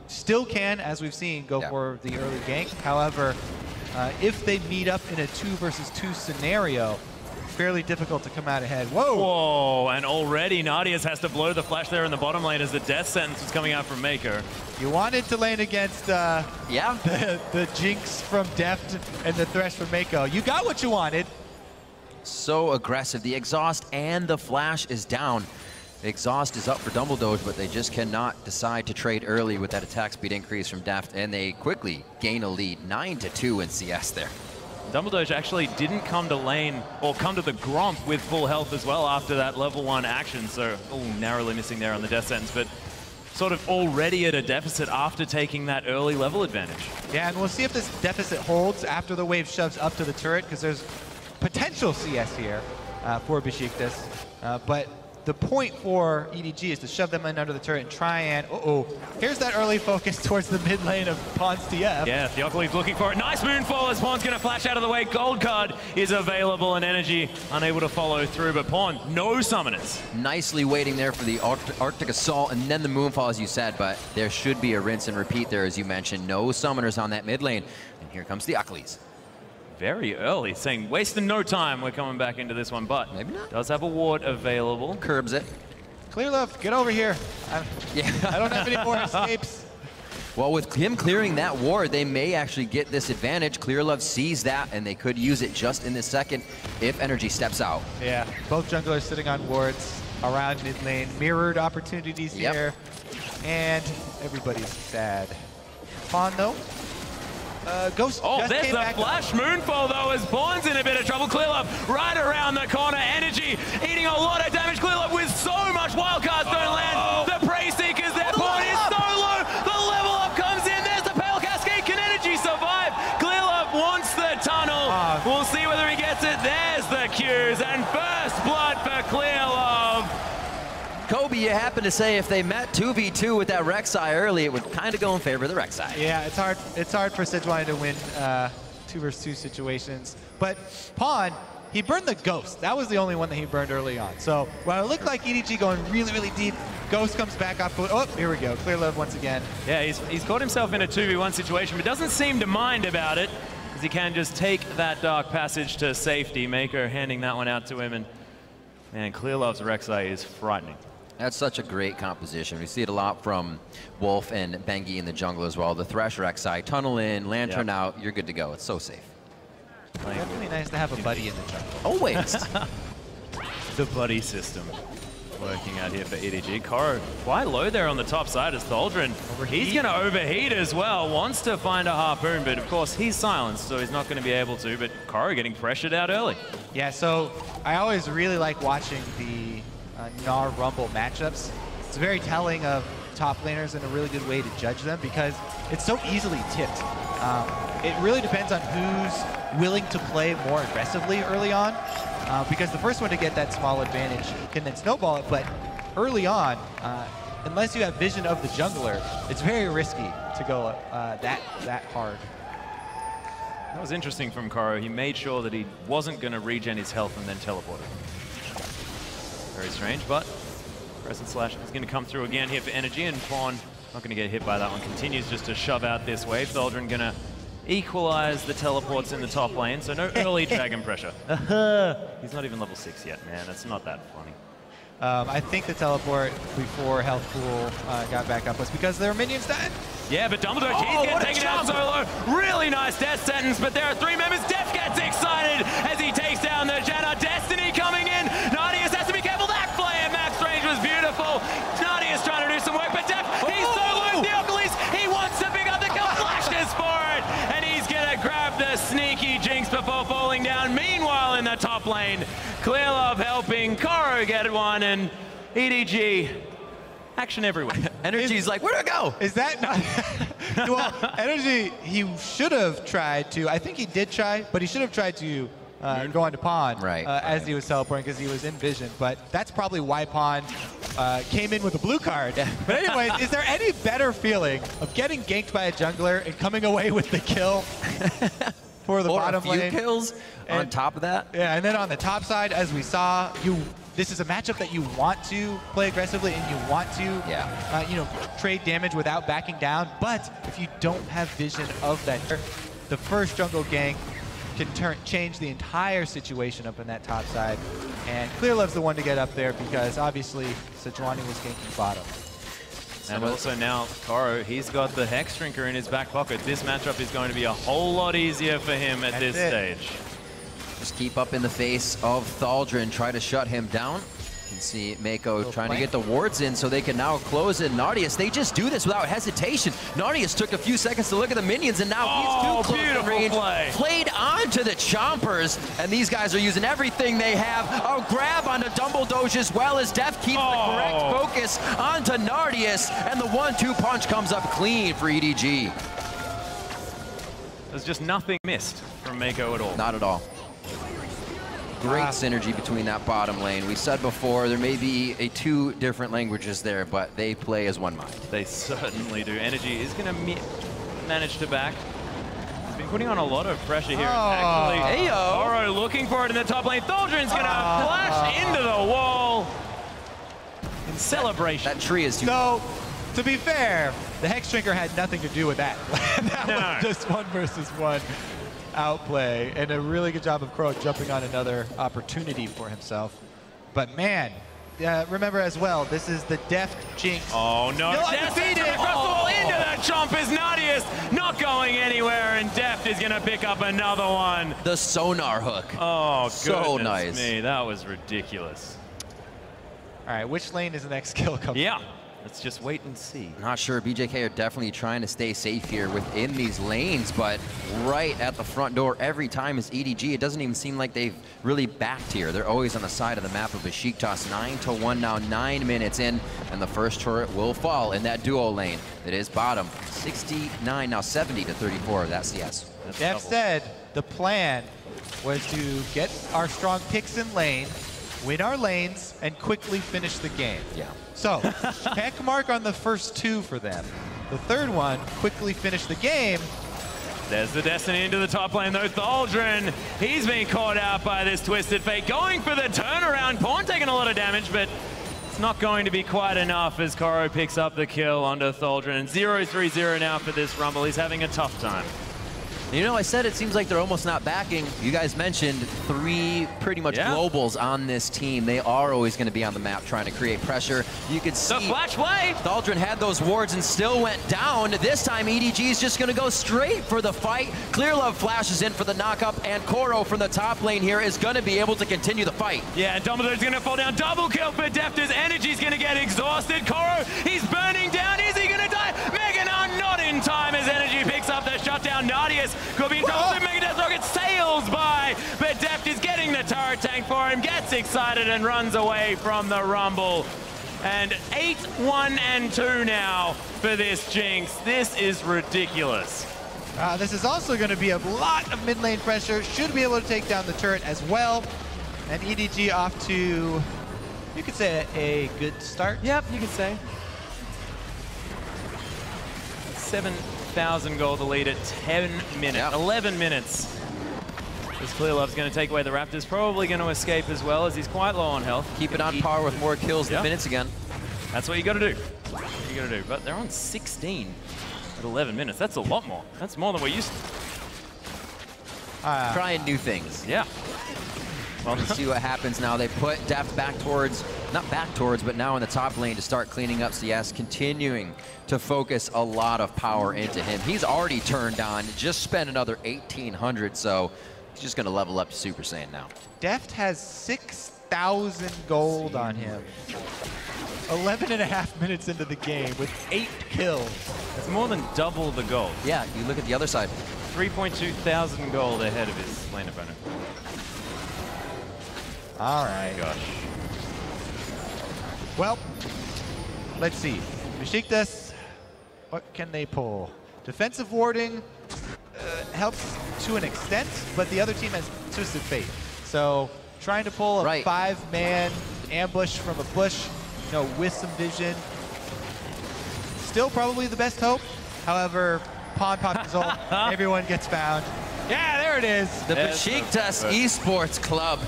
still can, as we've seen, go for the early gank. However, if they meet up in a 2 versus 2 scenario, fairly difficult to come out ahead. Whoa! Whoa, and already Nadia's has to blow the flash there in the bottom lane as the death sentence was coming out from Maker. You wanted to lane against the Jinx from Deft and the Thresh from Mako. You got what you wanted. So aggressive. The exhaust and the flash is down. The exhaust is up for Dumbledoge, but they just cannot decide to trade early with that attack speed increase from Deft, and they quickly gain a lead, 9-2 in CS there. Dumbledoge actually didn't come to lane, or come to the Gromp with full health as well after that level 1 action, so narrowly missing there on the death sentence, but sort of already at a deficit after taking that early level advantage. Yeah, and we'll see if this deficit holds after the wave shoves up to the turret, because there's potential CS here for Besiktas, but the point for EDG is to shove them in under the turret and try and, here's that early focus towards the mid lane of Pawn's TF. Yeah, Theocles looking for it. Nice moonfall as Pawn's going to flash out of the way. Gold card is available and Energy unable to follow through, but Pawn, no summoners. Nicely waiting there for the Arctic Assault and then the moonfall, as you said, but there should be a rinse and repeat there, as you mentioned. No summoners on that mid lane, and here comes the Theocles. Very early, saying wasting no time. We're coming back into this one, but maybe not. Does have a ward available. Curbs it. Clearlove, get over here. I don't have any more escapes. Well, with him clearing that ward, they may actually get this advantage. Clearlove sees that, and they could use it just in this second if Energy steps out. Yeah, both junglers sitting on wards around mid lane. Mirrored opportunities here, and everybody's sad. Pawn, though. Ghost just there's came the back. flash moonfall though as Pawn's in a bit of trouble. Clearlove right around the corner. Energy eating a lot of damage. Clearlove with so much wildcards don't land. The Prey Seekers there. Pawn is so low. The level up comes in. There's the Pale Cascade. Can Energy survive? Clearlove wants the tunnel. We'll see whether he gets it. There's the Qs and first blood for Clearlove. Kobe, you happen to say if they met 2v2 with that Rek'Sai early, it would kind of go in favor of the Rek'Sai. Yeah, it's hard for Sejuani to win 2 versus 2 situations. But Pawn, he burned the Ghost. That was the only one that he burned early on. So while it looked like EDG going really, really deep, Ghost comes back off. Oh, here we go. Clearlove once again. Yeah, he's caught himself in a 2v1 situation, but doesn't seem to mind about it, because he can just take that Dark Passage to safety. Maker handing that one out to him, and man, Clearlove's Rek'Sai is frightening. That's such a great composition. We see it a lot from Wolf and Bengi in the jungle as well. The Thresh Rek'Sai, tunnel in, lantern out, you're good to go. It's so safe. Definitely nice to have a buddy in the jungle. Always. The buddy system working out here for EDG. Koro quite low there on the top side as Thaldren. He's going to overheat as well. Wants to find a harpoon, but of course he's silenced, so he's not going to be able to. But Koro getting pressured out early. Yeah, so I always really like watching the Gnar Rumble matchups. It's very telling of top laners and a really good way to judge them because it's so easily tipped. It really depends on who's willing to play more aggressively early on because the first one to get that small advantage can then snowball it, but early on, unless you have vision of the jungler, it's very risky to go that hard. That was interesting from Koro. He made sure that he wasn't going to regen his health and then teleported. Very strange, but Crescent Slash is going to come through again here for Energy, and Pawn not going to get hit by that one. Continues just to shove out this wave. Thaldren going to equalize the teleports in the top lane, so no early dragon pressure. He's not even level 6 yet, man. It's not that funny. I think the teleport before Health Pool got back up was because there were minions dying. Yeah, but Dumbledore, he's getting taken out solo. Really nice death sentence, but there are 3 members. Def gets excited as he takes down the Janna. Destiny coming in. Nardius has to be careful. That flare max range was beautiful. Nardius trying to do some work, but Def, he's soloing Theocles. He wants to pick up the kill, flashes for it, and he's going to grab the sneaky Jinx before falling down. Meanwhile, in the top lane, Clearlove helping Koro get one, and EDG, action everywhere. Energy's like, where'd it go? Is that not? Well, Energy, he should have tried to, I think he did try, but he should have tried to go on to Pawn as he was teleporting because he was in vision. But that's probably why Pawn came in with a blue card. But anyways, is there any better feeling of getting ganked by a jungler and coming away with the kill for the bottom lane? A few kills on top of that? Yeah, and then on the top side, as we saw, this is a matchup that you want to play aggressively and you want to, trade damage without backing down. But if you don't have vision of that, the first jungle gank can change the entire situation up in that top side. And Clearlove's the one to get up there because obviously Sejuani was ganking bottom. And also now, Koro, he's got the Hex Drinker in his back pocket. This matchup is going to be a whole lot easier for him at this stage. Just keep up in the face of Thaldrun, try to shut him down. You can see Mako trying to get the wards in so they can now close in. Nardius, they just do this without hesitation. Nardius took a few seconds to look at the minions, and now he's too close to range. Played onto the Chompers, and these guys are using everything they have. A grab onto Dumbledoge as well as Def keeps the correct focus onto Nardius, and the 1-2 punch comes up clean for EDG. There's just nothing missed from Mako at all. Not at all. Great synergy between that bottom lane. We said before, there may be two different languages there, but they play as one mind. They certainly do. Energy is going to manage to back. He's been putting on a lot of pressure here. Actually, Koro looking for it in the top lane. Thaldrun's going to flash into the wall in celebration. That tree is too... So, to be fair, the Hex Drinker had nothing to do with that. That was just 1 versus 1. Outplay, and a really good job of Crow jumping on another opportunity for himself. But man, remember as well, this is the Deft Jinx. Oh no, undefeated! Into that chomp is Nardius, not going anywhere, and Deft is gonna pick up another one. The sonar hook. Oh, so nice. Me, that was ridiculous. All right, which lane is the next kill coming? Yeah. Let's just wait and see. Not sure. BJK are definitely trying to stay safe here within these lanes, but right at the front door every time is EDG. It doesn't even seem like they've really backed here. They're always on the side of the map of Besiktas. 9-1 now, 9 minutes in, and the first turret will fall in that duo lane. It is bottom. 69, now 70-34 of that CS. Jeff said the plan was to get our strong picks in lane, win our lanes, and quickly finish the game. Yeah. So, check mark on the first 2 for them. The third one, quickly finish the game. There's the Destiny into the top lane though. Thaldrun, he's been caught out by this Twisted Fate. Going for the turnaround. Pawn taking a lot of damage, but it's not going to be quite enough as Koro picks up the kill onto Thaldrun. 0-3-0 now for this Rumble. He's having a tough time. You know, I said it seems like they're almost not backing. You guys mentioned 3 pretty much globals on this team. They are always going to be on the map trying to create pressure. You could see the flash play. Thaldrun had those wards and still went down. This time EDG is just going to go straight for the fight. Clearlove flashes in for the knockup, and Koro from the top lane here is going to be able to continue the fight. Yeah, Dumbledore's going to fall down. Double kill for Defter's. Energy's going to get exhausted. Koro, he's burning down. Is he going to die? Meganon not in time as Energy picks up the shutdown. Nardius could be in trouble. Mega Death Rocket sails by, but Deft is getting the turret tank for him, gets excited and runs away from the Rumble. And 8-1-2 now for this Jinx. This is ridiculous. This is also going to be a lot of mid lane pressure. Should be able to take down the turret as well. And EDG off to, you could say, a good start. Yep, you could say. 7,000 gold to lead at 10 minutes, 11 minutes. This Clearlove's going to take away the Raptors, probably going to escape as well as he's quite low on health. Keep it on par with more kills than minutes again. That's what you got to do. That's what you got to do. But they're on 16 at 11 minutes. That's a lot more. That's more than we're used to. trying new things. Yeah. Well, let's see what happens now. They put Deft back towards, not back towards, but now in the top lane to start cleaning up CS, continuing to focus a lot of power into him. He's already turned on, just spent another 1,800, so he's just going to level up to Super Saiyan now. Deft has 6,000 gold on him. 11.5 minutes into the game with 8 kills. That's more than double the gold. Yeah, you look at the other side. 3.2 thousand gold ahead of his lane opponent. All right. Gosh. Well, let's see. Besiktas, what can they pull? Defensive warding helps to an extent, but the other team has Twisted Fate. So trying to pull a 5-man ambush from a bush, you know, with some vision, still probably the best hope. However, pawn pop result, everyone gets found. Yeah, there it is. The Besiktas Esports Club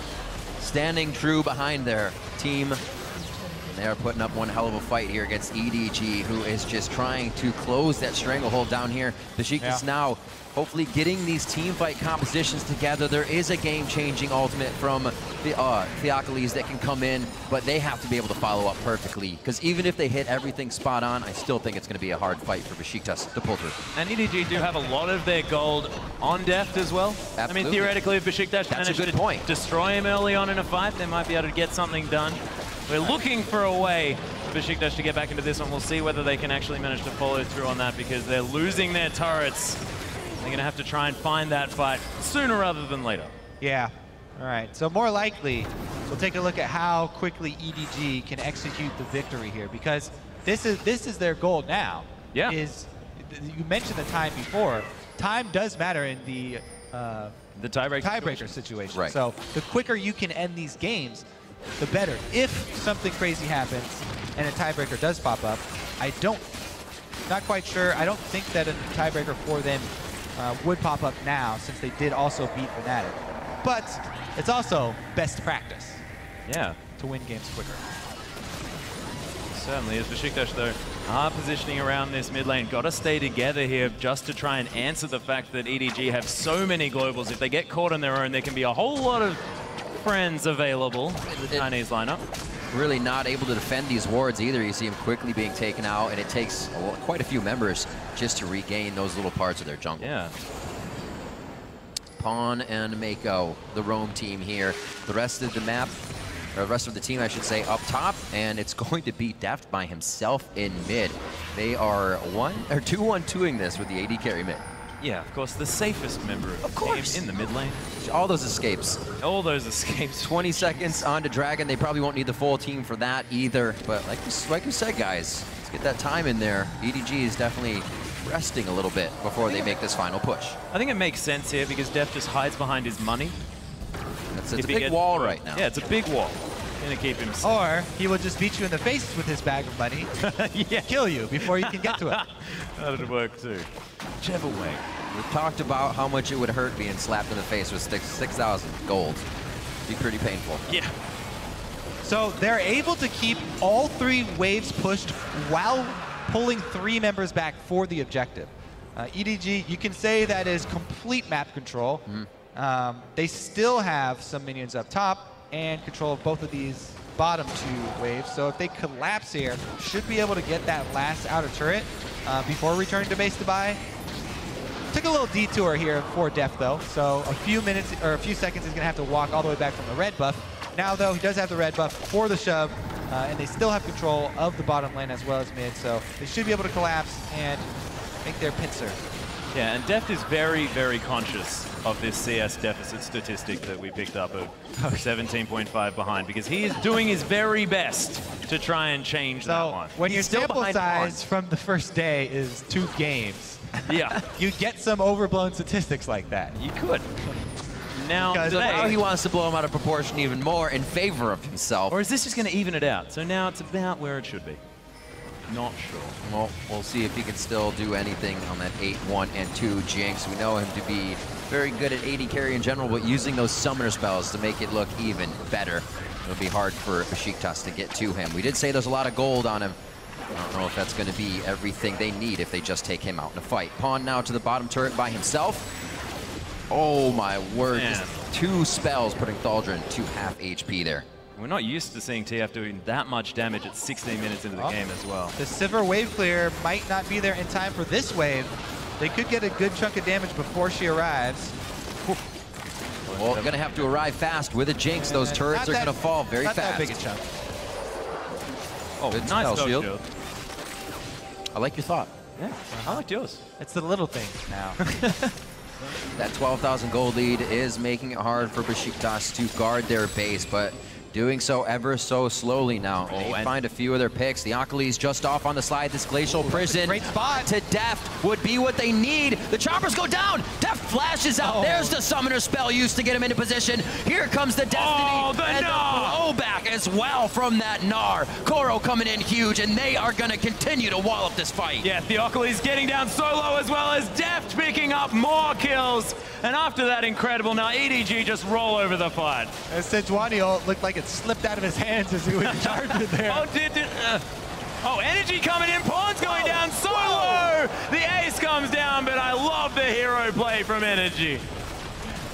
standing true behind their team. And they are putting up one hell of a fight here against EDG, who is just trying to close that stranglehold down here. Besiktas now hopefully getting these team fight compositions together. There is a game-changing ultimate from the Theocles that can come in, but they have to be able to follow up perfectly, because even if they hit everything spot on, I still think it's going to be a hard fight for Besiktas to pull through. And EDG do have a lot of their gold on Deft as well. Absolutely. I mean, theoretically, if Besiktas managed to destroy him early on in a fight, they might be able to get something done. We're looking for a way for Besiktas to get back into this one. We'll see whether they can actually manage to follow through on that, because they're losing their turrets. They're going to have to try and find that fight sooner rather than later. Yeah. All right. So more likely, we'll take a look at how quickly EDG can execute the victory here, because this is their goal now. Yeah. You mentioned the time before. Time does matter in the tiebreaker situation. Right. So the quicker you can end these games, the better. If something crazy happens and a tiebreaker does pop up, not quite sure. I don't think that a tiebreaker for them would pop up now, since they did also beat Fnatic. But it's also best practice. Yeah. To win games quicker. Certainly is. Besiktas, though, are positioning around this mid lane. Got to stay together here just to try and answer the fact that EDG have so many globals. If they get caught on their own, there can be a whole lot of friends available in the Chinese lineup. Really not able to defend these wards either. You see him quickly being taken out, and it takes quite a few members just to regain those little parts of their jungle. Yeah. Pawn and Mako, the roam team here. The rest of the map, or the rest of the team, I should say, up top, and it's going to be Deft by himself in mid. They are 2-1-2ing this with the AD carry mid. Yeah, of course, the safest member of the team in the mid lane. All those escapes. All those escapes. 20 seconds on to Dragon. They probably won't need the full team for that either. But like you said, guys, let's get that time in there. EDG is definitely resting a little bit before they make this final push. I think it makes sense here, because Deft just hides behind his money. It's a big wall right now. Yeah, it's a big wall. Gonna keep him safe. Or he will just beat you in the face with his bag of money, kill you before you can get to it. That'd work too. Whichever way. We've talked about how much it would hurt being slapped in the face with 6,000 gold. Be pretty painful. Yeah. So they're able to keep all 3 waves pushed while pulling 3 members back for the objective. EDG, you can say that is complete map control. They still have some minions up top and control of both of these bottom 2 waves. So if they collapse here, should be able to get that last outer turret before returning to base to buy. Took a little detour here for Deft, though. So a few minutes or a few seconds, he's going to have to walk all the way back from the red buff. Now, though, he does have the red buff for the shove, and they still have control of the bottom lane as well as mid. So they should be able to collapse and make their pincer. Yeah, and Deft is very, very conscious of this CS deficit statistic that we picked up of 17.5 behind, because he is doing his very best to try and change that one. When your sample size from the first day is 2 games, yeah, you get some overblown statistics like that. You could. Now he wants to blow him out of proportion even more in favor of himself. Or is this just going to even it out? So now it's about where it should be. Not sure. Well, we'll see if he can still do anything on that 8-1 and 2 Jinx. We know him to be very good at AD carry in general, but using those summoner spells to make it look even better. It'll be hard for Besiktas to get to him. We did say there's a lot of gold on him. I don't know if that's going to be everything they need if they just take him out in a fight. Pawn now to the bottom turret by himself. Oh my word, Man. just 2 spells putting Thaldrun to half HP there. We're not used to seeing TF doing that much damage at 16 minutes into the game as well. The Sivir wave clear might not be there in time for this wave. They could get a good chunk of damage before she arrives. Well, gonna have to arrive fast with a Jinx. Those turrets are gonna fall very not fast. That big a chunk. Oh, Good nice spell spell shield. shield. I like your thought. Yeah, I like yours. It's the little things now. That 12,000 gold lead is making it hard for Besiktas to guard their base, but doing so ever so slowly now. They find a few of their picks. The Achilles just off on the slide. This Glacial Prison great spot. to Deft would be what they need. The choppers go down. Deft flashes out. There's the summoner spell used to get him into position. Here comes the Destiny. Oh, the and Gnar! the blowback as well from that Gnar. Koro coming in huge, and they are going to continue to wall up this fight. Yeah, Theocles getting down solo as well as Deft picking up more kills. And after that incredible, now EDG just roll over the fight. And Sejuani looked like it slipped out of his hands as he was charging there. Oh, Energy coming in, Pawn's going down solo! The ace comes down, but I love the hero play from Energy.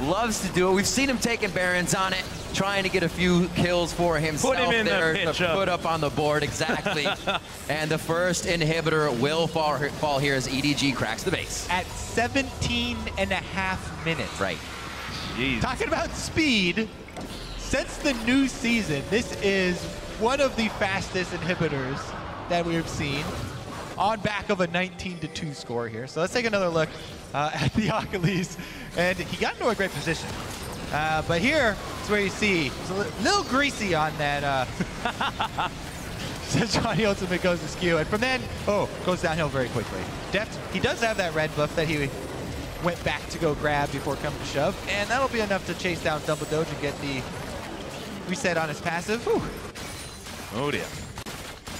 Loves to do it. We've seen him taking Barons on it, trying to get a few kills for himself. Put him in there the pitch to up. put up on the board, exactly. And the first inhibitor will fall here as EDG cracks the base. At 17 and a half minutes. Right. Jeez. Talking about speed, since the new season, this is one of the fastest inhibitors that we've seen on back of a 19-2 score here. So let's take another look at the Achilles. And he got into a great position. But here is where you see it's a little greasy on that. Sejuani ultimate goes to skew. And from then, goes downhill very quickly. Deft, he does have that red buff that he went back to go grab before coming to shove. And that'll be enough to chase down Double Doge and get the reset on his passive. Whew. Oh dear.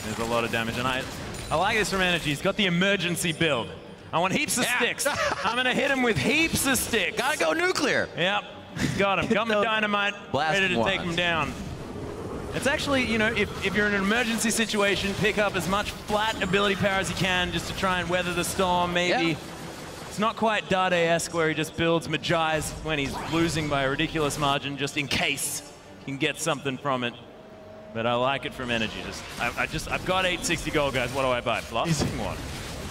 There's a lot of damage. And I like this from Energy. He's got the emergency build. I want heaps of sticks. I'm going to hit him with heaps of sticks. Gotta go nuclear. Yep. Got him. Got my dynamite. Ready to take him down. It's actually, you know, if you're in an emergency situation, pick up as much flat ability power as you can just to try and weather the storm, maybe. Yeah. It's not quite Dade-esque where he just builds Magi's when he's losing by a ridiculous margin just in case he can get something from it. But I like it from Energy. I've got 860 gold, guys. What do I buy? Blasting Wand.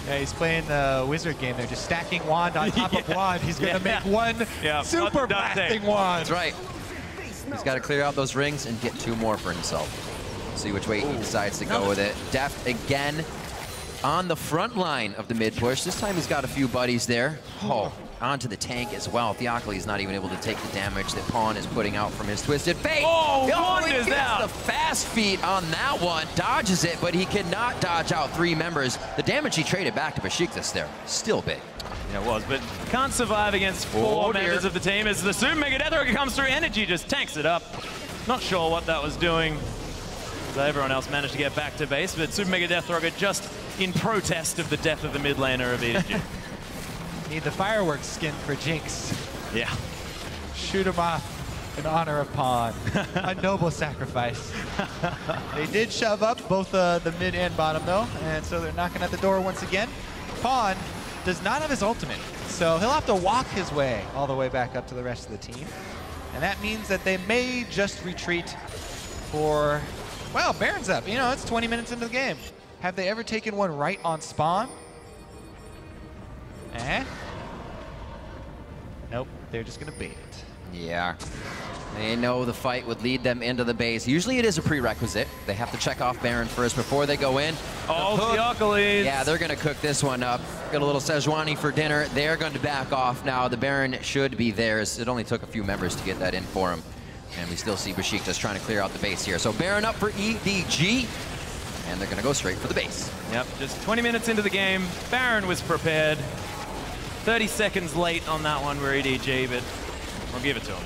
Yeah, he's playing the wizard game there, just stacking wand on top of wand. He's going to make one super blasting wand. That's right. He's got to clear out those rings and get 2 more for himself. See which way he decides to go with it. Deft again on the front line of the mid push. This time he's got a few buddies there. Onto the tank as well. Theocles not even able to take the damage that Pawn is putting out from his Twisted Fate. Wand is out. The fast feet on that one. Dodges it, but he cannot dodge out 3 members. The damage he traded back to Besiktas there, still big. Yeah, it was, but can't survive against 4 members of the team as the Super Mega Death Rocket comes through. Energy just tanks it up. Not sure what that was doing. Everyone else managed to get back to base, but Super Mega Death Rocket just in protest of the death of the mid laner of EDG. Need the fireworks skin for Jinx. Yeah. Shoot him off in honor of Pawn. A noble sacrifice. They did shove up both the mid and bottom though, and so they're knocking at the door once again. Pawn does not have his ultimate, so he'll have to walk his way all the way back up to the rest of the team. And that means that they may just retreat for, well, Baron's up. You know, it's 20 minutes into the game. Have they ever taken one right on spawn? Nope, they're just gonna bait it. Yeah. They know the fight would lead them into the base. Usually it is a prerequisite. They have to check off Baron first before they go in. Theocles. Yeah, they're going to cook this one up. Got a little Sejuani for dinner. They're going to back off now. The Baron should be theirs. It only took a few members to get that in for him. And we still see Besiktas trying to clear out the base here. So Baron up for EDG. And they're going to go straight for the base. Yep, just 20 minutes into the game. Baron was prepared. 30 seconds late on that one for EDG, but we'll give it to him.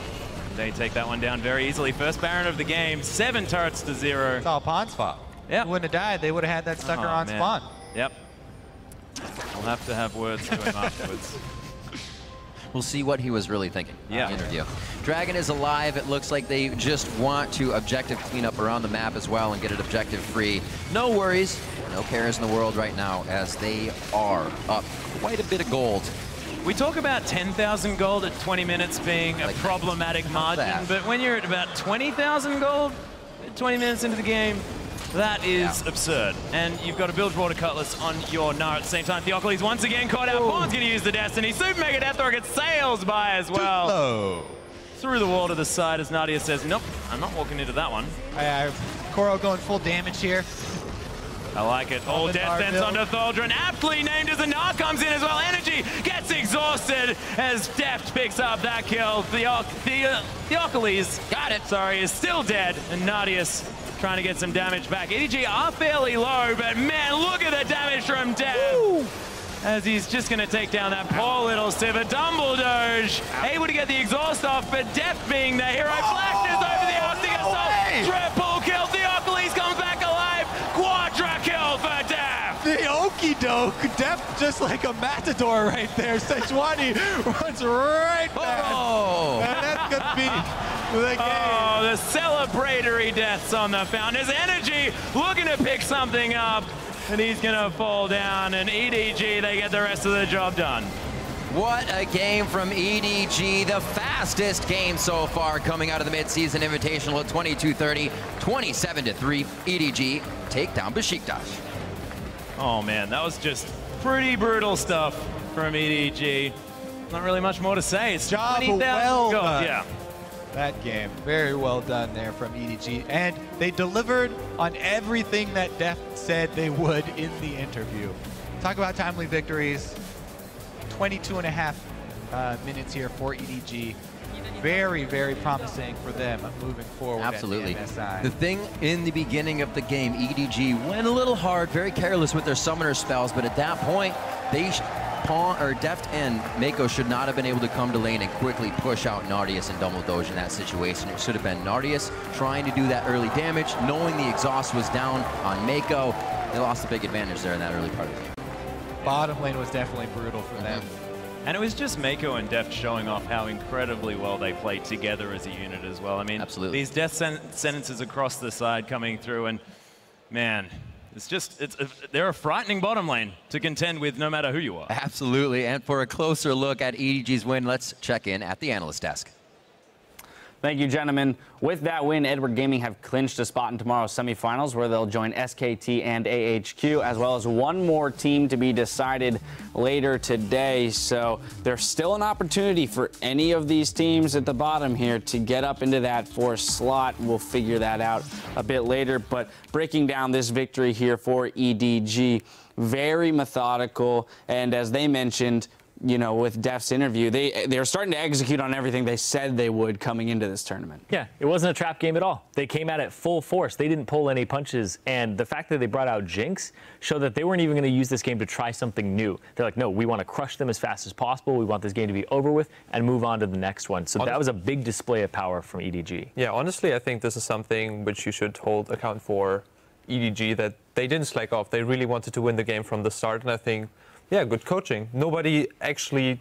They take that one down very easily. First Baron of the game, 7 turrets to 0. It's all Pawn's fault. Yep. He wouldn't have died. They would have had that sucker on spawn. Yep. We'll have to have words to him afterwards. We'll see what he was really thinking in the interview. Dragon is alive. It looks like they just want to objective clean up around the map as well and get it objective free. No worries, no cares in the world right now as they are up quite a bit of gold We talk about 10,000 gold at 20 minutes being a problematic margin, but when you're at about 20,000 gold at 20 minutes into the game, that is absurd. And you've got a Bilge Water Cutlass on your Gnar at the same time. Theocles once again caught out. Pawn's going to use the Destiny. Super Mega Death Rocket sails by as well. Through the wall to the side as Nadia says, nope, I'm not walking into that one. Koro going full damage here. I like it. All death sense onto Thaldron. Aptly named as the Gnar comes in as well. Energy gets exhausted as Deft picks up that kill. Theocles, got it, sorry, is still dead. And Nadius trying to get some damage back. EDG are fairly low, but man, look at the damage from Deft. As he's just going to take down that poor little Sivir. Dumbledoge able to get the exhaust off, but Deft being the hero flashes over the Arctic Assault. Triple kill. Theocles comes back alive. Quadra kill for Deft. The okie doke. Deft just like a matador right there. Sejuani runs right back. And that could be the game. Oh, the celebratory deaths on the Fountain. His Energy looking to pick something up, and he's going to fall down. And EDG, they get the rest of the job done. What a game from EDG. The fastest game so far coming out of the midseason invitational at 22:30, 27-3. EDG take down Besiktas. Oh man, that was just pretty brutal stuff from EDG. Not really much more to say. It's job 20,000 well gold. done. Yeah. That game, very well done there from EDG. And they delivered on everything that Deft said they would in the interview. Talk about timely victories. 22.5 minutes here for EDG. Very, very promising for them moving forward. Absolutely. At the MSI. The thing in the beginning of the game, EDG went a little hard, very careless with their summoner spells, but at that point, Deft and Mako should not have been able to come to lane and quickly push out Nardius and Dumbledoge in that situation. It should have been Nardius trying to do that early damage, knowing the exhaust was down on Mako. They lost a big advantage there in that early part of the game. Bottom lane was definitely brutal for them. And it was just Mako and Deft showing off how incredibly well they played together as a unit as well. I mean, these death sentences across the side coming through, and man, they're a frightening bottom lane to contend with no matter who you are. Absolutely, and for a closer look at EDG's win, let's check in at the analyst desk. Thank you, gentlemen. With that win, Edward Gaming have clinched a spot in tomorrow's semifinals where they'll join SKT and AHQ, as well as one more team to be decided later today. So there's still an opportunity for any of these teams at the bottom here to get up into that fourth slot. We'll figure that out a bit later. But breaking down this victory here for EDG, very methodical, and as they mentioned, you know, with Deft's interview, they're starting to execute on everything they said they would coming into this tournament. Yeah, it wasn't a trap game at all. They came at it full force. They didn't pull any punches, and the fact that they brought out Jinx showed that they weren't even going to use this game to try something new. They're like, no, we want to crush them as fast as possible. We want this game to be over with and move on to the next one. So that was a big display of power from EDG. Yeah, honestly, I think this is something which you should hold account for EDG, that they didn't slack off. They really wanted to win the game from the start, and I think, yeah, good coaching. Nobody actually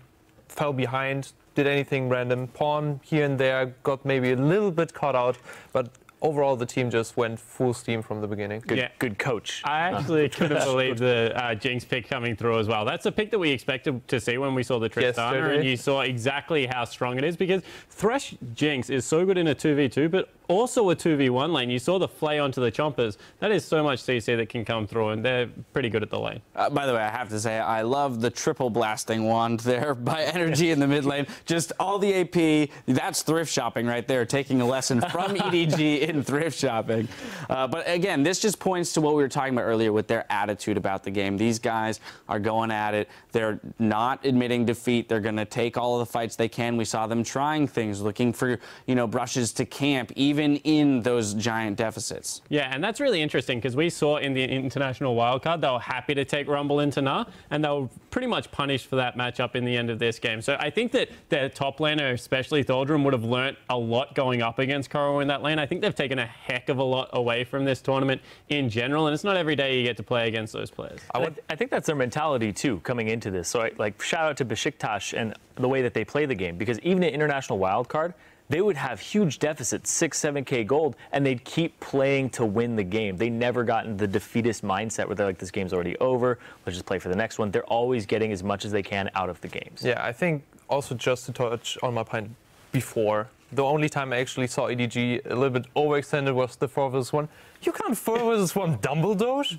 fell behind, did anything random. Pawn here and there got maybe a little bit caught out, but overall the team just went full steam from the beginning. Good coach. I actually couldn't believe the Jinx pick coming through as well. That's a pick that we expected to see when we saw the Tristana, and you saw exactly how strong it is, because Thresh Jinx is so good in a 2v2, but also a 2v1 lane. You saw the flay onto the chompers. That is so much CC that can come through, and they're pretty good at the lane. By the way, I have to say, I love the triple blasting wand there by Energy in the mid lane. Just all the AP. That's thrift shopping right there, taking a lesson from EDG in thrift shopping. But again, this just points to what we were talking about earlier with their attitude about the game. These guys are going at it. They're not admitting defeat. They're going to take all of the fights they can. We saw them trying things, looking for, you know, brushes to camp, even in those giant deficits. Yeah, and that's really interesting, because we saw in the international wildcard, they were happy to take Rumble into Gnar, and they were pretty much punished for that matchup in the end of this game. So I think that their top laner, especially Thaldron, would have learnt a lot going up against Koro in that lane. I think they've taken a heck of a lot away from this tournament in general, and it's not every day you get to play against those players. I think that's their mentality too coming into this. So like shout out to Besiktas and the way that they play the game, because even in international wildcard, they would have huge deficits, 6, 7K gold, and they'd keep playing to win the game. They never got into the defeatist mindset where they're like, this game's already over, let's just play for the next one. They're always getting as much as they can out of the games. Yeah, I think also just to touch on my point before, the only time I actually saw EDG a little bit overextended was the 4 vs 1. You can't 4 vs 1 Dumbledore.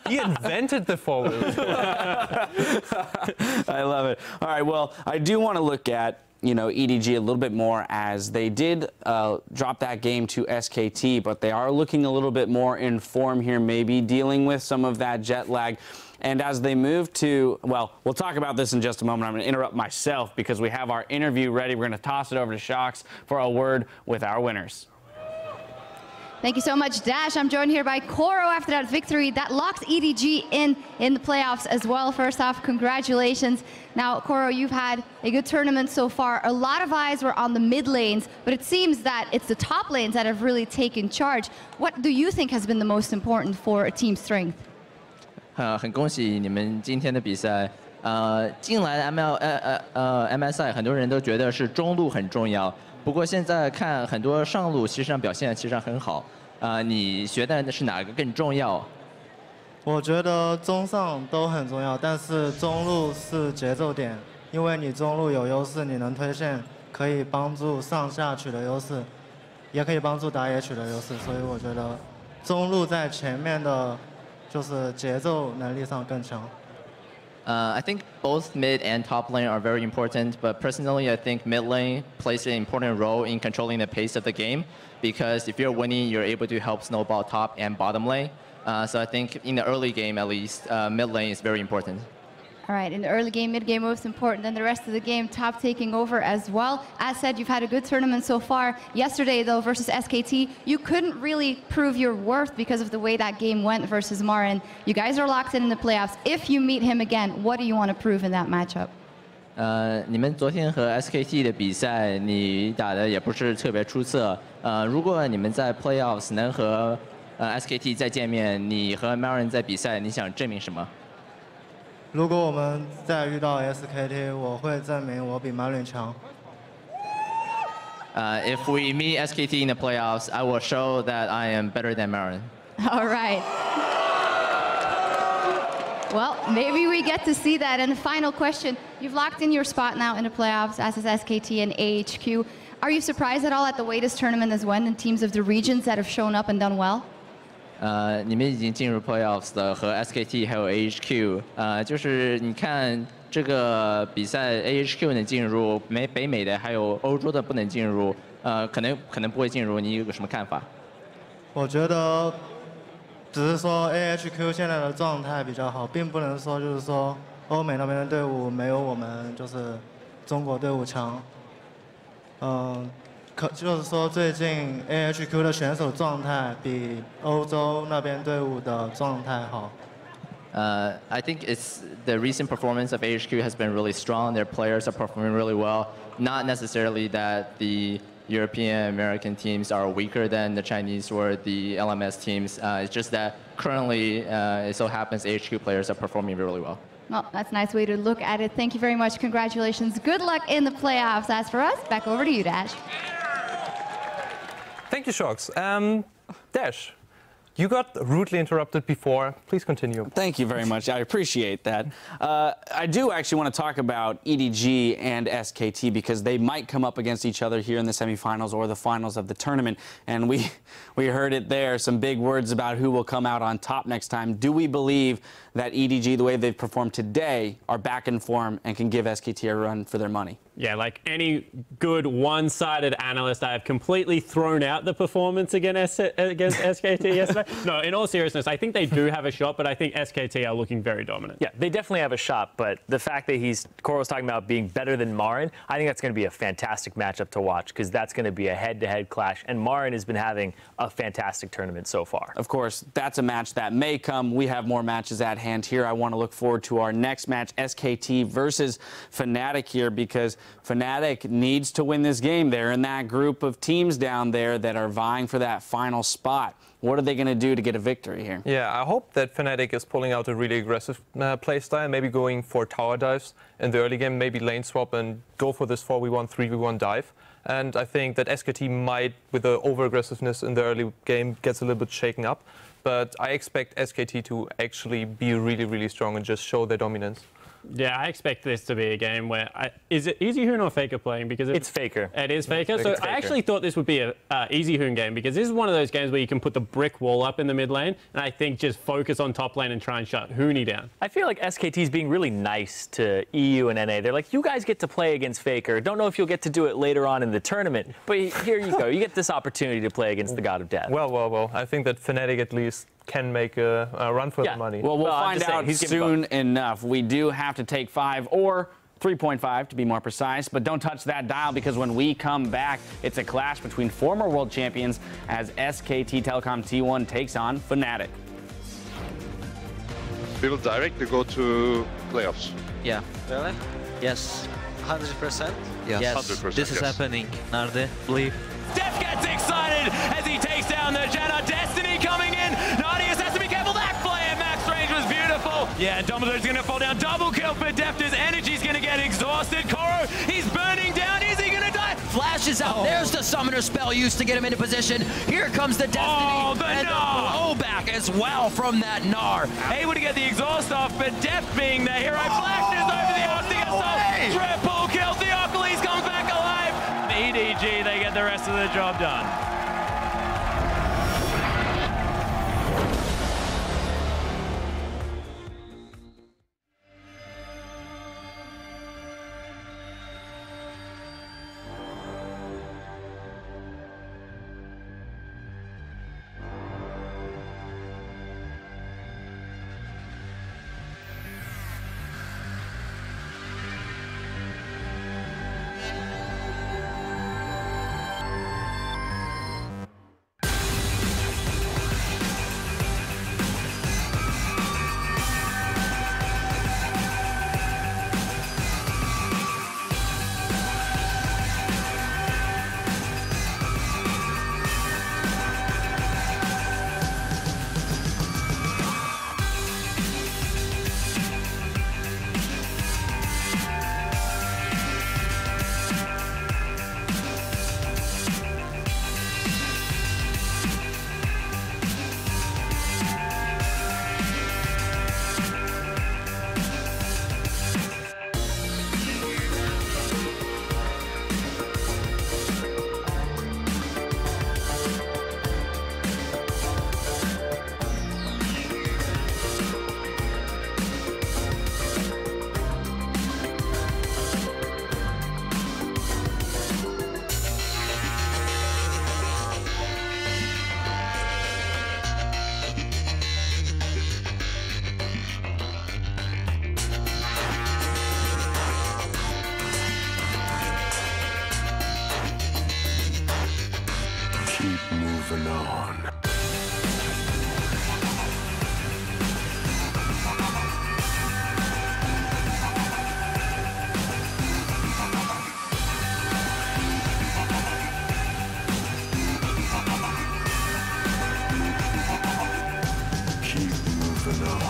He invented the 4 vs 1. I love it. All right, well, I do want to look at EDG a little bit more, as they did drop that game to SKT, but they are looking a little bit more in form here, maybe dealing with some of that jet lag. And as they move to, well, we'll talk about this in just a moment. I'm going to interrupt myself because we have our interview ready. We're going to toss it over to Shox for a word with our winners. Thank you so much, Dash. I'm joined here by Koro after that victory that locks EDG in the playoffs as well. First off, congratulations. Now, Koro, you've had a good tournament so far. A lot of eyes were on the mid lanes, but it seems that it's the top lanes that have really taken charge. What do you think has been the most important for a team strength? 很恭喜你们今天的比赛。进来 MSI 很多人都觉得是中路很重要，不过现在看很多上路其实上表现其实上很好。你觉得是哪个更重要？我觉得中上都很重要，但是中路是节奏点，因为你中路有优势，你能推线，可以帮助上下取得优势，也可以帮助打野取得优势，所以我觉得中路在前面的。 就是节奏能力上更强。I think both mid and top lane are very important, but personally, I think mid lane plays an important role in controlling the pace of the game, because if you're winning, you're able to help snowball top and bottom lane. So I think in the early game, at least, mid lane is very important. All right, in the early game, mid game, most important than the rest of the game, top taking over as well. As said, you've had a good tournament so far. Yesterday, though, versus SKT, you couldn't really prove your worth because of the way that game went versus Marin. You guys are locked in the playoffs. If you meet him again, what do you want to prove in that matchup? 你们昨天和 SKT 的比赛，你打的也不是特别出色。如果你们在 playoffs 能和SKT 再见面，你和 Marin 在比赛，你想证明什么？ 如果我们再遇到 SKT， 我会证明我比 Marin 强。If we meet SKT in the playoffs, I will show that I am better than Marin. All right. Well, maybe we get to see that. And the final question: you've locked in your spot now in the playoffs, as is SKT and AHQ. Are you surprised at all at the way this tournament has went, and teams of the regions that have shown up and done well? 你们已经进入 playoffs 了，和 SKT 还有 AHQ，就是你看这个比赛 AHQ 能进入，北美的还有欧洲的不能进入，可能不会进入，你有什么看法？我觉得只是说 AHQ 现在的状态比较好，并不能说就是说欧美那边的队伍没有我们就是中国队伍强，就是说，最近 AHQ 的选手状态比欧洲那边队伍的状态好。I think it's the recent performance of AHQ has been really strong. Their players are performing really well. Not necessarily that the European American teams are weaker than the Chinese or the LMS teams. It's just that currently, it so happens AHQ players are performing really well. Well, that's a nice way to look at it. Thank you very much. Congratulations. Good luck in the playoffs. As for us, back over to you, Dash. Thank you, Shox. Dash, you got rudely interrupted before. Please continue. Thank you very much. I appreciate that. I do actually want to talk about EDG and SKT because they might come up against each other here in the semifinals or the finals of the tournament. And we heard it there, some big words about who will come out on top next time. Do we believe that EDG, the way they've performed today, are back in form and can give SKT a run for their money? Yeah, like any good one-sided analyst, I have completely thrown out the performance against SKT yesterday. No, in all seriousness, I think they do have a shot, but I think SKT are looking very dominant. Yeah, they definitely have a shot, but the fact that Koro was talking about being better than Marin, I think that's going to be a fantastic matchup to watch because that's going to be a head-to-head clash, and Marin has been having a fantastic tournament so far. Of course, that's a match that may come. We have more matches at hand here. I want to look forward to our next match, SKT versus Fnatic here, because Fnatic needs to win this game. They're in that group of teams down there that are vying for that final spot. What are they going to do to get a victory here? Yeah, I hope that Fnatic is pulling out a really aggressive play style, maybe going for tower dives in the early game, maybe lane swap and go for this 4v1, 3v1 dive. And I think that SKT might, with the over-aggressiveness in the early game, gets a little bit shaken up. But I expect SKT to actually be really, really strong and just show their dominance. Yeah, I expect this to be a game where... is it EasyHoon or Faker playing? Because it's Faker. It is Faker. So Faker. I actually thought this would be a EasyHoon game, because this is one of those games where you can put the brick wall up in the mid lane, and I think just focus on top lane and try and shut Hooney down. I feel like SKT is being really nice to EU and NA. They're like, you guys get to play against Faker. Don't know if you'll get to do it later on in the tournament, but here you go. You get this opportunity to play against the God of Death. Well. I think that Fnatic at least can make a run for the money. Well, we'll find out soon enough. We do have to take 5 or 3.5 to be more precise, but don't touch that dial, because when we come back, it's a clash between former world champions as SKT Telecom T1 takes on Fnatic. We will directly go to playoffs. Yeah. Really? Yes. 100%? Yes. 100%. This is happening. Narde, believe. Def gets excited as he takes down the Janna. Destiny coming in. Nadius has to be careful. That play at max range was beautiful. Yeah, Dumbledore's going to fall down. Double kill for Def. His energy's going to get exhausted. Koro, he's burning down. Is he going to die? Flash is out. There's the summoner spell used to get him into position. Here comes the Destiny. Oh, the and Gnar. the blowback as well from that Gnar. Able to get the exhaust off, but Def being the hero flashes over the Arctic Assault. Triple kill. Theocles comes back alive. EDG, they get the rest of the job done. Keep moving on. Keep moving on.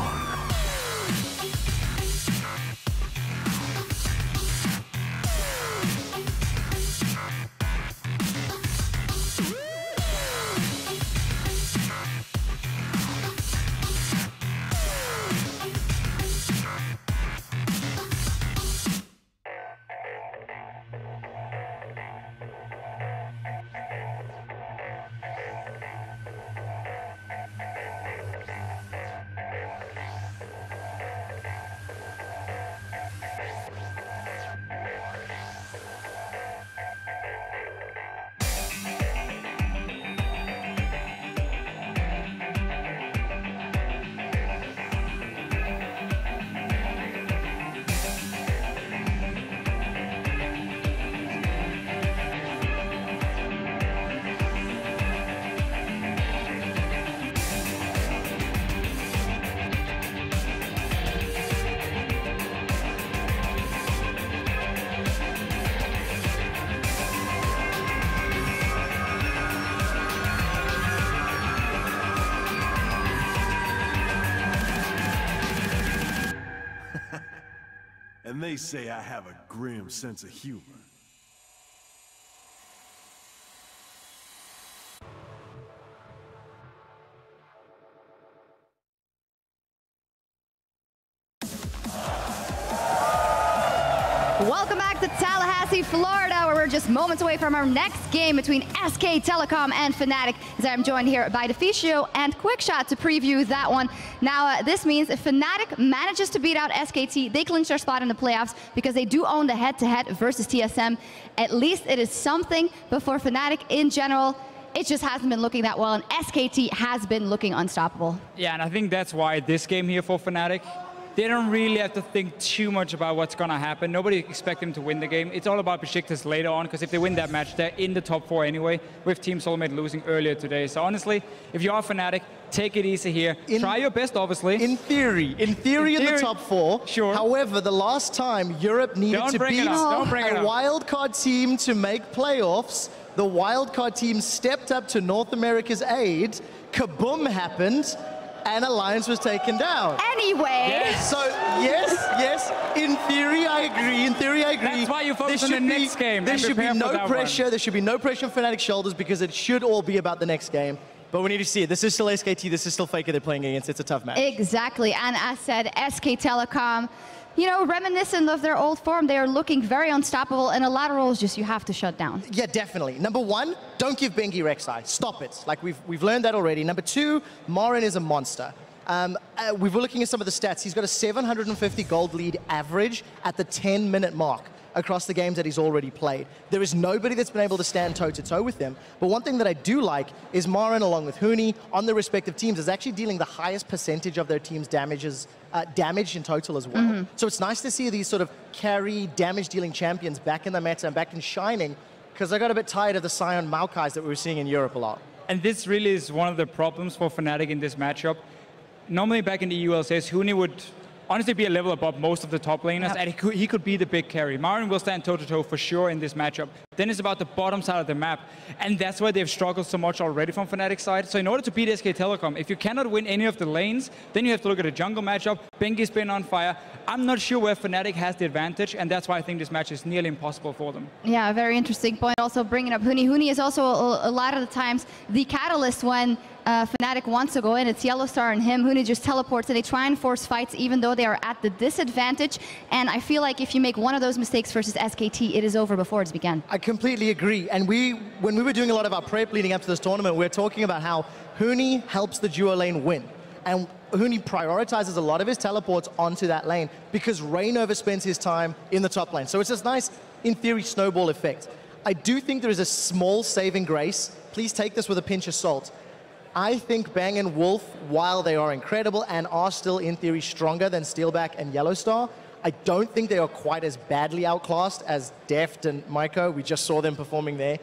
And they say I have a grim sense of humor. Tallahassee, Florida, where we're just moments away from our next game between SK Telecom and Fnatic, as I'm joined here by Deficio and Quickshot to preview that one. Now, this means if Fnatic manages to beat out SKT, they clinch their spot in the playoffs because they do own the head-to-head versus TSM. At least it is something, but for Fnatic in general, it just hasn't been looking that well, and SKT has been looking unstoppable. Yeah, and I think that's why this game here for Fnatic, they don't really have to think too much about what's going to happen. Nobody expects them to win the game. It's all about Besiktas later on, because if they win that match, they're in the top 4 anyway, with Team Soulmate losing earlier today. So honestly, if you are Fnatic, take it easy here. Try your best, obviously. In theory in the top 4. Sure. However, the last time Europe needed to beat a wildcard team to make playoffs, the wildcard team stepped up to North America's aid, kaboom happened, and Alliance was taken down. Anyway. Yes. So, yes, in theory I agree. That's why you focus on the next game. There should be no pressure. There should be no pressure on Fnatic's shoulders because it should all be about the next game. But we need to see it. This is still SKT. This is still Faker they're playing against. It's a tough match. Exactly. And as said, SK Telecom, you know, reminiscent of their old form, they are looking very unstoppable, and a lot of roles just you have to shut down. Yeah, definitely. Number 1, don't give Bengi Rek'Sai. Stop it. Like, we've learned that already. Number 2, Marin is a monster. We were looking at some of the stats. He's got a 750 gold lead average at the 10-minute mark across the games that he's already played. There is nobody that's been able to stand toe-to-toe with him. But one thing that I do like is Marin, along with Huni, on their respective teams, is actually dealing the highest percentage of their team's damage in total as well. So it's nice to see these sort of carry, damage-dealing champions back in the meta and back in shining, because I got a bit tired of the Sion Maokais that we were seeing in Europe a lot. And this really is one of the problems for Fnatic in this matchup. Normally back in the ULCS, Huni would honestly be a level above most of the top laners, and he could be the big carry. Marin will stand toe-to-toe for sure in this matchup. Then it's about the bottom side of the map, and that's why they've struggled so much already from Fnatic's side. So in order to beat SK Telecom, if you cannot win any of the lanes, then you have to look at a jungle matchup. Bengi's been on fire. I'm not sure where Fnatic has the advantage, and that's why I think this match is nearly impossible for them. Yeah, a very interesting point. Also bringing up Huni. Huni is also a lot of the times the catalyst when Fnatic wants to go in. It's Yellowstar and him. Huni just teleports, and they try and force fights even though they are at the disadvantage. And I feel like if you make one of those mistakes versus SKT, it is over before it's begun. I completely agree. And when we were doing a lot of our prep leading up to this tournament, we were talking about how Huni helps the duo lane win. And Huni prioritizes a lot of his teleports onto that lane because Rain overspends his time in the top lane. So it's this nice, in theory, snowball effect. I do think there is a small saving grace. Please take this with a pinch of salt. I think Bang and Wolf, while they are incredible and are still, in theory, stronger than Steelback and Yellowstar, I don't think they are quite as badly outclassed as Deft and Maiko. We just saw them performing there.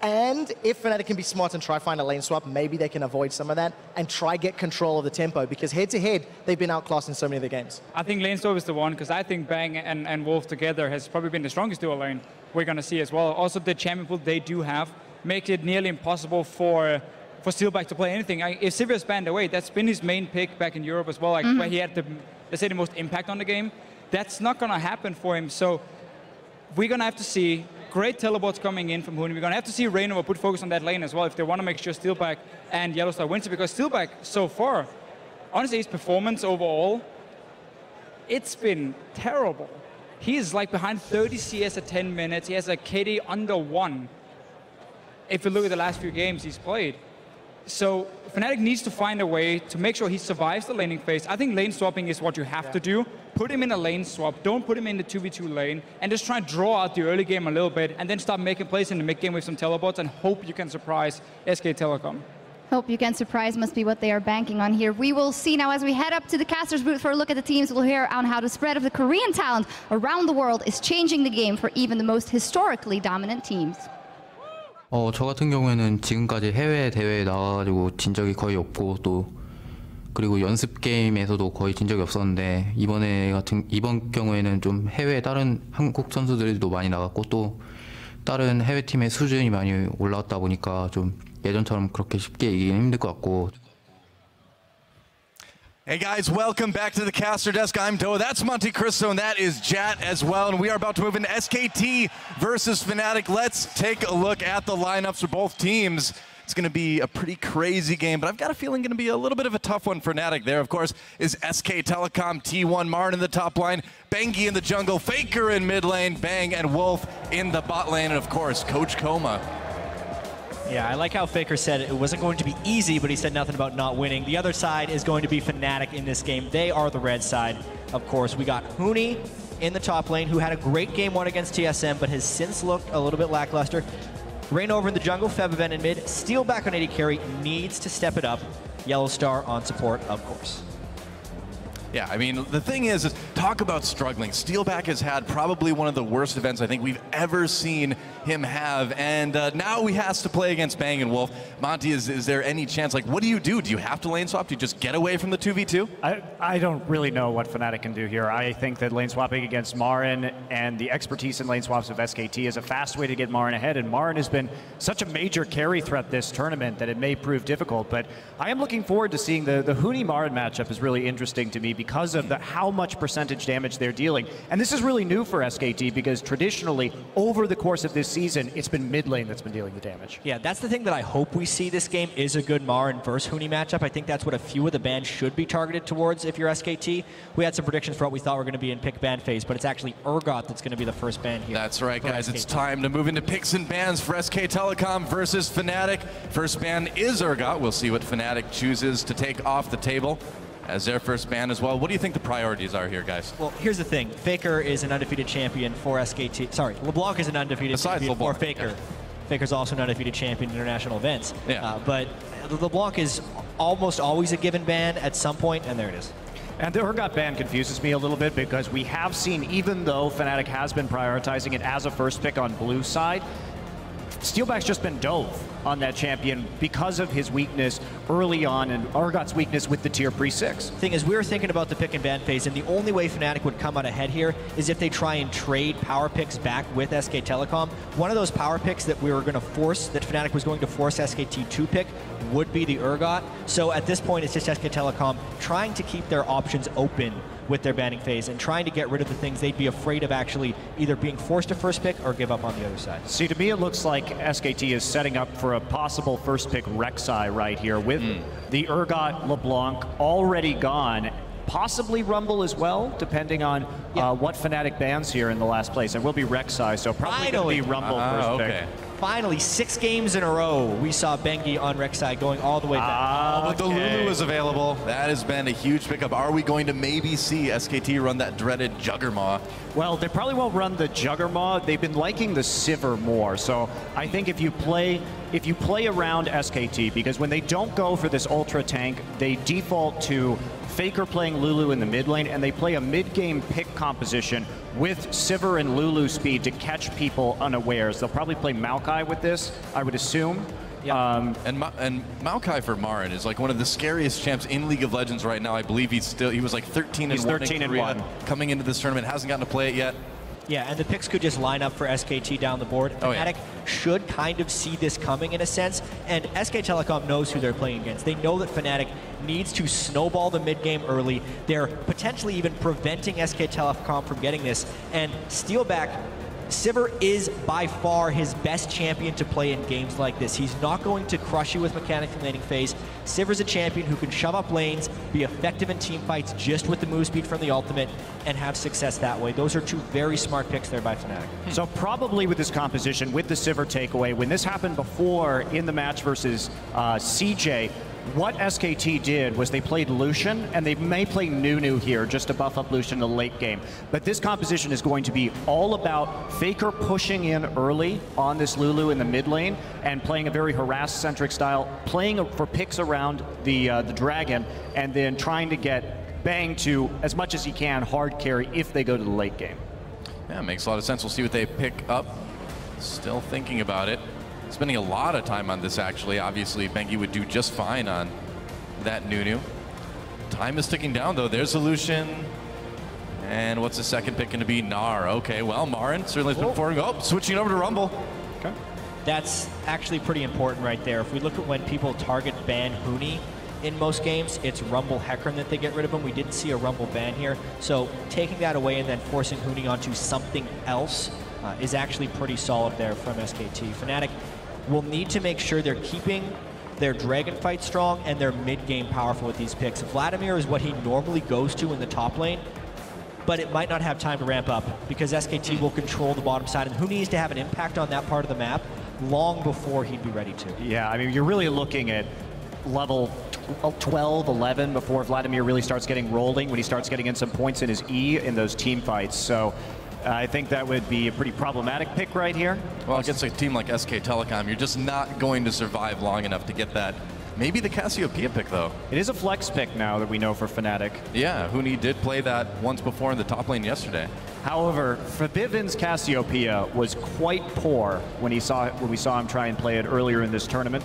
And if Fnatic can be smart and try find a lane swap, maybe they can avoid some of that and try get control of the tempo, because head-to-head, they've been outclassed in so many of the games. I think lane swap is the one, because I think Bang and Wolf together has probably been the strongest duo lane we're going to see as well. Also, the champion pool they do have makes it nearly impossible for Steelback to play anything. If Sivir's banned away, that's been his main pick back in Europe as well, like where he had the, let's say, the most impact on the game. That's not going to happen for him. So we're going to have to see great teleports coming in from Huni. We're going to have to see Reynova put focus on that lane as well if they want to make sure Steelback and Yellowstar wins it, because Steelback so far, honestly, his performance overall, it's been terrible. He is like behind 30 CS at 10 minutes. He has a KD under 1 if you look at the last few games he's played. So Fnatic needs to find a way to make sure he survives the laning phase. I think lane swapping is what you have to do. Put him in a lane swap. Don't put him in the 2v2 lane. And just try and draw out the early game a little bit and then start making plays in the mid game with some teleports and hope you can surprise SK Telecom. Hope you can surprise must be what they are banking on here. We will see now as we head up to the caster's booth for a look at the teams. We'll hear on how the spread of the Korean talent around the world is changing the game for even the most historically dominant teams. 저 같은 경우에는 지금까지 해외 대회에 나가가지고 진 적이 거의 없고, 또 그리고 연습 게임에서도 거의 진 적이 없었는데 이번 경우에는 좀 해외 다른 한국 선수들도 많이 나갔고, 또 다른 해외 팀의 수준이 많이 올라왔다 보니까 좀 예전처럼 그렇게 쉽게 이기긴 힘들 것 같고. Hey guys, welcome back to the caster desk. I'm Doa, that's Monte Cristo, and that is Jat as well. And we are about to move into SKT versus Fnatic. Let's take a look at the lineups for both teams. It's going to be a pretty crazy game, but I've got a feeling going to be a little bit of a tough one for Fnatic. There, of course, is SK Telecom, T1, Marin in the top line, Bengi in the jungle, Faker in mid lane, Bang and Wolf in the bot lane, and of course, Coach Koma. Yeah, I like how Faker said it wasn't going to be easy, but he said nothing about not winning. The other side is going to be Fnatic in this game. They are the red side, of course. We got Huni in the top lane, who had a great game one against TSM, but has since looked a little bit lackluster. Rain over in the jungle, Febiven in mid, Steel back on AD carry, needs to step it up. Yellow Star on support, of course. Yeah, I mean, the thing is talk about struggling. Steelback has had probably one of the worst events I think we've ever seen him have, and now he has to play against Bang and Wolf. Monty, is there any chance, like, what do you do? Do you have to lane swap? Do you just get away from the 2v2? I don't really know what Fnatic can do here. I think that lane swapping against Marin and the expertise in lane swaps of SKT is a fast way to get Marin ahead, and Marin has been such a major carry threat this tournament that it may prove difficult, but I am looking forward to seeing the Huni-Marin matchup is really interesting to me because of how much percentage damage they're dealing. And this is really new for SKT because traditionally, over the course of this season, it's been mid lane that's been dealing the damage. Yeah, that's the thing that I hope we see this game is a good Marin versus Huni matchup. I think that's what a few of the bans should be targeted towards if you're SKT. We had some predictions for what we thought were going to be in pick ban phase, but it's actually Urgot that's going to be the first ban here. That's right, guys. SKT. It's time to move into picks and bans for SK Telecom versus Fnatic. First ban is Urgot. We'll see what Fnatic chooses to take off the table as their first ban as well. What do you think the priorities are here, guys? Well, here's the thing. Faker is an undefeated champion for SKT. Sorry, LeBlanc is an undefeated champion for Faker. Yeah. Faker's also an undefeated champion in international events. Yeah. But LeBlanc is almost always a given ban at some point, and there it is. And the Urgot ban confuses me a little bit because we have seen, even though Fnatic has been prioritizing it as a first pick on blue side, Steelback's just been dove on that champion because of his weakness early on and Urgot's weakness with the tier pre-6. Thing is, we were thinking about the pick and ban phase, and the only way Fnatic would come out ahead here is if they try and trade power picks back with SK Telecom. One of those power picks that we were going to force, that Fnatic was going to force SKT to pick, would be the Urgot. So at this point, it's just SK Telecom trying to keep their options open with their banning phase and trying to get rid of the things they'd be afraid of actually either being forced to first pick or give up on the other side. See, to me it looks like SKT is setting up for a possible first pick Rek'Sai right here with the Urgot LeBlanc already gone. Possibly Rumble as well, depending on what Fnatic bans here in the last place. It will be Rek'Sai, so probably going to be Rumble first pick. Finally, 6 games in a row, we saw Bengi on Rek'Sai going all the way back. But the Lulu is available. That has been a huge pickup. Are we going to maybe see SKT run that dreaded Juggermaw? Well, they probably won't run the Juggermaw. They've been liking the Sivir more. So I think if you play around SKT, because when they don't go for this ultra tank, they default to Faker playing Lulu in the mid lane, and they play a mid-game pick composition with Sivir and Lulu speed to catch people unawares. They'll probably play Maokai with this, I would assume. And Maokai for Marin is like one of the scariest champs in League of Legends right now. I believe he was like 13-1 coming into this tournament. Hasn't gotten to play it yet. Yeah, and the picks could just line up for SKT down the board. Fnatic should kind of see this coming in a sense, and SK Telecom knows who they're playing against. They know that Fnatic needs to snowball the mid-game early. They're potentially even preventing SK Telecom from getting this, and Steelback, Sivir is by far his best champion to play in games like this. He's not going to crush you with mechanics in laning phase. Sivir's a champion who can shove up lanes, be effective in team fights just with the move speed from the ultimate, and have success that way. Those are 2 very smart picks there by Fnatic. So probably with this composition, with the Sivir takeaway, when this happened before in the match versus CJ, what SKT did was they played Lucian, and they may play Nunu here just to buff up Lucian in the late game. But this composition is going to be all about Faker pushing in early on this Lulu in the mid lane and playing a very harass-centric style, playing for picks around the dragon, and then trying to get Bang to, as much as he can, hard carry if they go to the late game. Yeah, makes a lot of sense. We'll see what they pick up. Still thinking about it. Spending a lot of time on this, actually. Obviously, Bengi would do just fine on that Nunu. Time is ticking down, though. There's a Lucian. And what's the second pick going to be? Gnar. Okay, well, Marin certainly has been performing. Oh, switching over to Rumble. Okay. That's actually pretty important right there. If we look at when people target ban Huni in most games, it's Rumble Hecarim that they get rid of him. We didn't see a Rumble ban here. So taking that away and then forcing Huni onto something else is actually pretty solid there from SKT. Fnatic will need to make sure they're keeping their Dragon fight strong and their mid-game powerful with these picks. Vladimir is what he normally goes to in the top lane, but it might not have time to ramp up because SKT will control the bottom side, and who needs to have an impact on that part of the map long before he'd be ready to. Yeah, I mean, you're really looking at level 12, 11 before Vladimir really starts getting rolling, when he starts getting in some points in his E in those team fights. So I think that would be a pretty problematic pick right here. Well, against a team like SK Telecom, you're just not going to survive long enough to get that. Maybe the Cassiopeia pick, though. It is a flex pick now that we know for Fnatic. Yeah, Huni did play that once before in the top lane yesterday. However, Fabiven's Cassiopeia was quite poor when we saw him try and play it earlier in this tournament.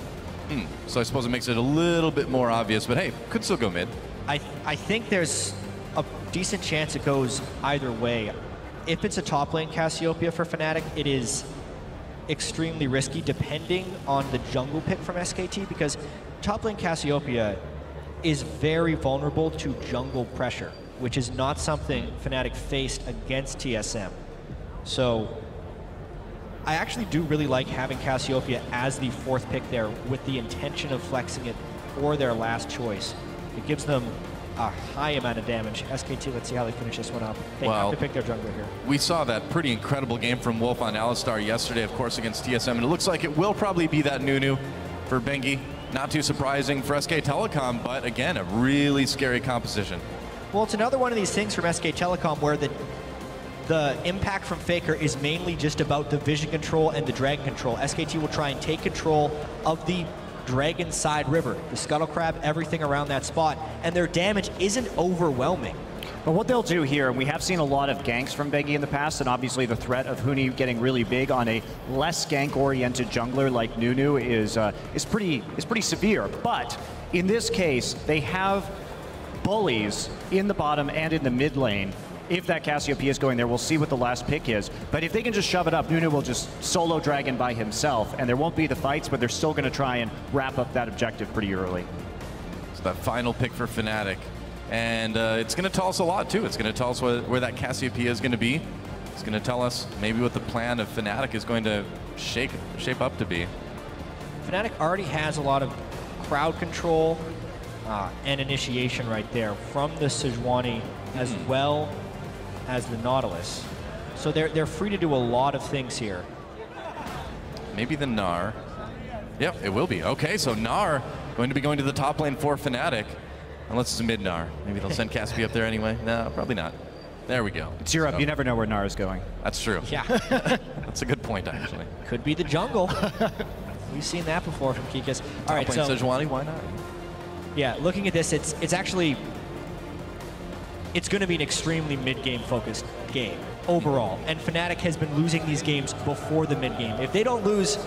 So I suppose it makes it a little bit more obvious, but hey, could still go mid. I think there's a decent chance it goes either way. If it's a top lane Cassiopeia for Fnatic, it is extremely risky depending on the jungle pick from SKT, because top lane Cassiopeia is very vulnerable to jungle pressure, which is not something Fnatic faced against TSM. So I actually do really like having Cassiopeia as the 4th pick there with the intention of flexing it for their last choice. It gives them a high amount of damage. SKT, let's see how they finish this one up. They have to pick their jungler here. We saw that pretty incredible game from Wolf on Alistar yesterday, of course, against TSM, and it looks like it will probably be that Nunu for Bengi. Not too surprising for SK Telecom, but again, a really scary composition. Well, it's another one of these things from SK Telecom where the impact from Faker is mainly just about the vision control and the dragon control. SKT will try and take control of the dragon side river, the scuttle crab, everything around that spot, and their damage isn't overwhelming. But what they'll do here, and we have seen a lot of ganks from Bengi in the past, and obviously the threat of Huni getting really big on a less gank-oriented jungler like Nunu is pretty severe. But in this case, they have bullies in the bottom and in the mid lane. If that Cassiopeia is going there, we'll see what the last pick is. But if they can just shove it up, Nunu will just solo dragon by himself, and there won't be the fights, but they're still going to try and wrap up that objective pretty early. So that final pick for Fnatic. And it's going to tell us a lot, too. It's going to tell us where that Cassiopeia is going to be. It's going to tell us maybe what the plan of Fnatic is going to shape up to be. Fnatic already has a lot of crowd control and initiation right there from the Sejuani as well as the Nautilus. So they're free to do a lot of things here. Maybe the Gnar. Yep, it will be. Okay, so Gnar going to be going to the top lane for Fnatic. Unless it's a mid Gnar. Maybe they'll send Caspi up there anyway. No, probably not. There we go. It's Europe. So, you never know where Gnar is going. That's true. Yeah. That's a good point, actually. Could be the jungle. We've seen that before from Kikas. All right, so Sejuani, why not? Yeah, looking at this, it's actually it's going to be an extremely mid-game focused game overall. And Fnatic has been losing these games before the mid-game. If they don't lose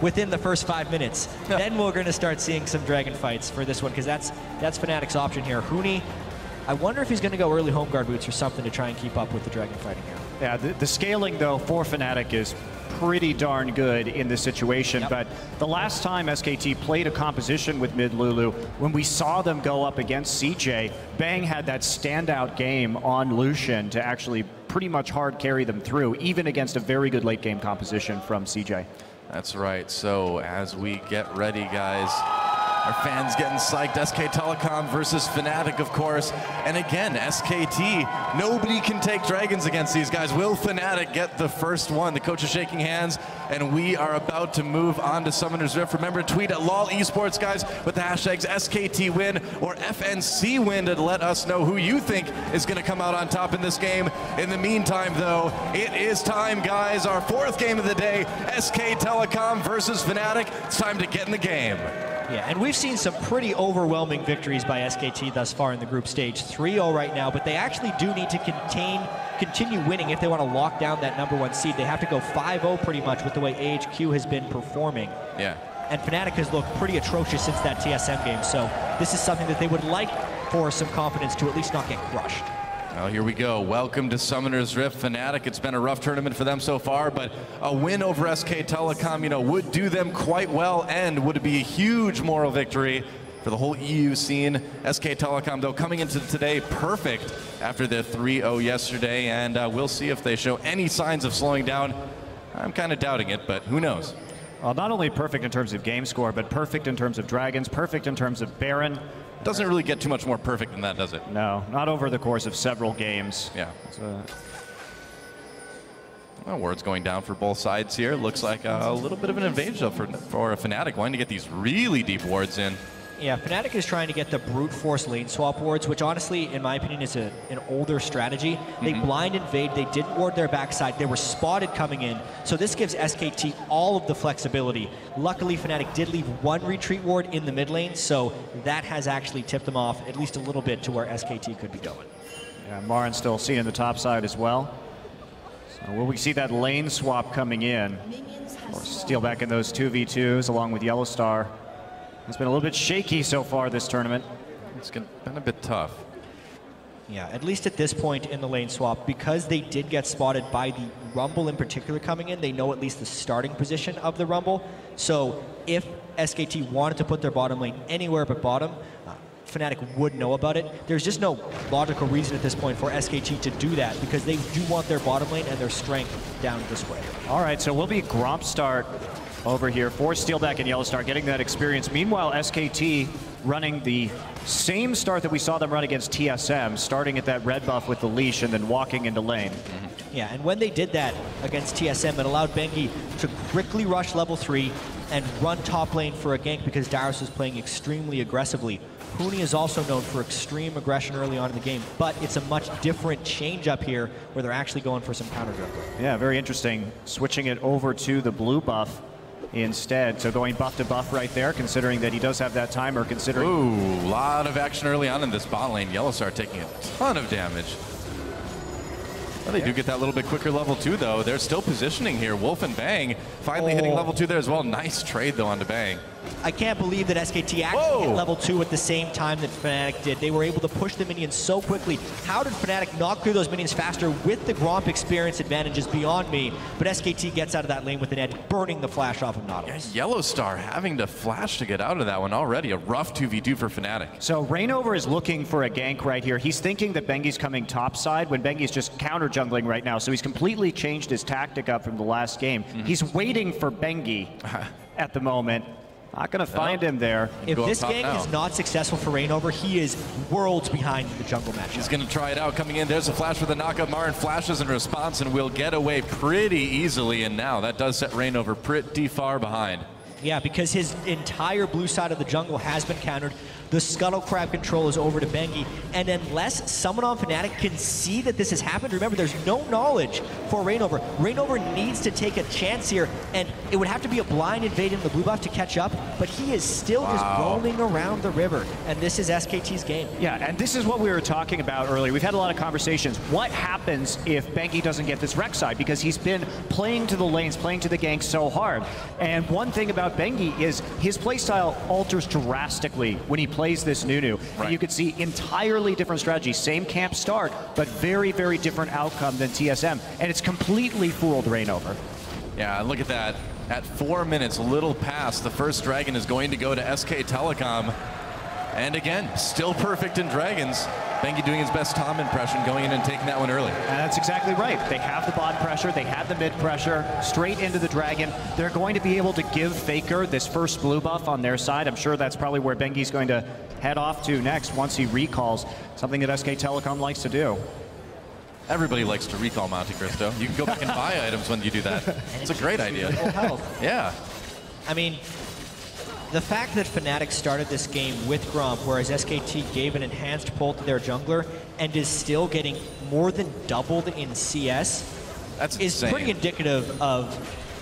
within the first 5 minutes, then we're going to start seeing some dragon fights for this one, because that's Fnatic's option here. Huni, I wonder if he's going to go early home guard boots or something to try and keep up with the dragon fighting here. Yeah, the scaling, though, for Fnatic is pretty darn good in this situation. Yep. But the last time SKT played a composition with mid Lulu, when we saw them go up against CJ, Bang had that standout game on Lucian to actually pretty much hard carry them through, even against a very good late game composition from CJ. That's right. So as we get ready, guys, our fans getting psyched. SK Telecom versus Fnatic, of course. And again, SKT, nobody can take dragons against these guys. Will Fnatic get the first one? The coach is shaking hands, and we are about to move on to Summoner's Rift. Remember to tweet at LOL Esports, guys, with the hashtags SKTWin or FNCWin to let us know who you think is going to come out on top in this game. In the meantime, though, it is time, guys. Our fourth game of the day, SK Telecom versus Fnatic. It's time to get in the game. Yeah, and we've seen some pretty overwhelming victories by SKT thus far in the group stage. 3-0 right now, but they actually do need to continue winning if they want to lock down that #1 seed. They have to go 5-0 pretty much with the way AHQ has been performing. Yeah. And Fnatic has looked pretty atrocious since that TSM game, so this is something that they would like for some confidence to at least not get crushed. Well, here we go. Welcome to Summoner's Rift. Fnatic, it's been a rough tournament for them so far, but a win over SK Telecom, you know, would do them quite well, and would be a huge moral victory for the whole EU scene. SK Telecom, though, coming into today perfect after the 3-0 yesterday, and we'll see if they show any signs of slowing down. I'm kind of doubting it, but who knows? Well, not only perfect in terms of game score, but perfect in terms of Dragons, perfect in terms of Baron. Doesn't really get too much more perfect than that, does it? No, not over the course of several games. Yeah. Well, word's going down for both sides here. Looks like a little bit of an advantage for a Fnatic wanting to get these really deep wards in. Yeah, Fnatic is trying to get the brute force lane swap wards, which honestly, in my opinion, is an older strategy. They blind invade, they didn't ward their backside, they were spotted coming in, so this gives SKT all of the flexibility. Luckily, Fnatic did leave one retreat ward in the mid lane, so that has actually tipped them off at least a little bit to where SKT could be going. Yeah, Marin still seeing the top side as well. So will we see that lane swap coming in? Or steal back in those 2v2s along with Yellowstar. It's been a little bit shaky so far this tournament. It's been a bit tough. Yeah, at least at this point in the lane swap, because they did get spotted by the Rumble in particular coming in, they know at least the starting position of the Rumble. So if SKT wanted to put their bottom lane anywhere but bottom, Fnatic would know about it. There's just no logical reason at this point for SKT to do that because they do want their bottom lane and their strength down this way. All right, so we'll be Gromp start over here for Steelback and Yellowstar, getting that experience. Meanwhile, SKT running the same start that we saw them run against TSM, starting at that red buff with the leash and then walking into lane. Yeah, and when they did that against TSM, it allowed Bengi to quickly rush level 3 and run top lane for a gank because Darius was playing extremely aggressively. Huni is also known for extreme aggression early on in the game, but it's a much different change up here where they're actually going for some counter dribbling. Yeah, very interesting. Switching it over to the blue buff instead. So going buff to buff right there, considering that he does have that timer, considering... Ooh, a lot of action early on in this bot lane. Yellowstar taking a ton of damage. Well, they do get that little bit quicker level 2, though. They're still positioning here. Wolf and Bang finally hitting level 2 there as well. Nice trade, though, onto Bang. I can't believe that SKT actually hit level 2 at the same time that Fnatic did. They were able to push the minions so quickly. How did Fnatic not clear those minions faster with the Gromp experience advantage is beyond me. But SKT gets out of that lane with an edge, burning the flash off of Nautilus. Yeah, Yellowstar having to flash to get out of that one already. A rough 2v2 for Fnatic. So Rainover is looking for a gank right here. He's thinking that Bengi's coming top side when Bengi's just counter jungling right now. So he's completely changed his tactic up from the last game. He's waiting for Bengi at the moment. Not going to find him there. If this gank is not successful for Rainover, he is worlds behind the jungle matchup. He's going to try it out. Coming in, there's a flash for the knockup. Marin flashes in response and will get away pretty easily. And now that does set Rainover pretty far behind. Yeah, because his entire blue side of the jungle has been countered. The Scuttle Crab control is over to Bengi, and unless someone on Fnatic can see that this has happened, remember there's no knowledge for Rainover. Rainover needs to take a chance here, and it would have to be a blind invade in the blue buff to catch up, but he is still just roaming around the river, and this is SKT's game. Yeah, and this is what we were talking about earlier. We've had a lot of conversations. What happens if Bengi doesn't get this Rex side? Because he's been playing to the lanes, playing to the gank so hard. And one thing about Bengi is his playstyle alters drastically when he plays this Nunu. Right. And you could see entirely different strategy, same camp start, but very, very different outcome than TSM. And it's completely fooled Rainover. Yeah, look at that. At 4 minutes, a little past, the first Dragon is going to go to SK Telecom. And again, still perfect in Dragons. Bengi doing his best Tom impression, going in and taking that one early. And that's exactly right. They have the bot pressure, they have the mid pressure, straight into the Dragon. They're going to be able to give Faker this first blue buff on their side. I'm sure that's probably where Bengi's going to head off to next once he recalls, something that SK Telecom likes to do. Everybody likes to recall Monte Cristo. You can go back and buy items when you do that. It's a great idea. Yeah. I mean, the fact that Fnatic started this game with Gromp, whereas SKT gave an enhanced pull to their jungler and is still getting more than doubled in CS, that's is pretty indicative of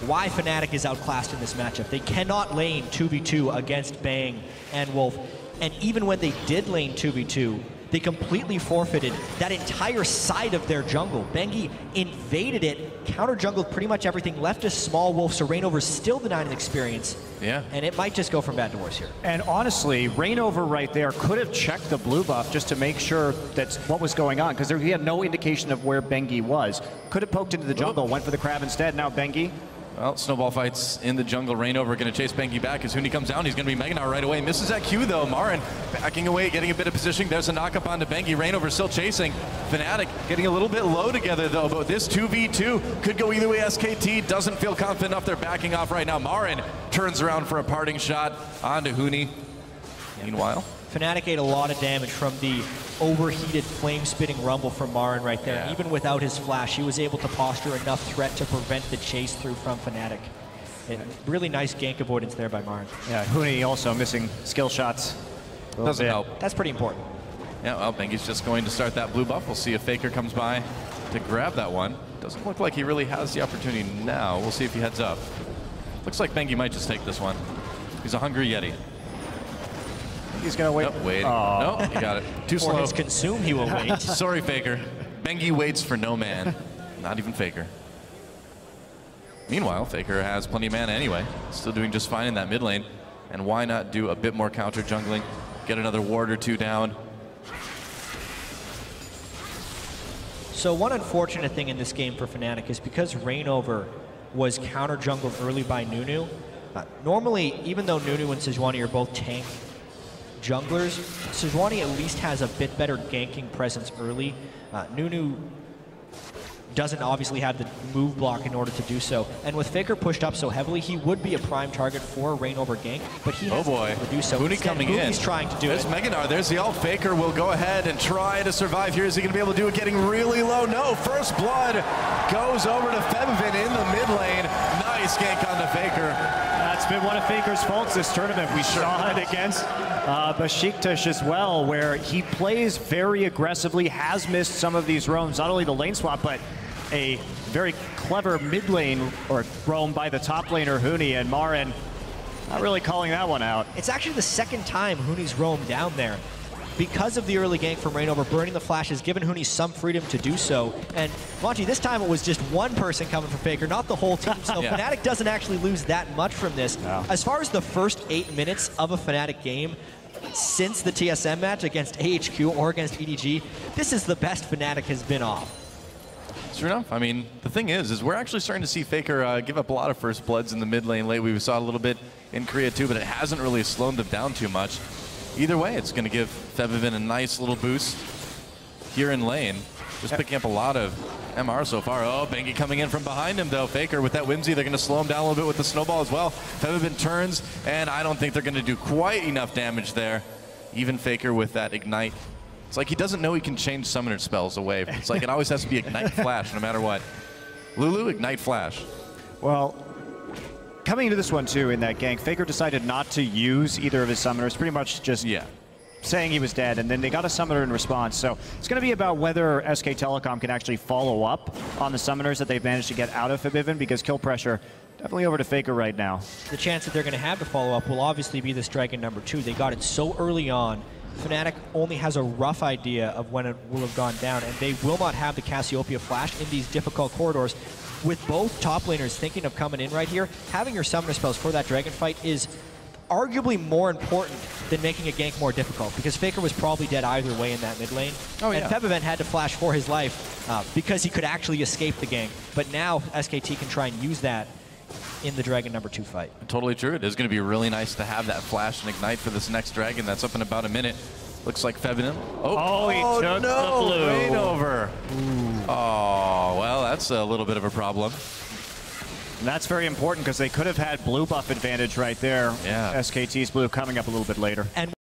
why Fnatic is outclassed in this matchup. They cannot lane 2v2 against Bang and Wolf, and even when they did lane 2v2, they completely forfeited that entire side of their jungle. Bengi invaded it, counter-jungled pretty much everything, left a small Wolf, so Rainover's still denying an experience. Yeah. And it might just go from bad to worse here. And honestly, Rainover right there could have checked the blue buff just to make sure that's what was going on, because he had no indication of where Bengi was. Could have poked into the jungle, went for the crab instead. Now Bengi Well, snowball fights in the jungle. Rainover going to chase Bengi back as Huni comes down. He's going to be Meganar right away. Misses that Q though. Marin backing away, getting a bit of positioning. There's a knock up onto Bengi. Rainover still chasing. Fnatic getting a little bit low together though. But this 2v2 could go either way. SKT doesn't feel confident enough. They're backing off right now. Marin turns around for a parting shot onto Huni. Meanwhile, Fnatic ate a lot of damage from the overheated flame-spitting rumble from Marin right there. Yeah. Even without his flash, he was able to posture enough threat to prevent the chase through from Fnatic. And really nice gank avoidance there by Marin. Yeah, Huni also missing skill shots. Doesn't help. That's pretty important. Yeah, well, Bengi's just going to start that blue buff. We'll see if Faker comes by to grab that one. Doesn't look like he really has the opportunity now. We'll see if he heads up. Looks like Bengi might just take this one. He's a hungry Yeti. He's going to wait. Nope, waiting. No, he got it. Too slow. For his consume, he will wait. Sorry, Faker. Bengi waits for no man. Not even Faker. Meanwhile, Faker has plenty of mana anyway. Still doing just fine in that mid lane. And why not do a bit more counter jungling? Get another ward or two down. So one unfortunate thing in this game for Fnatic is because Rainover was counter jungled early by Nunu. Normally, even though Nunu and Sejuani are both tank junglers, Sejuani at least has a bit better ganking presence early. Nunu doesn't obviously have the move block in order to do so. And with Faker pushed up so heavily, he would be a prime target for Rainover gank, but he hasn't been able to do so. Huni coming in. He's trying to do There's it. Meganar. There's the ult. Faker will go ahead and try to survive here. Is he going to be able to do it getting really low? No. First blood goes over to Febvin in the mid lane. Nice gank onto Faker. That's been one of Faker's faults this tournament. We saw it against Besiktas as well, where he plays very aggressively, has missed some of these roams, not only the lane swap, but a very clever mid lane or roam by the top laner Huni, and Marin not really calling that one out. It's actually the second time Huni's roamed down there. Because of the early gank from Rainover, burning the flash has given Huni some freedom to do so. And Monty, this time it was just one person coming for Faker, not the whole team. So yeah. Fnatic doesn't actually lose that much from this. No. As far as the first 8 minutes of a Fnatic game, since the TSM match against AHQ or against EDG, this is the best Fnatic has been off. Sure enough. I mean, the thing is we're actually starting to see Faker give up a lot of first bloods in the mid lane late. We saw a little bit in Korea too, but it hasn't really slowed them down too much. Either way, it's going to give Febvin a nice little boost here in lane. Just picking up a lot of MR so far. Oh, Bengi coming in from behind him though. Faker with that Whimsy, they're going to slow him down a little bit with the snowball as well. Febvin turns, and I don't think they're going to do quite enough damage there. Even Faker with that Ignite. It's like he doesn't know he can change summoner spells away. It's like it always has to be Ignite Flash no matter what. Lulu, Ignite Flash. Well, coming into this one too, in that gank, Faker decided not to use either of his summoners, pretty much just saying he was dead, and then they got a summoner in response. So it's going to be about whether SK Telecom can actually follow up on the summoners that they've managed to get out of Febvin, because kill pressure definitely over to Faker right now. The chance that they're going to have to follow up will obviously be this Dragon number 2. They got it so early on. Fnatic only has a rough idea of when it will have gone down, and they will not have the Cassiopeia flash in these difficult corridors. With both top laners thinking of coming in right here, having your summoner spells for that Dragon fight is arguably more important than making a gank more difficult, because Faker was probably dead either way in that mid lane. And Febvin had to flash for his life because he could actually escape the gank. But now SKT can try and use that in the Dragon number 2 fight. Totally true. It is going to be really nice to have that flash and Ignite for this next Dragon. That's up in about a minute. Looks like Febvin. He took the blue. Rainover. Oh, well, that's a little bit of a problem. And that's very important because they could have had blue buff advantage right there. Yeah. SKT's blue coming up a little bit later. And